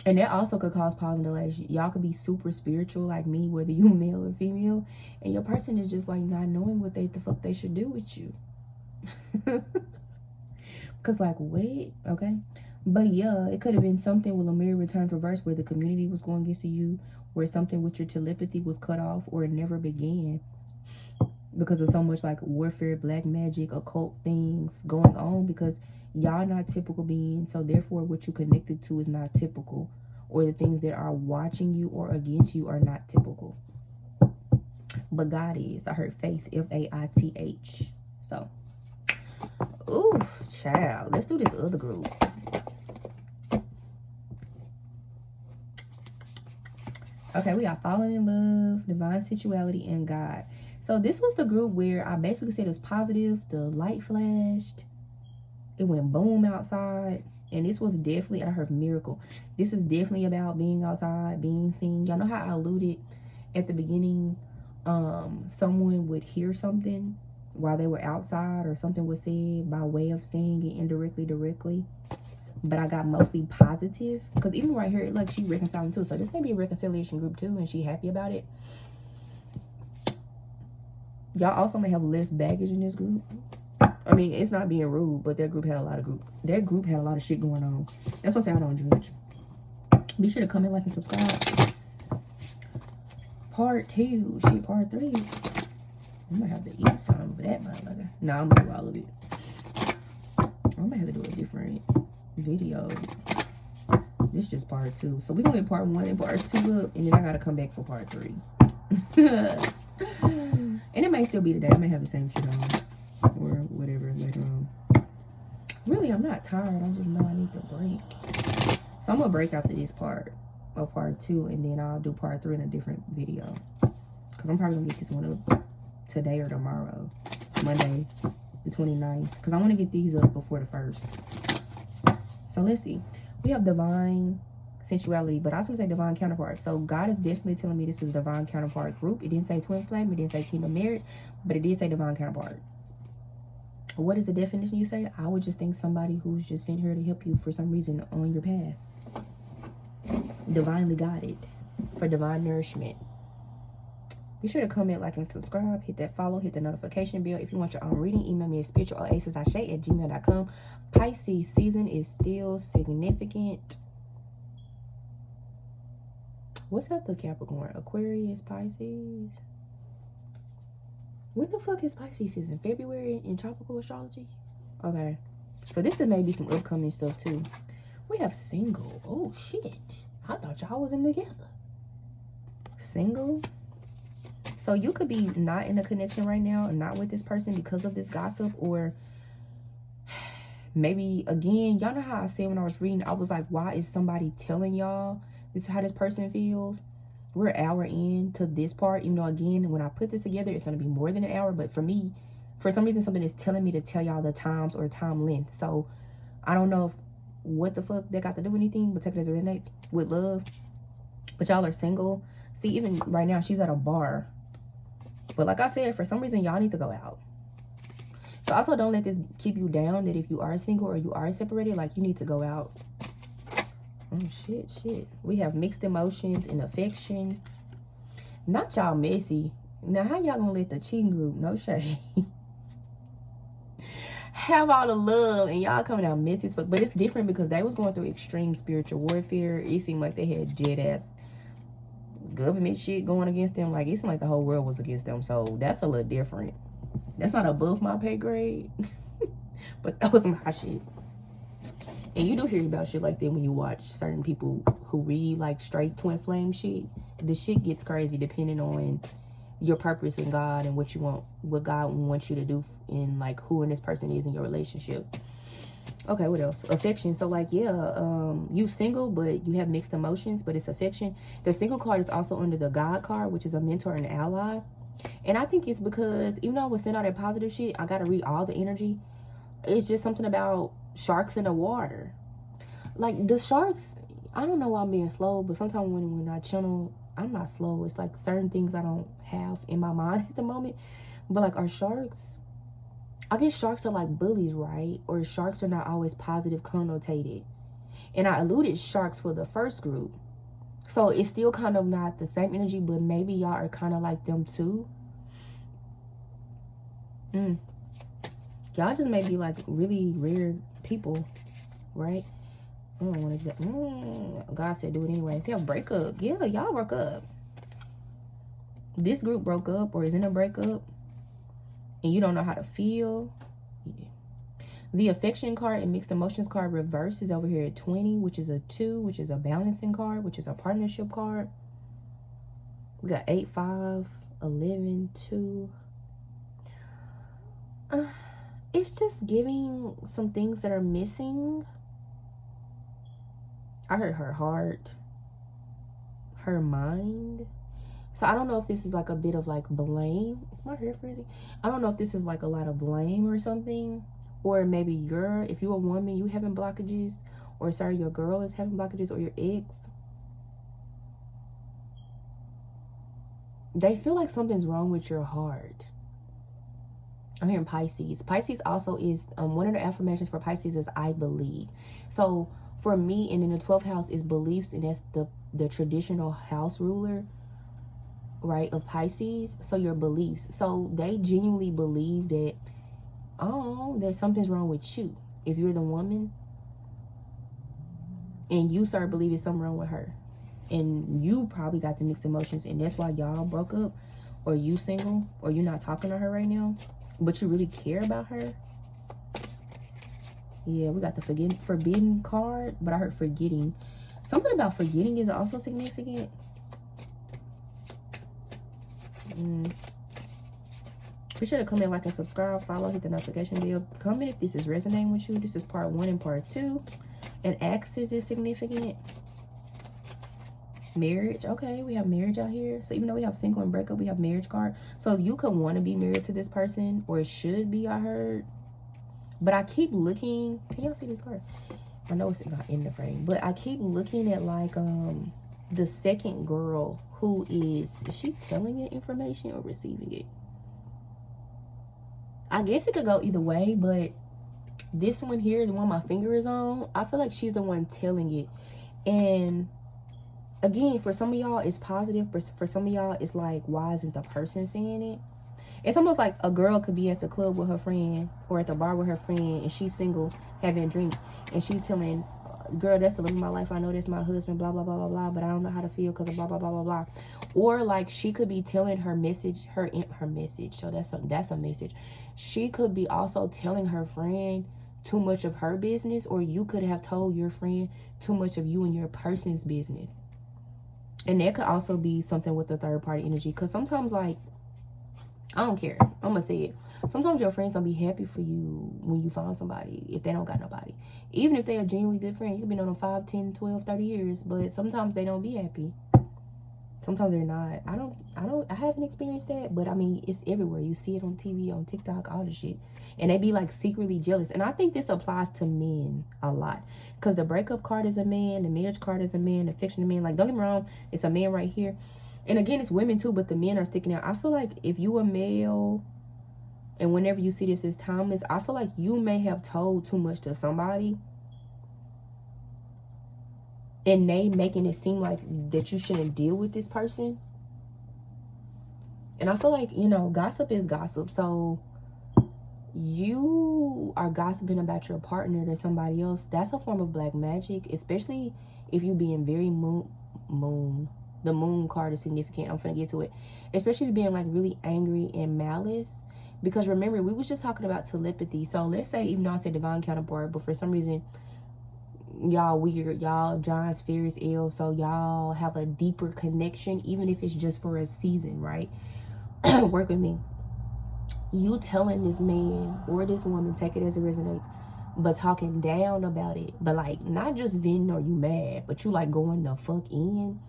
And that also could cause pause and delays. Y'all could be super spiritual like me, whether you male or female, and your person is just like not knowing what the fuck they should do with you. Cause like, wait, okay. But yeah, it could have been something with Lemuria returns reverse, where the community was going against you, where something with your telepathy was cut off, or it never began because of so much like warfare, black magic, occult things going on, because y'all not typical beings. So therefore what you connected to is not typical, or the things that are watching you or against you are not typical. But God is. I heard faith, F-A-I-T-H. So ooh, child, let's do this other group. Okay, we are falling in love, divine sexuality, and God. So this was the group where I basically said it's positive. The light flashed. It went boom outside. And this was definitely, I heard miracle. This is definitely about being outside, being seen. Y'all know how I alluded at the beginning, someone would hear something while they were outside, or something was said by way of saying it indirectly, directly. But I got mostly positive, because even right here, like, she reconciling too. So this may be a reconciliation group too, and she happy about it. Y'all also may have less baggage in this group. I mean, it's not being rude, but that group had a lot of shit going on. That's what I say I don't judge. Be sure to comment, like, and subscribe. Part 2, shit, part 3. I might have to eat some for that motherfucker. Nah, I'm gonna do all of it. I might have to do a different video. This is just part 2. So we're gonna get part 1 and part 2 up, and then I gotta come back for part 3. And it may still be today. I may have the same shit on, or whatever later on. Really, I'm not tired. I just know I need to break. So I'm gonna break after this part, or part 2, and then I'll do part 3 in a different video. Because I'm probably gonna get this one up today or tomorrow. It's Monday the 29th. Because I want to get these up before the 1st. So let's see. We have divine sensuality, but I was going to say divine counterpart. So God is definitely telling me this is a divine counterpart group. It didn't say twin flame. It didn't say kingdom marriage. But it did say divine counterpart. What is the definition you say? I would just think somebody who's just sent here to help you for some reason on your path. Divinely guided. For divine nourishment. Be sure to comment, like, and subscribe. Hit that follow. Hit the notification bell. If you want your own reading, email me at spiritualoasisashay@gmail.com. Pisces season is still significant. What's after Capricorn? Aquarius, Pisces. When the fuck is Pisces season? February in tropical astrology? Okay. So this is maybe some upcoming stuff too. We have single. Oh shit. I thought y'all wasn't together. Single. So you could be not in a connection right now and not with this person because of this gossip, or maybe again, y'all know how I said when I was reading, I was like, why is somebody telling y'all this is how this person feels? We're an hour in to this part, even though again, when I put this together, it's going to be more than an hour. But for me, for some reason, something is telling me to tell y'all the times or time length. So I don't know if what the fuck that got to do with anything, but take it as it resonates with love. But y'all are single. See, even right now, she's at a bar. But like I said, for some reason, y'all need to go out. So also don't let this keep you down that if you are single or you are separated, like you need to go out. Oh, shit. We have mixed emotions and affection. Not y'all messy. Now, how y'all gonna let the cheating group, no shade, have all the love and y'all coming out messy as fuck? But it's different because they was going through extreme spiritual warfare. It seemed like they had jet-ass government shit going against them. Like, it seemed like the whole world was against them. So that's a little different. That's not above my pay grade. But that was my shit. And you do hear about shit like that when you watch certain people who read like straight twin flame shit. The shit gets crazy depending on your purpose in God and what you want, what God wants you to do, and like who in this person is in your relationship. Okay, what else? Affection. So like, yeah, you single, but you have mixed emotions, but it's affection. The single card is also under the God card, which is a mentor and ally. And I think it's because even though I was sent out that positive shit, I got to read all the energy. It's just something about sharks in the water. Like the sharks, I don't know why I'm being slow, but sometimes when I channel, I'm not slow. It's like certain things I don't have in my mind at the moment. But like, are sharks, I guess sharks are like bullies, right? Or sharks are not always positive connotated. And I alluded sharks for the first group. So it's still kind of not the same energy, but maybe y'all are kind of like them too. Y'all just may be like really rare people, right? I don't want to. God said do it anyway. If y'all break up, yeah, y'all broke up. This group broke up or is in a breakup, and you don't know how to feel. Yeah. The affection card and mixed emotions card reverse is over here at 20, which is a 2, which is a balancing card, which is a partnership card. We got 8, 5, 11, 2. It's just giving some things that are missing. I heard her heart, her mind. So I don't know if this is like a bit of like blame. Is my hair frizzy? I don't know if this is like a lot of blame or something. Or maybe if you're a woman, you having blockages. Or sorry, your girl is having blockages, or your ex. They feel like something's wrong with your heart. I'm hearing Pisces. Pisces also is, one of the affirmations for Pisces is I believe. So for me, and in the 12th house is beliefs, and that's the traditional house ruler, right, of Pisces. So your beliefs. So they genuinely believe that, that something's wrong with you. If you're the woman, and you start believing something wrong with her, and you probably got the mixed emotions, and that's why y'all broke up, or you single, or you're not talking to her right now, but you really care about her. Yeah, we got the forbidden card, but I heard forgetting. Something about forgetting is also significant. Be sure to comment, like, and subscribe. Follow, hit the notification bell. Comment if this is resonating with you. This is part 1 and part 2. And axis is significant. Marriage. Okay, we have marriage out here. So even though we have single and breakup, we have marriage card. So you could want to be married to this person, or it should be, I heard. But I keep looking. Can y'all see these cards? I know it's not in the frame, but I keep looking at like the second girl who is she telling it information or receiving it? I guess it could go either way, but this one here, the one my finger is on, I feel like she's the one telling it. And again, for some of y'all it's positive, but for some of y'all it's like, why isn't the person saying it? It's almost like a girl could be at the club with her friend or at the bar with her friend, and she's single having drinks, and she's telling, girl, that's the love of my life, I know that's my husband, blah blah blah blah blah, but I don't know how to feel because of blah blah blah blah blah. Or like she could be telling her message, her message, so that's a message. She could be also telling her friend too much of her business, or you could have told your friend too much of you and your person's business. And that could also be something with the third party energy, because sometimes, like, I don't care, I'm gonna say it, sometimes your friends don't be happy for you when you find somebody if they don't got nobody. Even if they are genuinely good friends, you could be known them 5, 10, 12, 30 years, but sometimes they don't be happy. Sometimes they're not. I haven't experienced that, but I mean, it's everywhere. You see it on TV, on TikTok, all this shit. And they be like secretly jealous. And I think this applies to men a lot, because the breakup card is a man, the marriage card is a man, the fiction of man. Like, don't get me wrong, it's a man right here. And again, it's women too, but the men are sticking out. I feel like if you a male, and whenever you see this as timeless, I feel like you may have told too much to somebody, and they making it seem like that you shouldn't deal with this person. And I feel like, you know, gossip is gossip. So you are gossiping about your partner to somebody else. That's a form of black magic, especially if you being very moon. The moon card is significant. I'm gonna get to it. Especially being like really angry and malice. Because remember, we was just talking about telepathy. So let's say, even though I said divine counterpart, but for some reason y'all weird, y'all giants, fairies, elves, so y'all have a deeper connection, even if it's just for a season, right? Work with me. You telling this man or this woman, take it as it resonates, but talking down about it, but like not just venting or you mad, but you like going the fuck in.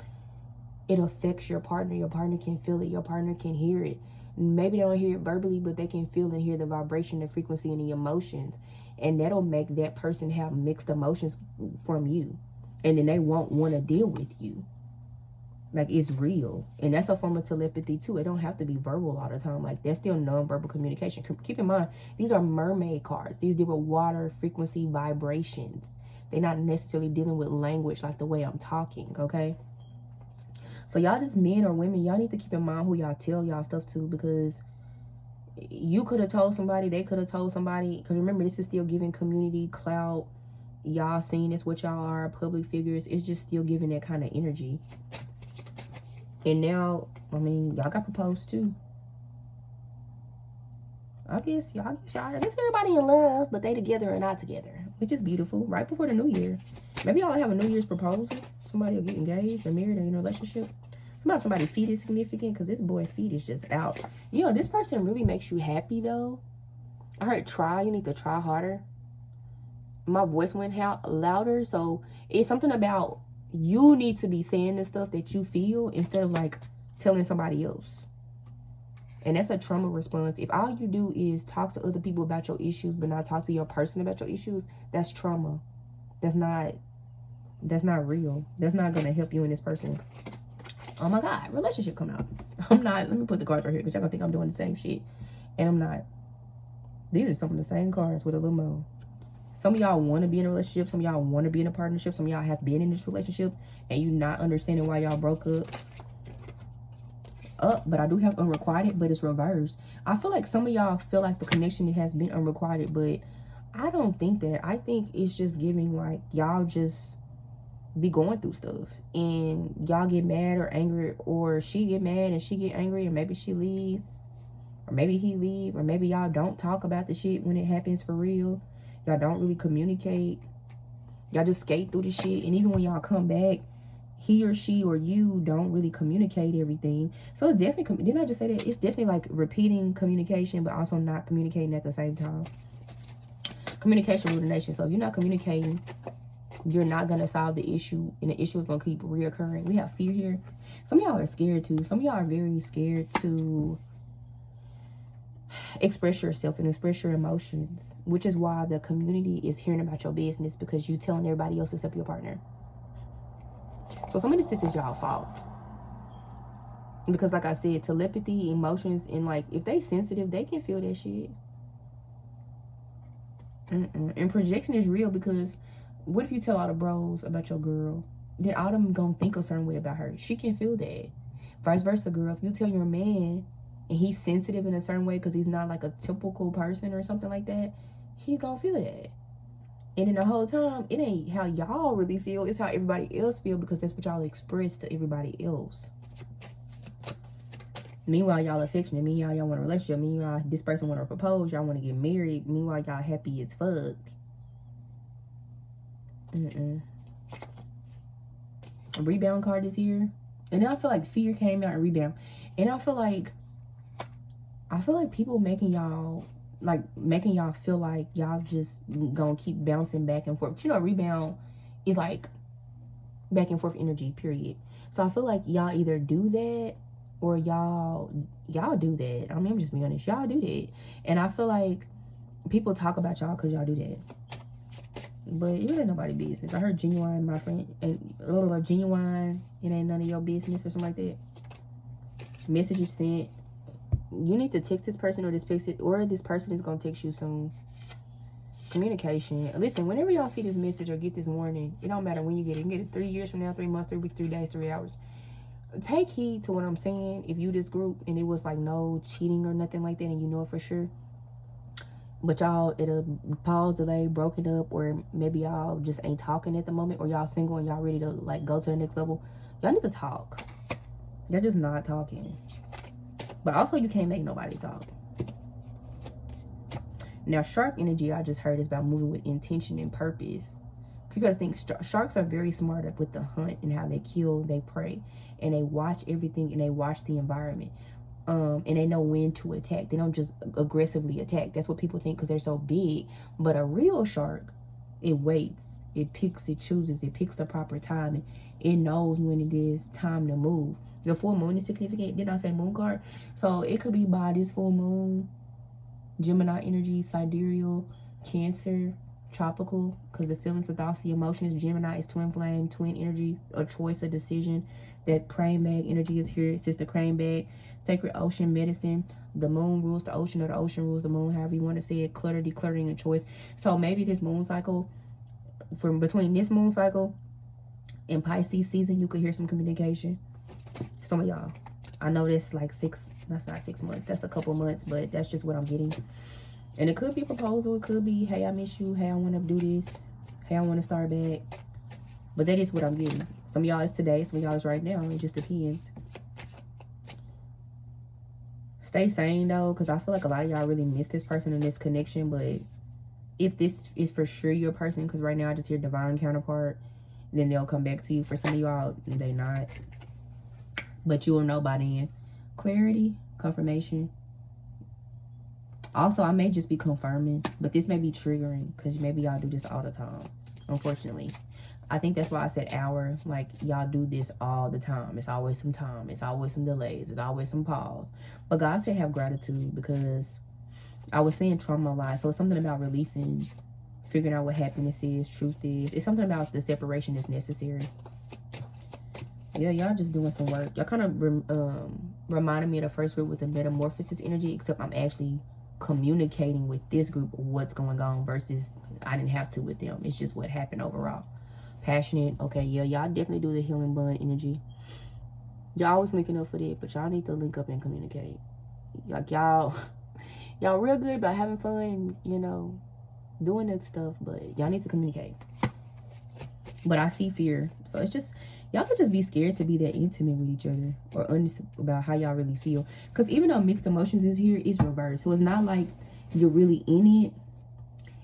It affects your partner. Your partner can feel it. Your partner can hear it. Maybe they don't hear it verbally, but they can feel and hear the vibration, the frequency, and the emotions. And that'll make that person have mixed emotions from you. And then they won't want to deal with you. Like, it's real. And that's a form of telepathy too. It don't have to be verbal all the time. Like, that's still non-verbal communication. Keep in mind, these are mermaid cards. These deal with water, frequency, vibrations. They're not necessarily dealing with language like the way I'm talking, okay? So y'all, just men or women, y'all need to keep in mind who y'all tell y'all stuff to, because you could have told somebody, they could have told somebody. Because remember, this is still giving community clout. Y'all seen this, what y'all are, public figures. It's just still giving that kind of energy. And now, I mean, y'all got proposed too. I guess everybody in love, but they together or not together, which is beautiful. Right before the new year. Maybe y'all have a New Year's proposal. Somebody will get engaged or married or in a relationship. Somebody's feet is significant, because this boy's feet is just out. You know, this person really makes you happy though. I heard try. You need to try harder. My voice went out louder, so it's something about you need to be saying the stuff that you feel instead of like telling somebody else. And that's a trauma response. If all you do is talk to other people about your issues but not talk to your person about your issues, that's trauma. That's not real. That's not gonna help you and this person. Oh my God, relationship come out. I'm not. Let me put the cards right here, because y'all gonna think I'm doing the same shit, and I'm not. These are some of the same cards with a little more. Some of y'all want to be in a relationship. Some of y'all want to be in a partnership. Some of y'all have been in this relationship and you not understanding why y'all broke up. But I do have unrequited, but it's reversed. I feel like some of y'all feel like the connection has been unrequited, but I don't think that. I think it's just giving like y'all just be going through stuff, and y'all get mad or angry, or she get mad and she get angry, and maybe she leave, or maybe he leave, or maybe y'all don't talk about the shit when it happens for real. Y'all don't really communicate. Y'all just skate through the shit, and even when y'all come back, he or she or you don't really communicate everything. So it's definitely, didn't I just say that? It's definitely like repeating communication, but also not communicating at the same time. Communication rule the nation. So if you're not communicating, you're not going to solve the issue, and the issue is going to keep reoccurring. We have fear here. Some of y'all are scared too. Some of y'all are very scared to express yourself and express your emotions, which is why the community is hearing about your business, because you telling everybody else except your partner. So some of this is y'all fault, because like I said, telepathy, emotions, and like if they sensitive, they can feel that shit. And projection is real, because what if you tell all the bros about your girl, then all them gonna think a certain way about her. She can feel that. Vice versa, girl, if you tell your man and he's sensitive in a certain way because he's not like a typical person or something like that, he's gonna feel that. And then the whole time, it ain't how y'all really feel, it's how everybody else feel, because that's what y'all express to everybody else. Meanwhile, y'all affectionate. Meanwhile, y'all want a relationship. Meanwhile, this person want to propose. Y'all want to get married. Meanwhile, y'all happy as fuck. A rebound card is here. And then I feel like fear came out and rebound. And I feel like people making y'all feel like y'all just gonna keep bouncing back and forth. But you know, rebound is like back and forth energy, period. So I feel like y'all either do that or y'all do that. I mean, I'm just being honest. Y'all do that. And I feel like people talk about y'all because y'all do that. But it ain't nobody's business. I heard genuine, my friend, and genuine, it ain't none of your business or something like that. Message is sent. You need to text this person, or this person is gonna text you soon. Communication. Listen, whenever y'all see this message or get this warning, it don't matter when you get it. You can get it 3 years from now, 3 months, 3 weeks, 3 days, 3 hours. Take heed to what I'm saying. If you this group and it was like no cheating or nothing like that, and you know it for sure, but y'all it'll pause, delay, broken up, or maybe y'all just ain't talking at the moment, or y'all single and y'all ready to like go to the next level, y'all need to talk. They're just not talking. But also, you can't make nobody talk. Now, shark energy, I just heard, is about moving with intention and purpose. You gotta think, sharks are very smart with the hunt and how they kill, they prey, and they watch everything, and they watch the environment, and they know when to attack. They don't just aggressively attack. That's what people think because they're so big. But a real shark, it waits, it picks, it chooses, it picks the proper time, and it knows when it is time to move. The full moon is significant. Didn't I say moon card? So it could be by this full moon, Gemini energy, sidereal, Cancer, tropical, because the feelings, the thoughts, the emotions. Gemini is twin flame, twin energy, a choice, a decision. That crane bag energy is here. It says the crane bag. Sacred ocean, medicine. The moon rules the ocean, or the ocean rules the moon, however you want to say it. Clutter, decluttering, a choice. So maybe this moon cycle, from between this moon cycle and Pisces season, you could hear some communication. Some of y'all, I know that's like that's not 6 months, that's a couple months, but that's just what I'm getting. And it could be a proposal, it could be, hey, I miss you, hey, I want to do this, hey, I want to start back. But that is what I'm getting. Some of y'all is today, some of y'all is right now. It just depends. Stay sane though, because I feel like a lot of y'all really miss this person and this connection. But if this is for sure your person, because right now I just hear divine counterpart, then they'll come back to you. For some of y'all, they not, but you will know by then. Clarity, confirmation. Also, I may just be confirming, but this may be triggering because maybe y'all do this all the time, unfortunately. I think that's why I said hour. Like, y'all do this all the time. It's always some time. It's always some delays. It's always some pause. But God said have gratitude, because I was saying trauma a lot. So it's something about releasing, figuring out what happiness is, truth is. It's something about the separation is necessary. Yeah, y'all just doing some work. Y'all kind of reminded me of the first group with the metamorphosis energy, except I'm actually communicating with this group what's going on versus I didn't have to with them. It's just what happened overall. Passionate. Okay, yeah, y'all definitely do the healing bond energy. Y'all always linking up for that, but y'all need to link up and communicate. Like, y'all real good about having fun, you know, doing that stuff, but y'all need to communicate. But I see fear. So it's just, y'all could just be scared to be that intimate with each other, or honest about how y'all really feel. Because even though mixed emotions is here, it's reversed. So it's not like you're really in it.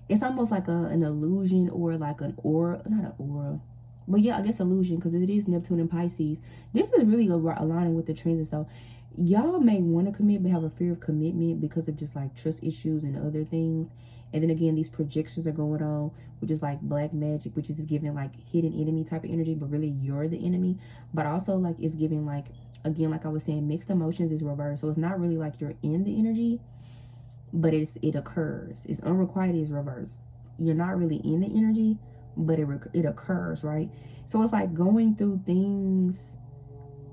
It's almost like an illusion, or like an aura, not an aura. But yeah, I guess illusion, because it is Neptune and Pisces. This is really aligning with the transits though. Y'all may want to commit but have a fear of commitment because of just like trust issues and other things. And then again, these projections are going on, which is like black magic, which is giving like hidden enemy type of energy, but really you're the enemy. But also like it's giving like, again, like I was saying, mixed emotions is reversed. So it's not really like you're in the energy, but it occurs. It's unrequited is reversed. You're not really in the energy, but it occurs, right? So it's like going through things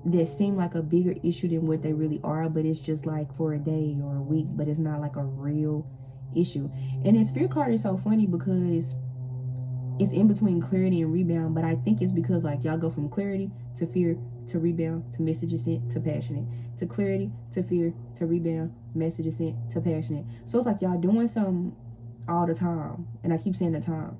that seem like a bigger issue than what they really are, but it's just like for a day or a week, but it's not like a real issue. And this fear card is so funny because it's in between clarity and rebound, but I think it's because like y'all go from clarity to fear to rebound to messages sent to passionate to clarity to fear to rebound, messages sent to passionate. So it's like y'all doing something all the time, and I keep saying the time.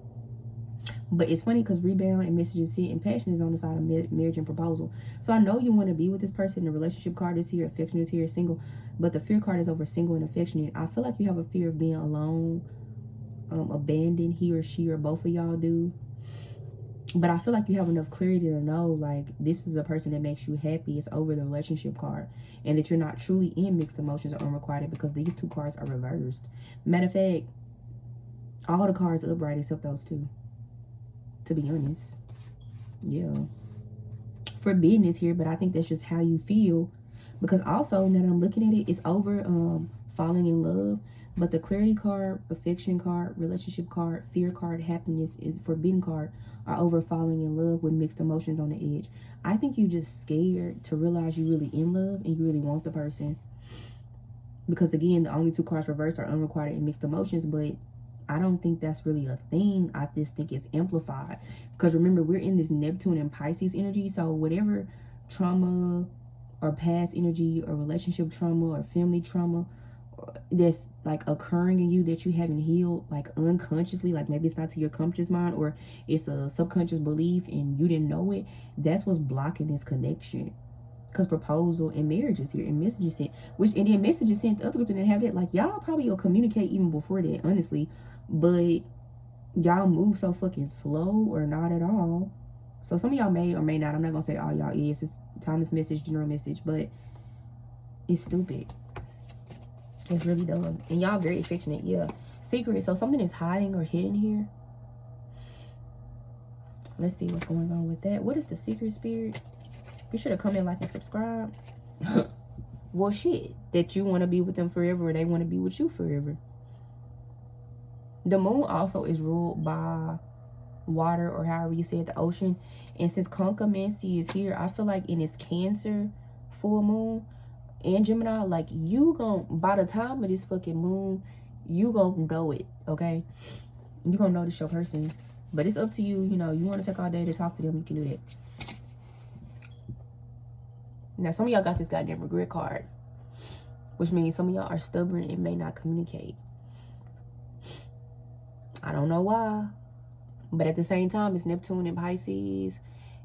But it's funny because rebound and messages sent and passion is on the side of marriage and proposal. So I know you want to be with this person. The relationship card is here, affection is here, single. But the fear card is over single and affectionate. I feel like you have a fear of being alone, abandoned, he or she or both of y'all do. But I feel like you have enough clarity to know like this is a person that makes you happy. It's over the relationship card. And that you're not truly in mixed emotions or unrequited because these two cards are reversed. Matter of fact, all the cards are upright except those two. To be honest, yeah, forbidden is here, but I think that's just how you feel. Because also now that I'm looking at it, it's over falling in love, but the clarity card, affection card, relationship card, fear card, happiness is forbidden card are over falling in love with mixed emotions on the edge. I think you just scared to realize you really in love and you really want the person, because again, the only two cards reversed are unrequited and mixed emotions, but I don't think that's really a thing. I just think it's amplified. Because remember, we're in this Neptune and Pisces energy. So whatever trauma or past energy or relationship trauma or family trauma that's like occurring in you that you haven't healed, like unconsciously, like maybe it's not to your conscious mind or it's a subconscious belief and you didn't know it, that's what's blocking this connection. Because proposal and marriage is here and messages sent, which, and then messages sent, the other group didn't have that. Like y'all probably will communicate even before that, honestly, but y'all move so fucking slow or not at all. So some of y'all may or may not, I'm not gonna say all y'all is, it's timeless message, general message, but it's stupid. It's really dumb. And y'all very affectionate, yeah. Secret, so something is hiding or hidden here. Let's see what's going on with that. What is the secret, spirit? You should have come in, like, and subscribe. Well, shit. That you want to be with them forever or they want to be with you forever. The moon also is ruled by water, or however you say it, the ocean. And since Concomancy is here, I feel like in its Cancer full moon and Gemini, like you gon' by the time of this fucking moon, you gon' know it, okay? You gonna notice your person. But it's up to you, you know, you want to take all day to talk to them, you can do that. Now, some of y'all got this goddamn regret card, which means some of y'all are stubborn and may not communicate. I don't know why, but at the same time, it's Neptune in Pisces,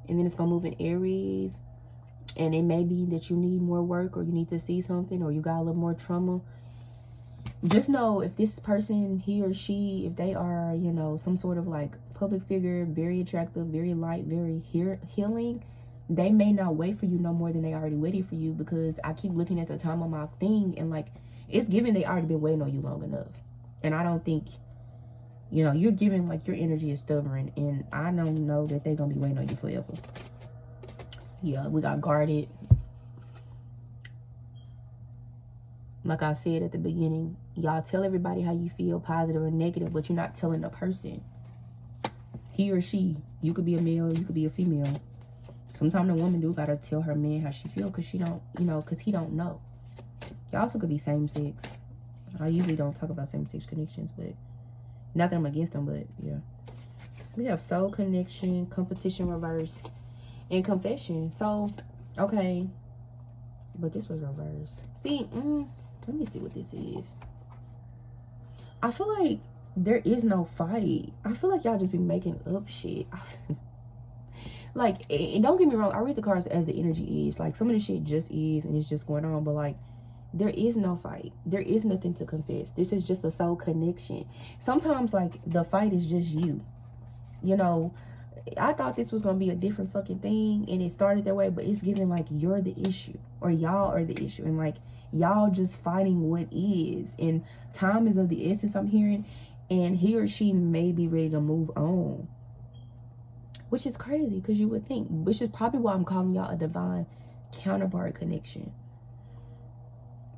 and then it's gonna move in Aries, and it may be that you need more work, or you need to see something, or you got a little more trauma. Just know, if this person, he or she, if they are, you know, some sort of like public figure, very attractive, very light, very healing, they may not wait for you no more than they already waited for you, because I keep looking at the time on my thing and like it's given they already been waiting on you long enough. And I don't think, you know, you're giving like your energy is stubborn, and I don't know that they're gonna be waiting on you forever. Yeah, we got guarded. Like I said at the beginning, y'all tell everybody how you feel, positive or negative, but you're not telling the person. He or she, you could be a male, you could be a female. Sometimes the woman do gotta tell her man how she feel, because she don't, you know, because he don't know. Y'all also could be same sex. I usually don't talk about same sex connections, but not that I'm against them, but yeah. We have soul connection, competition reverse, and confession. So, okay, but this was reverse. See, let me see what this is. I feel like there is no fight. I feel like y'all just be making up shit. Like, and don't get me wrong, I read the cards as the energy is. Like, some of the shit just is, and it's just going on. But, like, there is no fight. There is nothing to confess. This is just a soul connection. Sometimes, like, the fight is just you. You know, I thought this was gonna be a different fucking thing, and it started that way, but it's giving like you're the issue, or y'all are the issue, and like y'all just fighting what is, and time is of the essence, I'm hearing, and he or she may be ready to move on, which is crazy, because you would think, which is probably why I'm calling y'all a divine counterpart connection,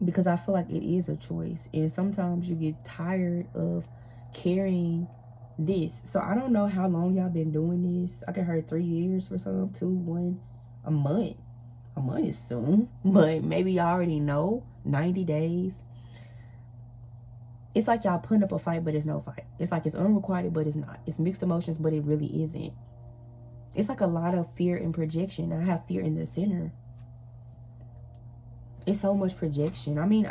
because I feel like it is a choice, and sometimes you get tired of carrying this. So I don't know how long y'all been doing this. I could heard 3 years for some, 2, 1, a month. A month is soon, but maybe y'all already know 90 days. It's like y'all putting up a fight, but it's no fight. It's like it's unrequited, but it's not. It's mixed emotions, but it really isn't. It's like a lot of fear and projection. I have fear in the center. It's so much projection. I mean,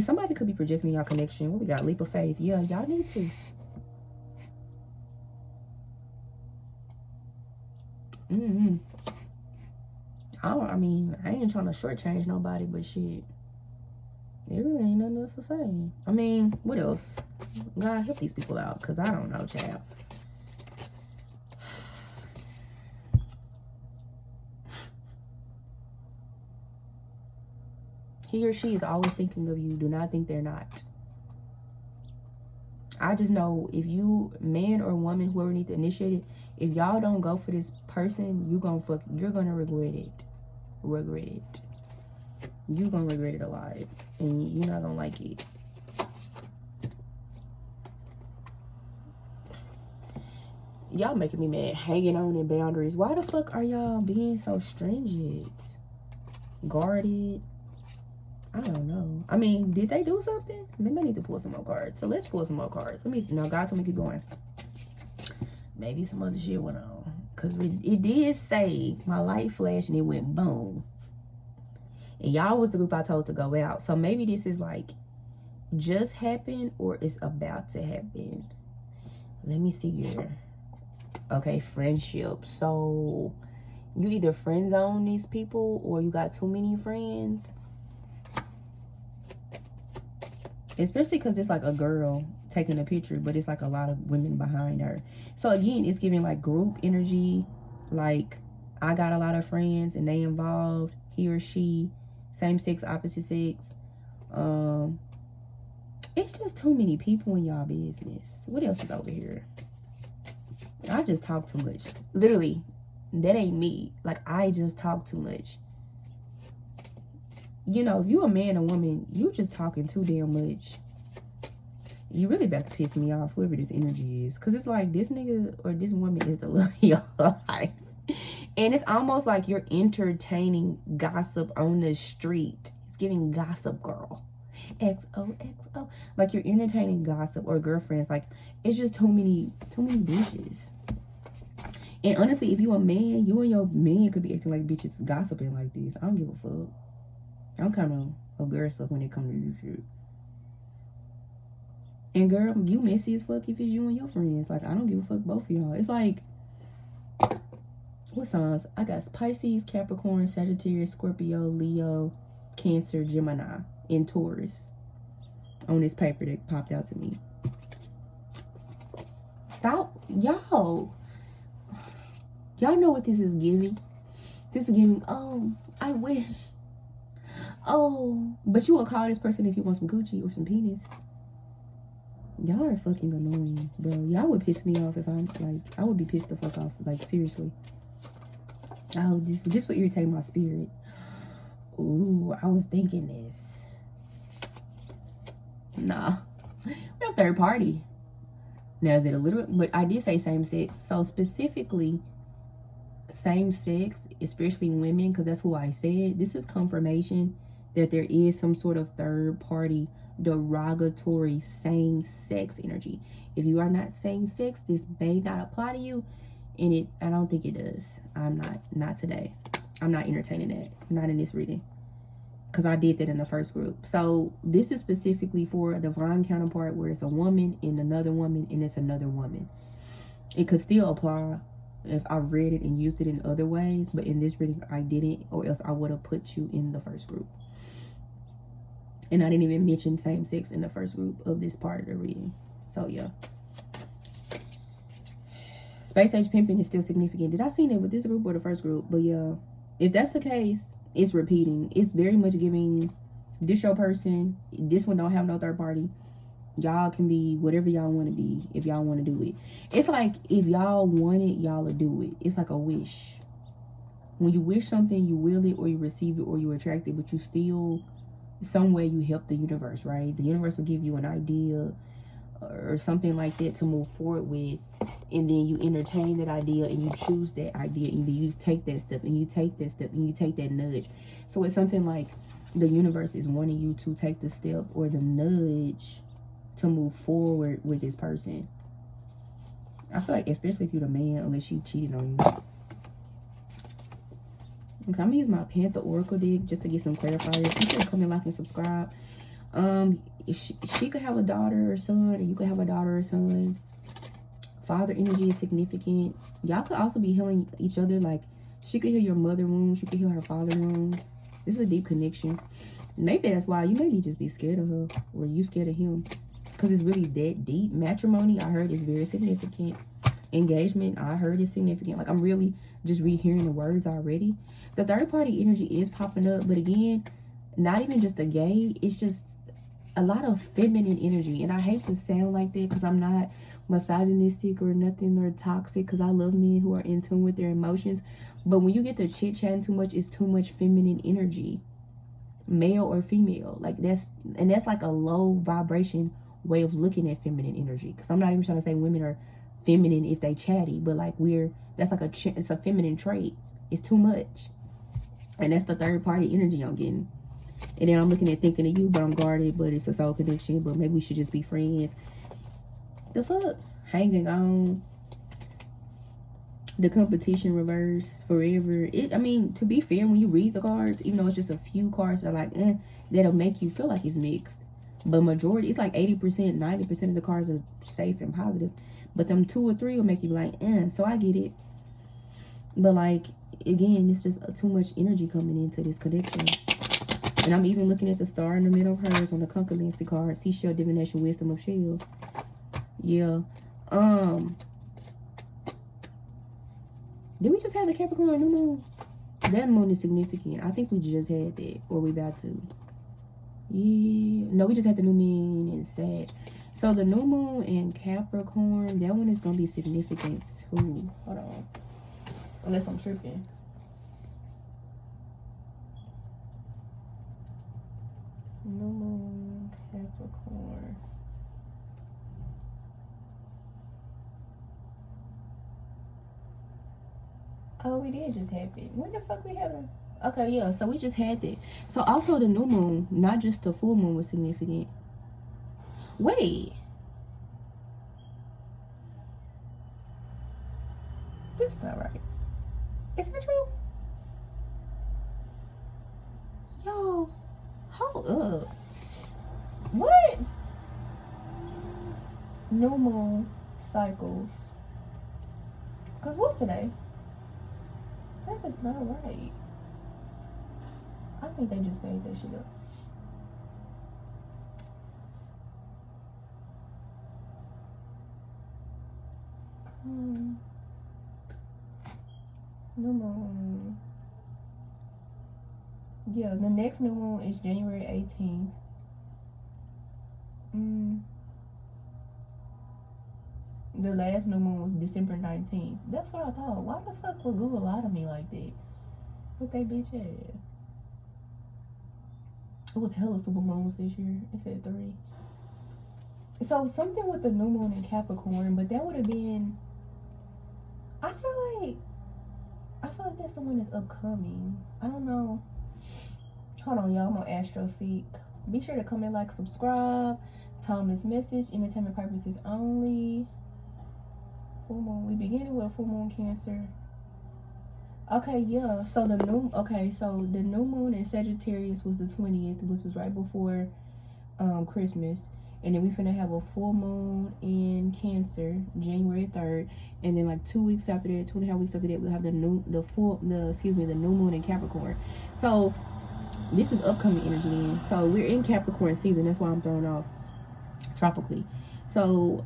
somebody could be projecting y'all connection. What we got? Leap of faith. Yeah, y'all need to. I ain't trying to shortchange nobody, but shit, there really ain't nothing else to say. I mean, what else? God, help these people out, because I don't know, child. He or she is always thinking of you. Do not think they're not. I just know if you, man or woman, whoever needs to initiate it, if y'all don't go for this person, you're gonna regret it. You're gonna regret it a lot, and you're not gonna like it. Y'all making me mad, hanging on in boundaries. Why the fuck are y'all being so stringent, guarded? I don't know. I mean, did they do something? Maybe I need to pull some more cards. So let's pull some more cards. Let me see. Now, God told me to keep going. Maybe some other shit went on, because it did say my light flashed and it went boom. And y'all was the group I told to go out. So maybe this is like just happened, or it's about to happen. Let me see here. Okay, friendship. So you either friend zone these people, or you got too many friends. Especially because it's like a girl taking a picture, but it's like a lot of women behind her. So again, it's giving like group energy. Like, I got a lot of friends and they involved, he or she, same sex, opposite sex. It's just too many people in y'all business. What else is over here? I just talk too much. Literally, that ain't me. Like, I just talk too much. You know, if you a man or woman, you just talking too damn much. You really about to piss me off, whoever this energy is. Because it's like, this nigga or this woman is the love of your life. And it's almost like you're entertaining gossip on the street. It's giving Gossip Girl. XOXO. Like, you're entertaining gossip, or girlfriends. Like, it's just too many bitches. And honestly, if you a man, you and your man could be acting like bitches gossiping like this. I don't give a fuck. I'm kind of aggressive when it comes to you shit. And girl, you messy as fuck if it's you and your friends. Like, I don't give a fuck, both of y'all. It's like, what signs? I got Pisces, Capricorn, Sagittarius, Scorpio, Leo, Cancer, Gemini, and Taurus on this paper that popped out to me. Stop, y'all. Y'all know what this is giving. This is giving, oh, I wish. Oh, but you will call this person if you want some Gucci or some penis. Y'all are fucking annoying, bro. Y'all would piss me off if I'm like, I would be pissed the fuck off. Like, seriously. Oh, this would irritate my spirit. Ooh, I was thinking this. Nah, we're a third party. Now, is it a little? But I did say same sex. So specifically, same sex, especially women, because that's who I said. This is confirmation that there is some sort of third party derogatory same sex energy. If you are not same sex, this may not apply to you, and I don't think it does. I'm not today. I'm not entertaining that. Not in this reading, because I did that in the first group. So this is specifically for a divine counterpart where it's a woman and another woman and it's another woman. It could still apply if I read it and used it in other ways, but in this reading I didn't, or else I would have put you in the first group. And I didn't even mention same sex in the first group of this part of the reading. So yeah. Space age pimping is still significant. Did I see that with this group or the first group? But yeah, if that's the case, it's repeating. It's very much giving this your person. This one don't have no third party. Y'all can be whatever y'all want to be if y'all want to do it. It's like if y'all want it, y'all will do it. It's like a wish. When you wish something, you will it or you receive it or you attract it, but you still, some way you help the universe, right? The universe will give you an idea or something like that to move forward with, and then you entertain that idea and you choose that idea and then you take that step and you take that step and you take that nudge. So it's something like the universe is wanting you to take the step or the nudge to move forward with this person. I feel like, especially if you're the man, unless she cheated on you. Okay, I'm gonna use my Panther Oracle deck just to get some clarifiers. People come and like and subscribe. She could have a daughter or son, or you could have a daughter or son. Father energy is significant. Y'all could also be healing each other. Like, she could heal your mother wounds, you could heal her father wounds. This is a deep connection. Maybe that's why you maybe just be scared of her, or you scared of him, because it's really that deep. Matrimony, I heard, is very significant. Engagement, I heard, is significant. Like, I'm really just rehearing the words already. The third party energy is popping up, but again, not even just a gay, it's just a lot of feminine energy. And I hate to sound like that because I'm not misogynistic or nothing or toxic, because I love men who are in tune with their emotions. But when you get to chit-chatting too much, it's too much feminine energy, male or female. Like, that's like a low vibration way of looking at feminine energy. Because I'm not even trying to say women are feminine if they chatty, but like, that's like it's a feminine trait. It's too much. And that's the third party energy I'm getting. And then I'm looking at thinking of you, but I'm guarded, but it's a soul connection, but maybe we should just be friends. The fuck? Hanging on. The competition reverse forever. I mean, to be fair, when you read the cards, even though it's just a few cards that are like, that'll make you feel like it's mixed. But majority, it's like 80%, 90% of the cards are safe and positive. But them 2 or 3 will make you like, so I get it. But like, again, it's just too much energy coming into this connection. And I'm even looking at the star in the middle of hers on the concurrency card. Seashell, divination, wisdom of shells. Yeah. Did we just have the Capricorn new moon? That moon is significant. I think we just had that, or we about to. Yeah. No, we just had the new moon in Sag. So the new moon in Capricorn, that one is gonna be significant too. Hold on. Unless I'm tripping. New moon, Capricorn. Oh, we did just have it. When the fuck we have it? Okay, yeah, so we just had that. So also the new moon, not just the full moon, was significant. Wait. That's not right. Is that true? Yo, hold up. What? New moon cycles. Because what's today? That is not right. I think they just made that shit up. New moon. Yeah, the next new moon is January 18th. The last new moon was December 19th. That's what I thought. Why the fuck would Google lie to me like that? What they bitch ass? It was hella super moons this year. It said 3. So something with the new moon in Capricorn, but that would have been. I feel like that's the one that's upcoming. I don't know. Hold on, y'all. I'm on Astro Seek. Be sure to comment, like, subscribe. Timeless message. Entertainment purposes only. Full moon. We beginning with a full moon Cancer. Okay, yeah. So the new moon in Sagittarius was the 20th, which was right before Christmas. And then we finna have a full moon in Cancer, January 3rd, and then like 2 weeks after that, 2.5 weeks after that, we'll have the new moon in Capricorn. So this is upcoming energy then. So we're in Capricorn season. That's why I'm thrown off tropically. So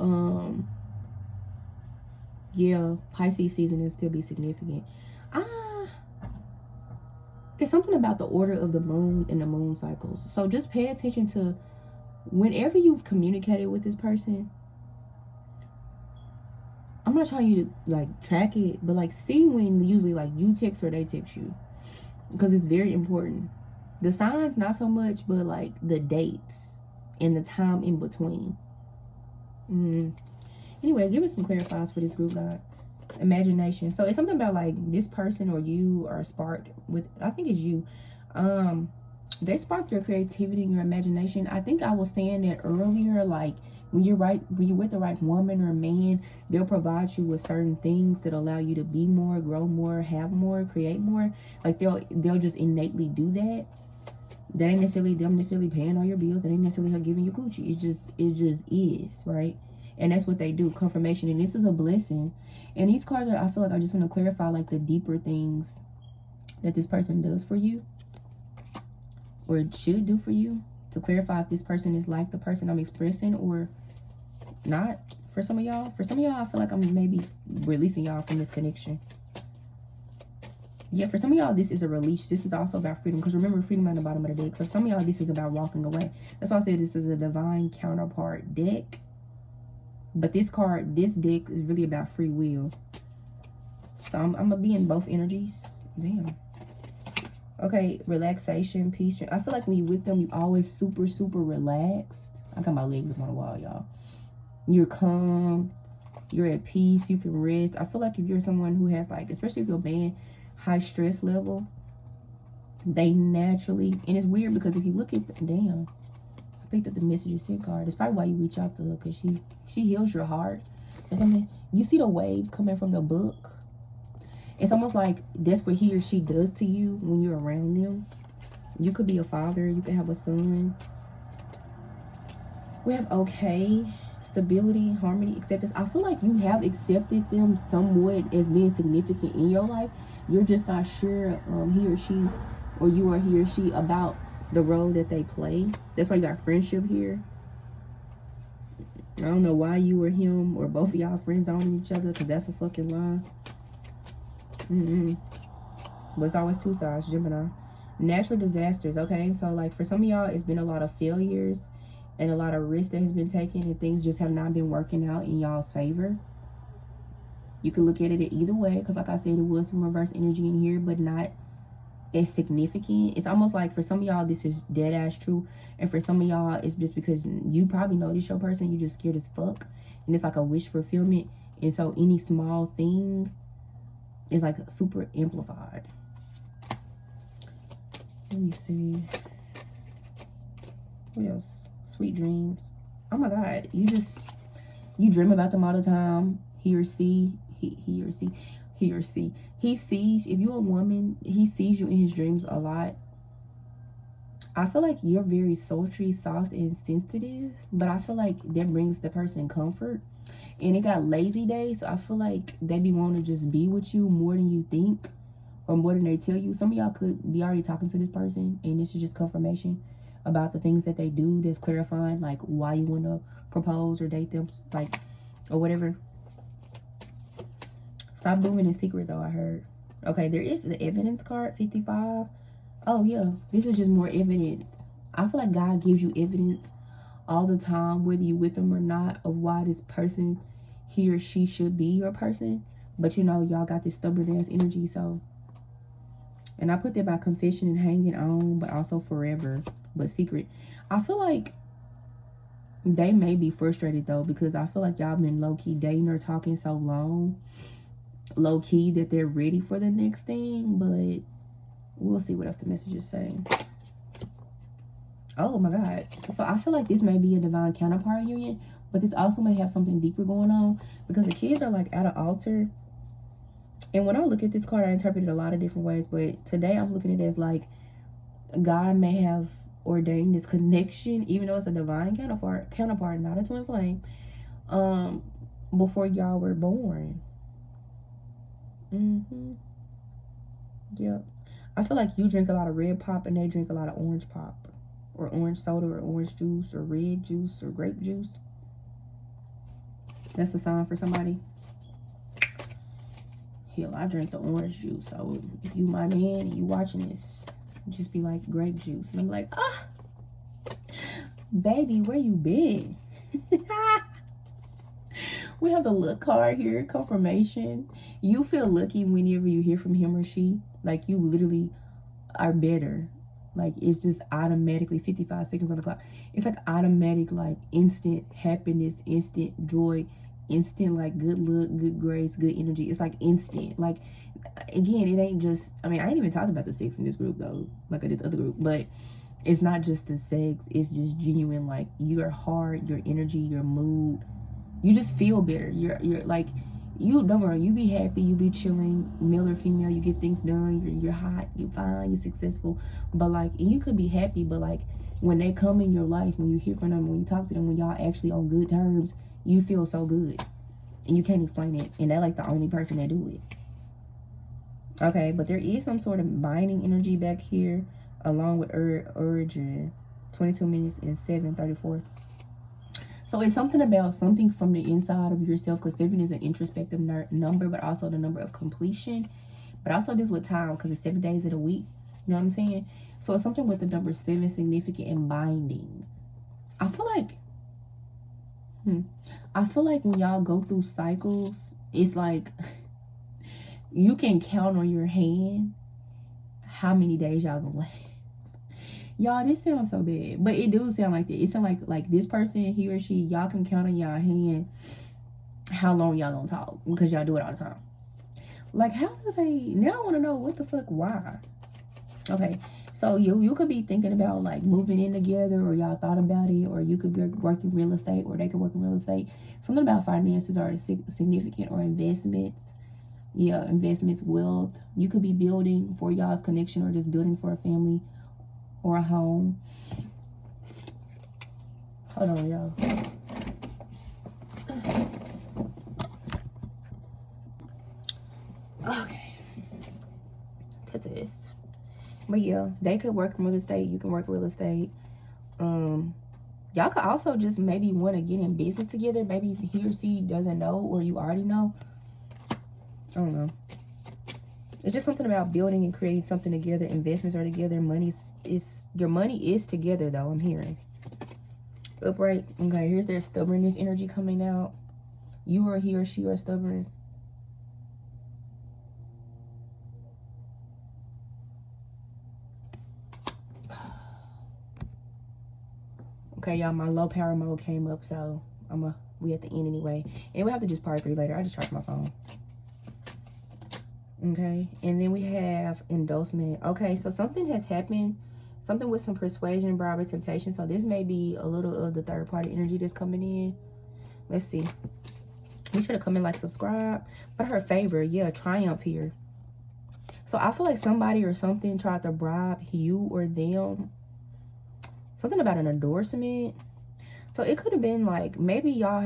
Yeah, Pisces season will still be significant. It's something about the order of the moon and the moon cycles. So just pay attention to whenever you've communicated with this person. I'm not trying you to like track it, but like see when usually like you text or they text you, because it's very important. The signs not so much, but like the dates and the time in between. Anyway, give us some clarifiers for this group, God. Imagination. So it's something about like this person or you are sparked with, I think it's you. They spark your creativity and your imagination. I think I was saying that earlier, like when you're with the right woman or man, they'll provide you with certain things that allow you to be more, grow more, have more, create more. Like they'll just innately do that. That ain't necessarily them necessarily paying all your bills. That ain't necessarily her giving you coochie. It just is, right? And that's what they do, confirmation. And this is a blessing. And these cards are, I feel like I just want to clarify like the deeper things that this person does for you, or should do for you, to clarify if this person is like the person I'm expressing or not. For some of y'all, I feel like I'm maybe releasing y'all from this connection. Yeah, for some of y'all, this is a release. This is also about freedom, because remember, freedom at the bottom of the deck. So for some of y'all, this is about walking away. That's why I said this is a divine counterpart deck. But this deck is really about free will. So I'm gonna be in both energies. Damn. Okay, relaxation, peace. I feel like when you with them, you always super, super relaxed. I got my legs up on the wall, y'all. You're calm. You're at peace. You can rest. I feel like if you're someone who has like, especially if you're a man, high stress level, they naturally, and it's weird because if you look at the, damn, I picked up the messages sent card. It's probably why you reach out to her, because she heals your heart or something. You see the waves coming from the book. It's almost like that's what he or she does to you when you're around them. You could be a father. You could have a son. We have okay, stability, harmony, acceptance. I feel like you have accepted them somewhat as being significant in your life. You're just not sure he or she, or you or he or she, about the role that they play. That's why you got friendship here. I don't know why you or him or both of y'all friends on each other, because that's a fucking lie. But it's always two sides, Gemini. Natural disasters, okay? So like for some of y'all, it's been a lot of failures and a lot of risk that has been taken, and things just have not been working out in y'all's favor. You can look at it either way, because like I said, it was some reverse energy in here, but not as significant. It's almost like for some of y'all, this is dead ass true, and for some of y'all, it's just because you probably know this your person, you just scared as fuck, and it's like a wish fulfillment, and so any small thing is like super amplified. Let me see. What else? Sweet dreams. Oh my God, you dream about them all the time. He or she, he sees, if you're a woman, he sees you in his dreams a lot. I feel like you're very sultry, soft, and sensitive, but I feel like that brings the person comfort. And it got lazy days, so I feel like they be wanting to just be with you more than you think, or more than they tell you. Some of y'all could be already talking to this person, and this is just confirmation about the things that they do that's clarifying, like why you want to propose or date them, like, or whatever. Stop moving in secret, though, I heard. Okay, there is the evidence card, 55. Oh, yeah, this is just more evidence. I feel like God gives you evidence all the time, whether you with them or not, of why this person, he or she, should be your person. But you know, y'all got this stubborn ass energy, so. And I put that by confession and hanging on, but also forever, but secret. I feel like they may be frustrated though, because I feel like y'all been low-key dating or talking so long, low-key, that they're ready for the next thing. But we'll see what else the message is saying. Oh my God. So I feel like this may be a divine counterpart union, but this also may have something deeper going on, because the kids are like at an altar. And when I look at this card, I interpret it a lot of different ways, but today I'm looking at it as like God may have ordained this connection, even though it's a divine counterpart, not a twin flame, before y'all were born. Yep. I feel like you drink a lot of red pop and they drink a lot of orange pop, or orange soda, or orange juice, or red juice, or grape juice. That's a sign for somebody. Hell, I drink the orange juice. So if you my man and you watching this, just be like grape juice. And I'm like, ah, baby, where you been? We have the look card here, confirmation. You feel lucky whenever you hear from him or she. Like, you literally are better. Like, it's just automatically 55 seconds on the clock. It's like automatic, like instant happiness, instant joy, instant like good look, good grace, good energy. It's like instant. Like, again, it ain't just, I mean, I ain't even talking about the sex in this group though, like I did the other group, but it's not just the sex. It's just genuine, like your heart, your energy, your mood. You just feel better. You're like, you don't worry, you be happy, you be chilling, male or female, you get things done, you're hot, you fine, you're successful. But like, and you could be happy, but like when they come in your life, when you hear from them, when you talk to them, when y'all actually on good terms, you feel so good. And you can't explain it. And they're like the only person that do it. Okay, but there is some sort of binding energy back here, along with origin. 22 minutes and 7:34. So it's something about something from the inside of yourself, because 7 is an introspective number, but also the number of completion. But also this with time, because it's 7 days of the week. You know what I'm saying? So it's something with the number 7, significant and binding. I feel like when y'all go through cycles, it's like you can count on your hand how many days y'all gonna last. Y'all, this sounds so bad, but it do sound like that. It sound like this person, he or she, y'all can count on y'all hand how long y'all gonna talk, because y'all do it all the time. Like, how do they, now I want to know what the fuck, why? Okay, so you could be thinking about like moving in together, or y'all thought about it, or you could be working real estate, or they could work in real estate. Something about finances are significant, or investments. Yeah, investments, wealth. You could be building for y'all's connection, or just building for a family or a home. Hold on, y'all. Okay. To this. But yeah, they could work in real estate. You can work real estate. Y'all could also just maybe want to get in business together. Maybe he or she doesn't know, or you already know. I don't know. It's just something about building and creating something together. Investments are together. Your money is together though, I'm hearing. Upright. Okay, here's their stubbornness energy coming out. You or he or she are stubborn. Okay, y'all, my low power mode came up, so we at the end anyway. And we'll have to just part 3 later. I just charged my phone. Okay, and then we have endorsement. Okay, so something has happened. Something with some persuasion, bribe, or temptation. So this may be a little of the third party energy that's coming in. Let's see. Make sure to come in, like, subscribe. But her favor, yeah, triumph here. So I feel like somebody or something tried to bribe you or them. Something about an endorsement. So it could have been like, maybe y'all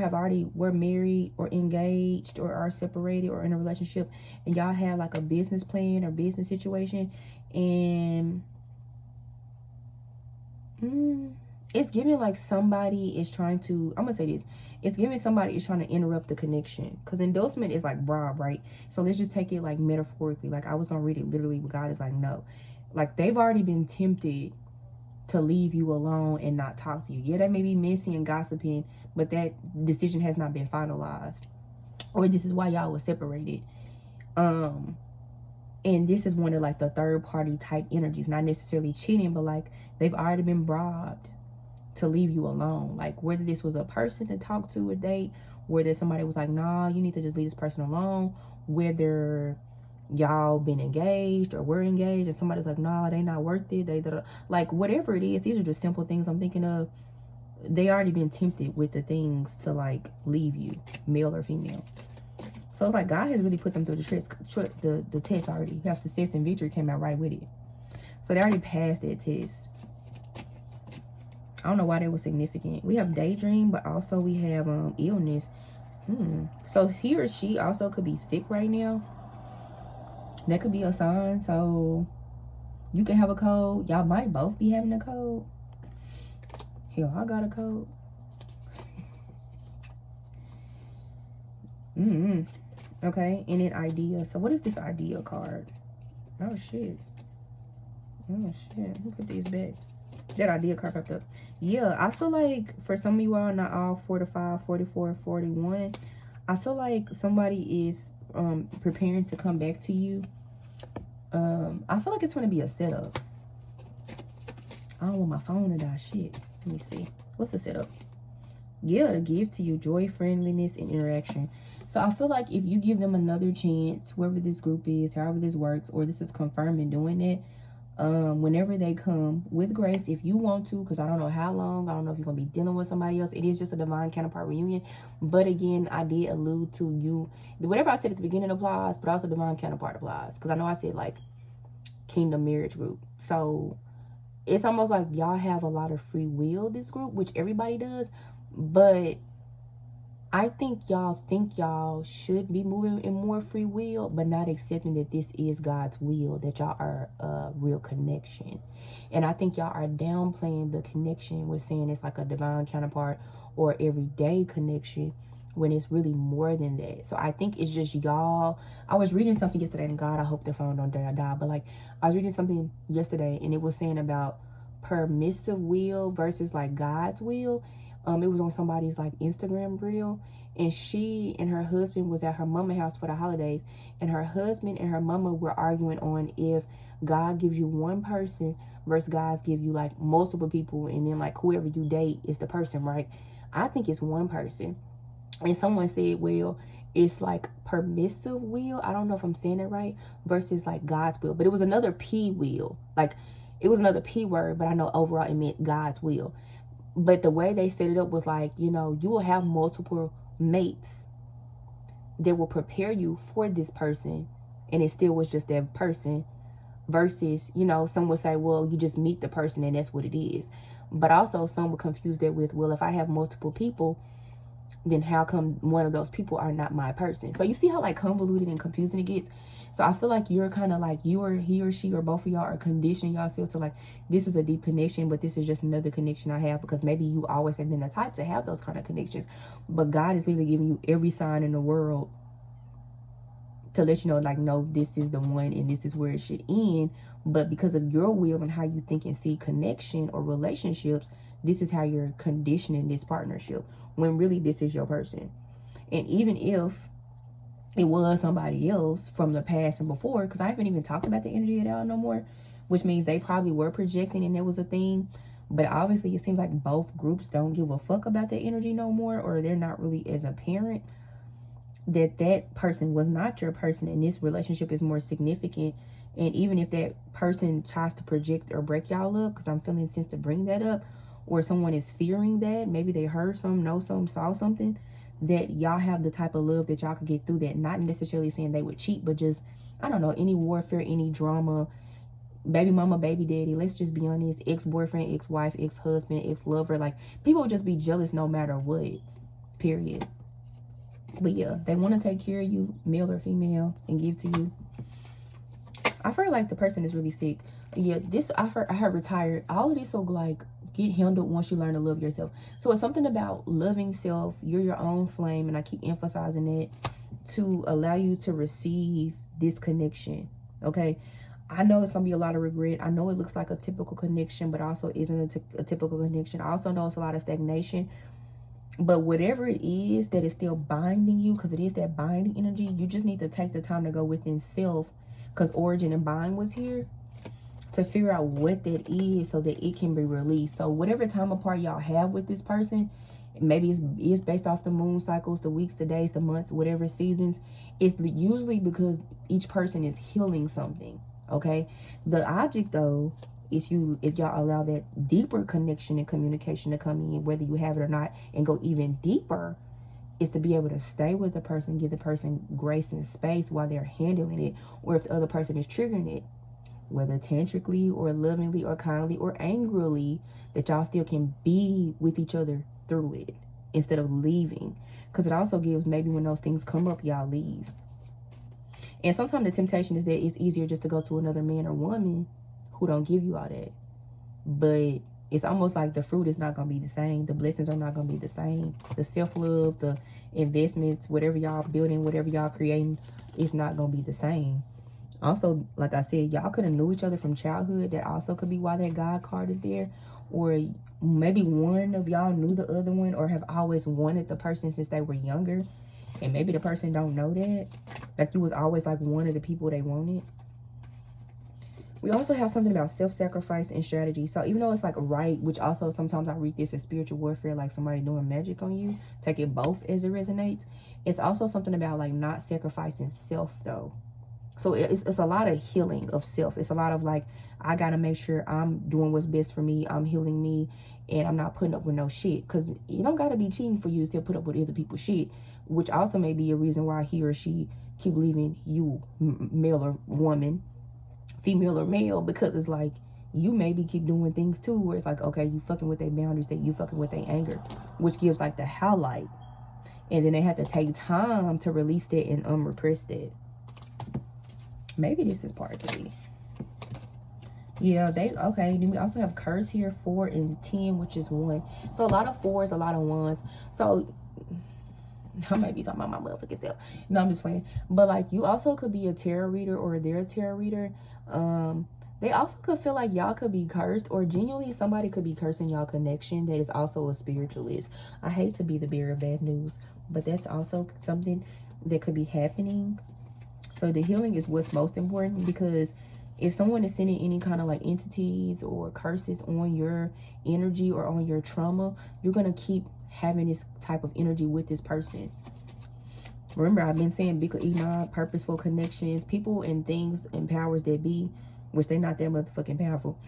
were married or engaged or are separated or in a relationship, and y'all had like a business plan or business situation, and it's giving like somebody is trying to, I'm gonna say this, it's giving somebody is trying to interrupt the connection, because endorsement is like bribe, right? So let's just take it like metaphorically. Like, I was gonna read it literally, but God is like, no. Like, they've already been tempted to leave you alone and not talk to you. Yeah, they may be messy and gossiping, but that decision has not been finalized, or this is why y'all were separated. And this is one of like the third party type energies, not necessarily cheating, but like they've already been bribed to leave you alone. Like, whether this was a person to talk to or date, whether somebody was like, nah, you need to just leave this person alone, whether y'all been engaged or were engaged and somebody's like, nah, they not worth it, like whatever it is. These are just simple things I'm thinking of. They already been tempted with the things to like leave you, male or female. So it's like God has really put them through the test already. You have success and victory came out right with it. So they already passed that test. I don't know why they were significant. We have daydream, but also we have illness. So he or she also could be sick right now. That could be a sign. So you can have a cold. Y'all might both be having a cold. Hell, I got a cold. Okay, and then idea. So what is this idea card? Oh shit. Oh shit. Let me put these back. That idea card popped up. Yeah, I feel like for some of you all, not all 45, 44, 41, I feel like somebody is preparing to come back to you. I feel like it's going to be a setup. I don't want my phone to die. Shit. Let me see. What's the setup? Yeah, to give to you joy, friendliness, and interaction. So I feel like if you give them another chance, whoever this group is, however this works, or this is confirming doing it, whenever they come with grace, if you want to, because I don't know how long, I don't know if you're gonna be dealing with somebody else. It is just a divine counterpart reunion, but again, I did allude to you, whatever I said at the beginning applies, but also divine counterpart applies, because I know I said like kingdom marriage group. So it's almost like y'all have a lot of free will, this group, which everybody does, but I think y'all should be moving in more free will, but not accepting that this is God's will, that y'all are a real connection. And I think y'all are downplaying the connection with saying it's like a divine counterpart or everyday connection, when it's really more than that. So I think it's just y'all. I was reading something yesterday, and God, I hope the phone don't die, but like I was reading something yesterday, and it was saying about permissive will versus like God's will. It was on somebody's like Instagram reel, and she and her husband was at her mama house for the holidays, and her husband and her mama were arguing on if God gives you one person versus God give you like multiple people, and then like whoever you date is the person, right? I think it's one person. And someone said, well, it's like permissive will, I don't know if I'm saying it right, versus like God's will. But it was another P will, like it was another P word, but I know overall it meant God's will. But the way they set it up was like, you know, you will have multiple mates that will prepare you for this person, and it still was just that person, versus, you know, some would say, well, you just meet the person and that's what it is. But also some would confuse that with, well, if I have multiple people, then how come one of those people are not my person? So you see how like convoluted and confusing it gets. So I feel like you're kind of like, he or she or both of y'all are conditioning yourself to like, this is a deep connection, but this is just another connection I have, because maybe you always have been the type to have those kind of connections. But God is literally giving you every sign in the world to let you know, like, no, this is the one and this is where it should end. But because of your will and how you think and see connection or relationships, this is how you're conditioning this partnership, when really this is your person. And even if it was somebody else from the past and before, because I haven't even talked about the energy at all no more, which means they probably were projecting and there was a thing. But obviously it seems like both groups don't give a fuck about the energy no more, or they're not really as apparent that person was not your person and this relationship is more significant. And even if that person tries to project or break y'all up, because I'm feeling sense to bring that up, or someone is fearing that, maybe they heard something, know something, saw something, that y'all have the type of love that y'all could get through that. Not necessarily saying they would cheat, but just, I don't know, any warfare, any drama, baby mama, baby daddy, let's just be honest, ex-boyfriend, ex-wife, ex-husband, ex-lover, like people would just be jealous no matter what, period. But yeah, they want to take care of you, male or female, and give to you. I feel like the person is really sick. Yeah, this I heard retired. All of this will like get handled once you learn to love yourself. So it's something about loving self. You're your own flame, and I keep emphasizing it to allow you to receive this connection. Okay, I know it's gonna be a lot of regret. I know it looks like a typical connection, but also isn't a typical connection. I also know it's a lot of stagnation. But whatever it is that is still binding you, because it is that binding energy, you just need to take the time to go within self, because origin and bind was here, to figure out what that is so that it can be released. So whatever time apart y'all have with this person, maybe it's based off the moon cycles, the weeks, the days, the months, whatever seasons, it's usually because each person is healing something. Okay, the object though, if y'all allow that deeper connection and communication to come in, whether you have it or not, and go even deeper, is to be able to stay with the person, give the person grace and space while they're handling it, or if the other person is triggering it, whether tantrically or lovingly or kindly or angrily, that y'all still can be with each other through it instead of leaving. Because it also gives, maybe when those things come up, y'all leave. And sometimes the temptation is that it's easier just to go to another man or woman who don't give you all that. But it's almost like the fruit is not going to be the same. The blessings are not going to be the same. The self-love, the investments, whatever y'all building, whatever y'all creating, it's not going to be the same. Also, like I said, y'all could have knew each other from childhood. That also could be why that God card is there. Or maybe one of y'all knew the other one, or have always wanted the person since they were younger. And maybe the person don't know that. Like you was always like one of the people they wanted. We also have something about self-sacrifice and strategy. So even though it's like right, which also sometimes I read this as spiritual warfare, like somebody doing magic on you, take it both as it resonates. It's also something about like not sacrificing self though. So it's a lot of healing of self. It's a lot of like, I got to make sure I'm doing what's best for me. I'm healing me, and I'm not putting up with no shit. Because you don't got to be cheating for you to still put up with other people's shit, which also may be a reason why he or she keep leaving you, male or woman, female or male, because it's like, you maybe keep doing things too, where it's like, okay, you fucking with their boundaries, that you fucking with their anger, which gives like the highlight. And then they have to take time to release that and unrepress that. Maybe this is part 3. Yeah, okay. Then we also have curse here, 4 and 10, which is 1. So a lot of 4s, a lot of 1s. So I might be talking about my motherfucking self. No, I'm just playing. But like, you also could be a tarot reader, or they're a tarot reader. They also could feel like y'all could be cursed, or genuinely somebody could be cursing y'all connection that is also a spiritualist. I hate to be the bearer of bad news, but that's also something that could be happening. So the healing is what's most important, because if someone is sending any kind of like entities or curses on your energy or on your trauma, you're going to keep having this type of energy with this person. Remember, I've been saying Bika Enoch, purposeful connections, people and things and powers that be, which they're not that motherfucking powerful.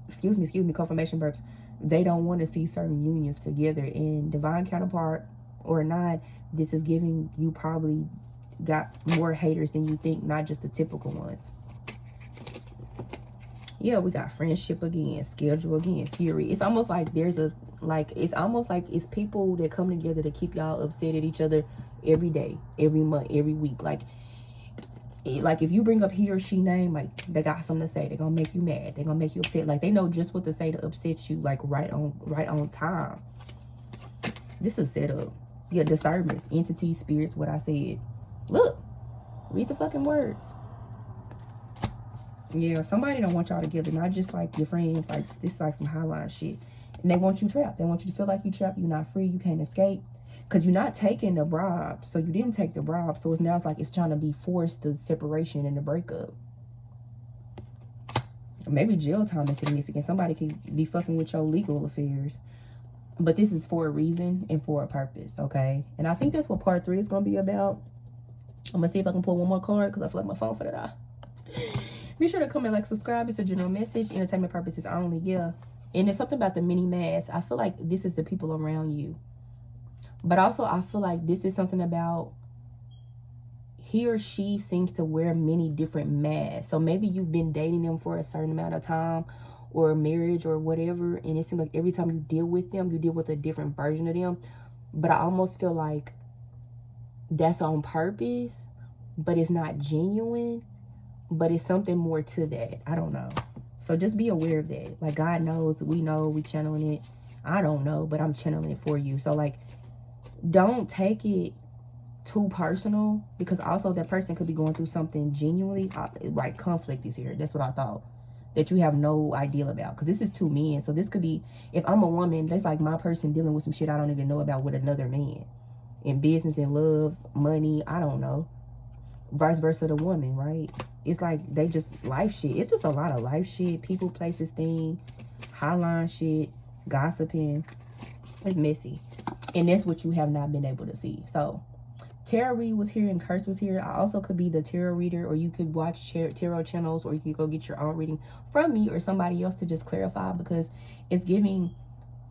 excuse me, confirmation burps. They don't want to see certain unions together. And divine counterpart or not, this is giving you probably got more haters than you think, not just the typical ones. Yeah, we got friendship again, schedule again, fury. It's almost like there's a, like, it's almost like it's people that come together to keep y'all upset at each other every day, every month, every week. Like if you bring up he or she name, like, they got something to say. They're gonna make you mad. They're gonna make you upset. Like, they know just what to say to upset you, like, right on time. This is set up. Yeah, disturbance, entities, spirits, what I said. Look, read the fucking words. Yeah, somebody don't want y'all together, not just like your friends. Like, this is like some highline shit. And they want you trapped. They want you to feel like you trapped. You're not free. You can't escape. Because you're not taking the bribe. So you didn't take the bribe. So it's now it's like it's trying to be forced, the separation and the breakup. Maybe jail time is significant. Somebody could be fucking with your legal affairs. But this is for a reason and for a purpose, okay? And I think that's what part 3 is going to be about. I'm going to see if I can pull one more card, because I feel like my phone for that eye. Be sure to comment, like, subscribe. It's a general message. Entertainment purposes only, yeah. And it's something about the mini mask. I feel like this is the people around you. But also, I feel like this is something about he or she seems to wear many different masks. So maybe you've been dating them for a certain amount of time, or marriage or whatever. And it seems like every time you deal with them, you deal with a different version of them. But I almost feel like that's on purpose, but it's not genuine. But it's something more to that. I don't know. So just be aware of that. Like, God knows, we know, we channeling it. I don't know, but I'm channeling it for you. So, like, don't take it too personal, because also that person could be going through something genuinely. Right, conflict is here. That's what I thought. That you have no idea about. Because this is 2 men. So this could be, if I'm a woman, that's like my person dealing with some shit I don't even know about with another man. In business, in love, money, I don't know. Vice versa, the woman, right? It's like they just life shit. It's just a lot of life shit. People, places, thing, highline shit, gossiping. It's messy. And that's what you have not been able to see. So, tarot read was here and curse was here. I also could be the tarot reader, or you could watch tarot channels, or you could go get your own reading from me or somebody else to just clarify, because it's giving,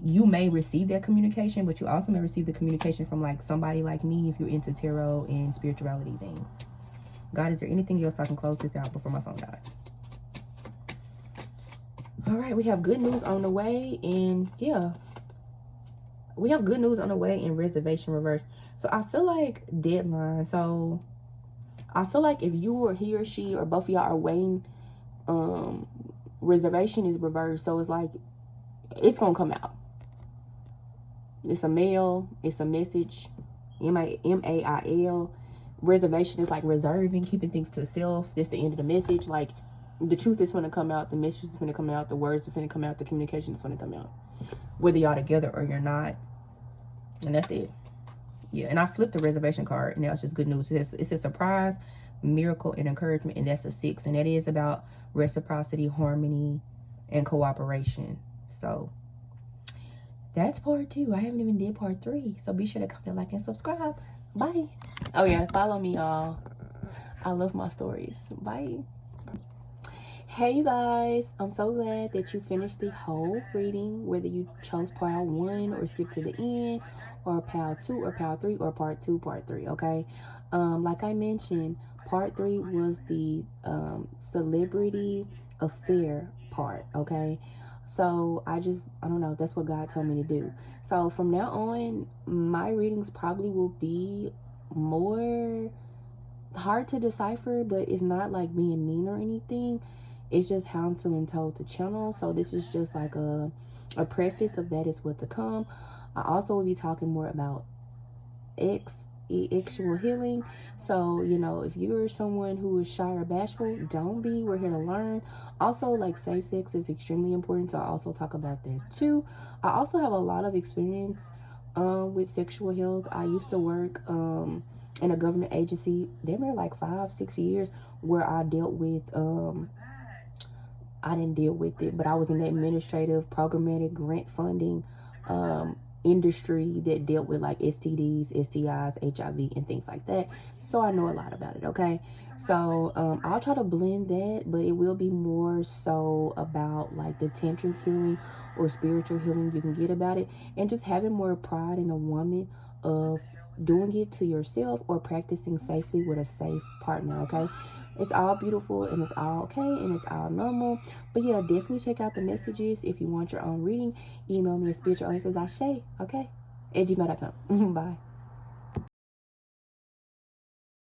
you may receive that communication, but you also may receive the communication from like somebody like me if you're into tarot and spirituality things. God, is there anything else I can close this out before my phone dies? All right, we have good news on the way. And yeah, we have good news on the way in reservation reverse. So I feel like deadline. So I feel like if you or he or she or both of y'all are waiting, reservation is reversed. So it's like it's gonna come out. It's a mail, it's a message. M-A-I-L. Reservation is like reserving, keeping things to self. This the end of the message. Like, the truth is going to come out, the message is going to come out, the words are going to come out, the communication is going to come out, whether y'all together or you're not. And that's it. Yeah, and I flipped the reservation card, and that was just good news. It's a surprise, miracle, and encouragement, and that's a 6, and that is about reciprocity, harmony, and cooperation. So that's part 2. I haven't even did part 3, so be sure to comment, like, and subscribe. Bye. Oh yeah, follow me, y'all. I love my stories. Bye. Hey you guys, I'm so glad that you finished the whole reading, whether you chose part 1 or skipped to the end, or part 2 or part 3 or part 2 part 3. Okay, like I mentioned, part 3 was the celebrity affair part. Okay, so I don't know, that's what God told me to do. So from now on, my readings probably will be more hard to decipher, but it's not like being mean or anything. It's just how I'm feeling told to channel. So this is just like a preface of that is what to come. I also will be talking more about sexual healing. So, you know, if you're someone who is shy or bashful, don't be. We're here to learn. Also, like, safe sex is extremely important, so I also talk about that too. I also have a lot of experience with sexual health. I used to work in a government agency. They were like 5-6 years where I dealt with I didn't deal with it, but I was in the administrative, programmatic, grant funding industry that dealt with like STDs, STIs, HIV, and things like that. So I know a lot about it, okay? So I'll try to blend that, but it will be more so about like the tantric healing or spiritual healing you can get about it, and just having more pride in a woman of doing it to yourself or practicing safely with a safe partner, okay? It's all beautiful and it's all okay and it's all normal. But yeah, definitely check out the messages if you want your own reading. Email me at spiritualancersashay, okay? @gmail.com. Bye.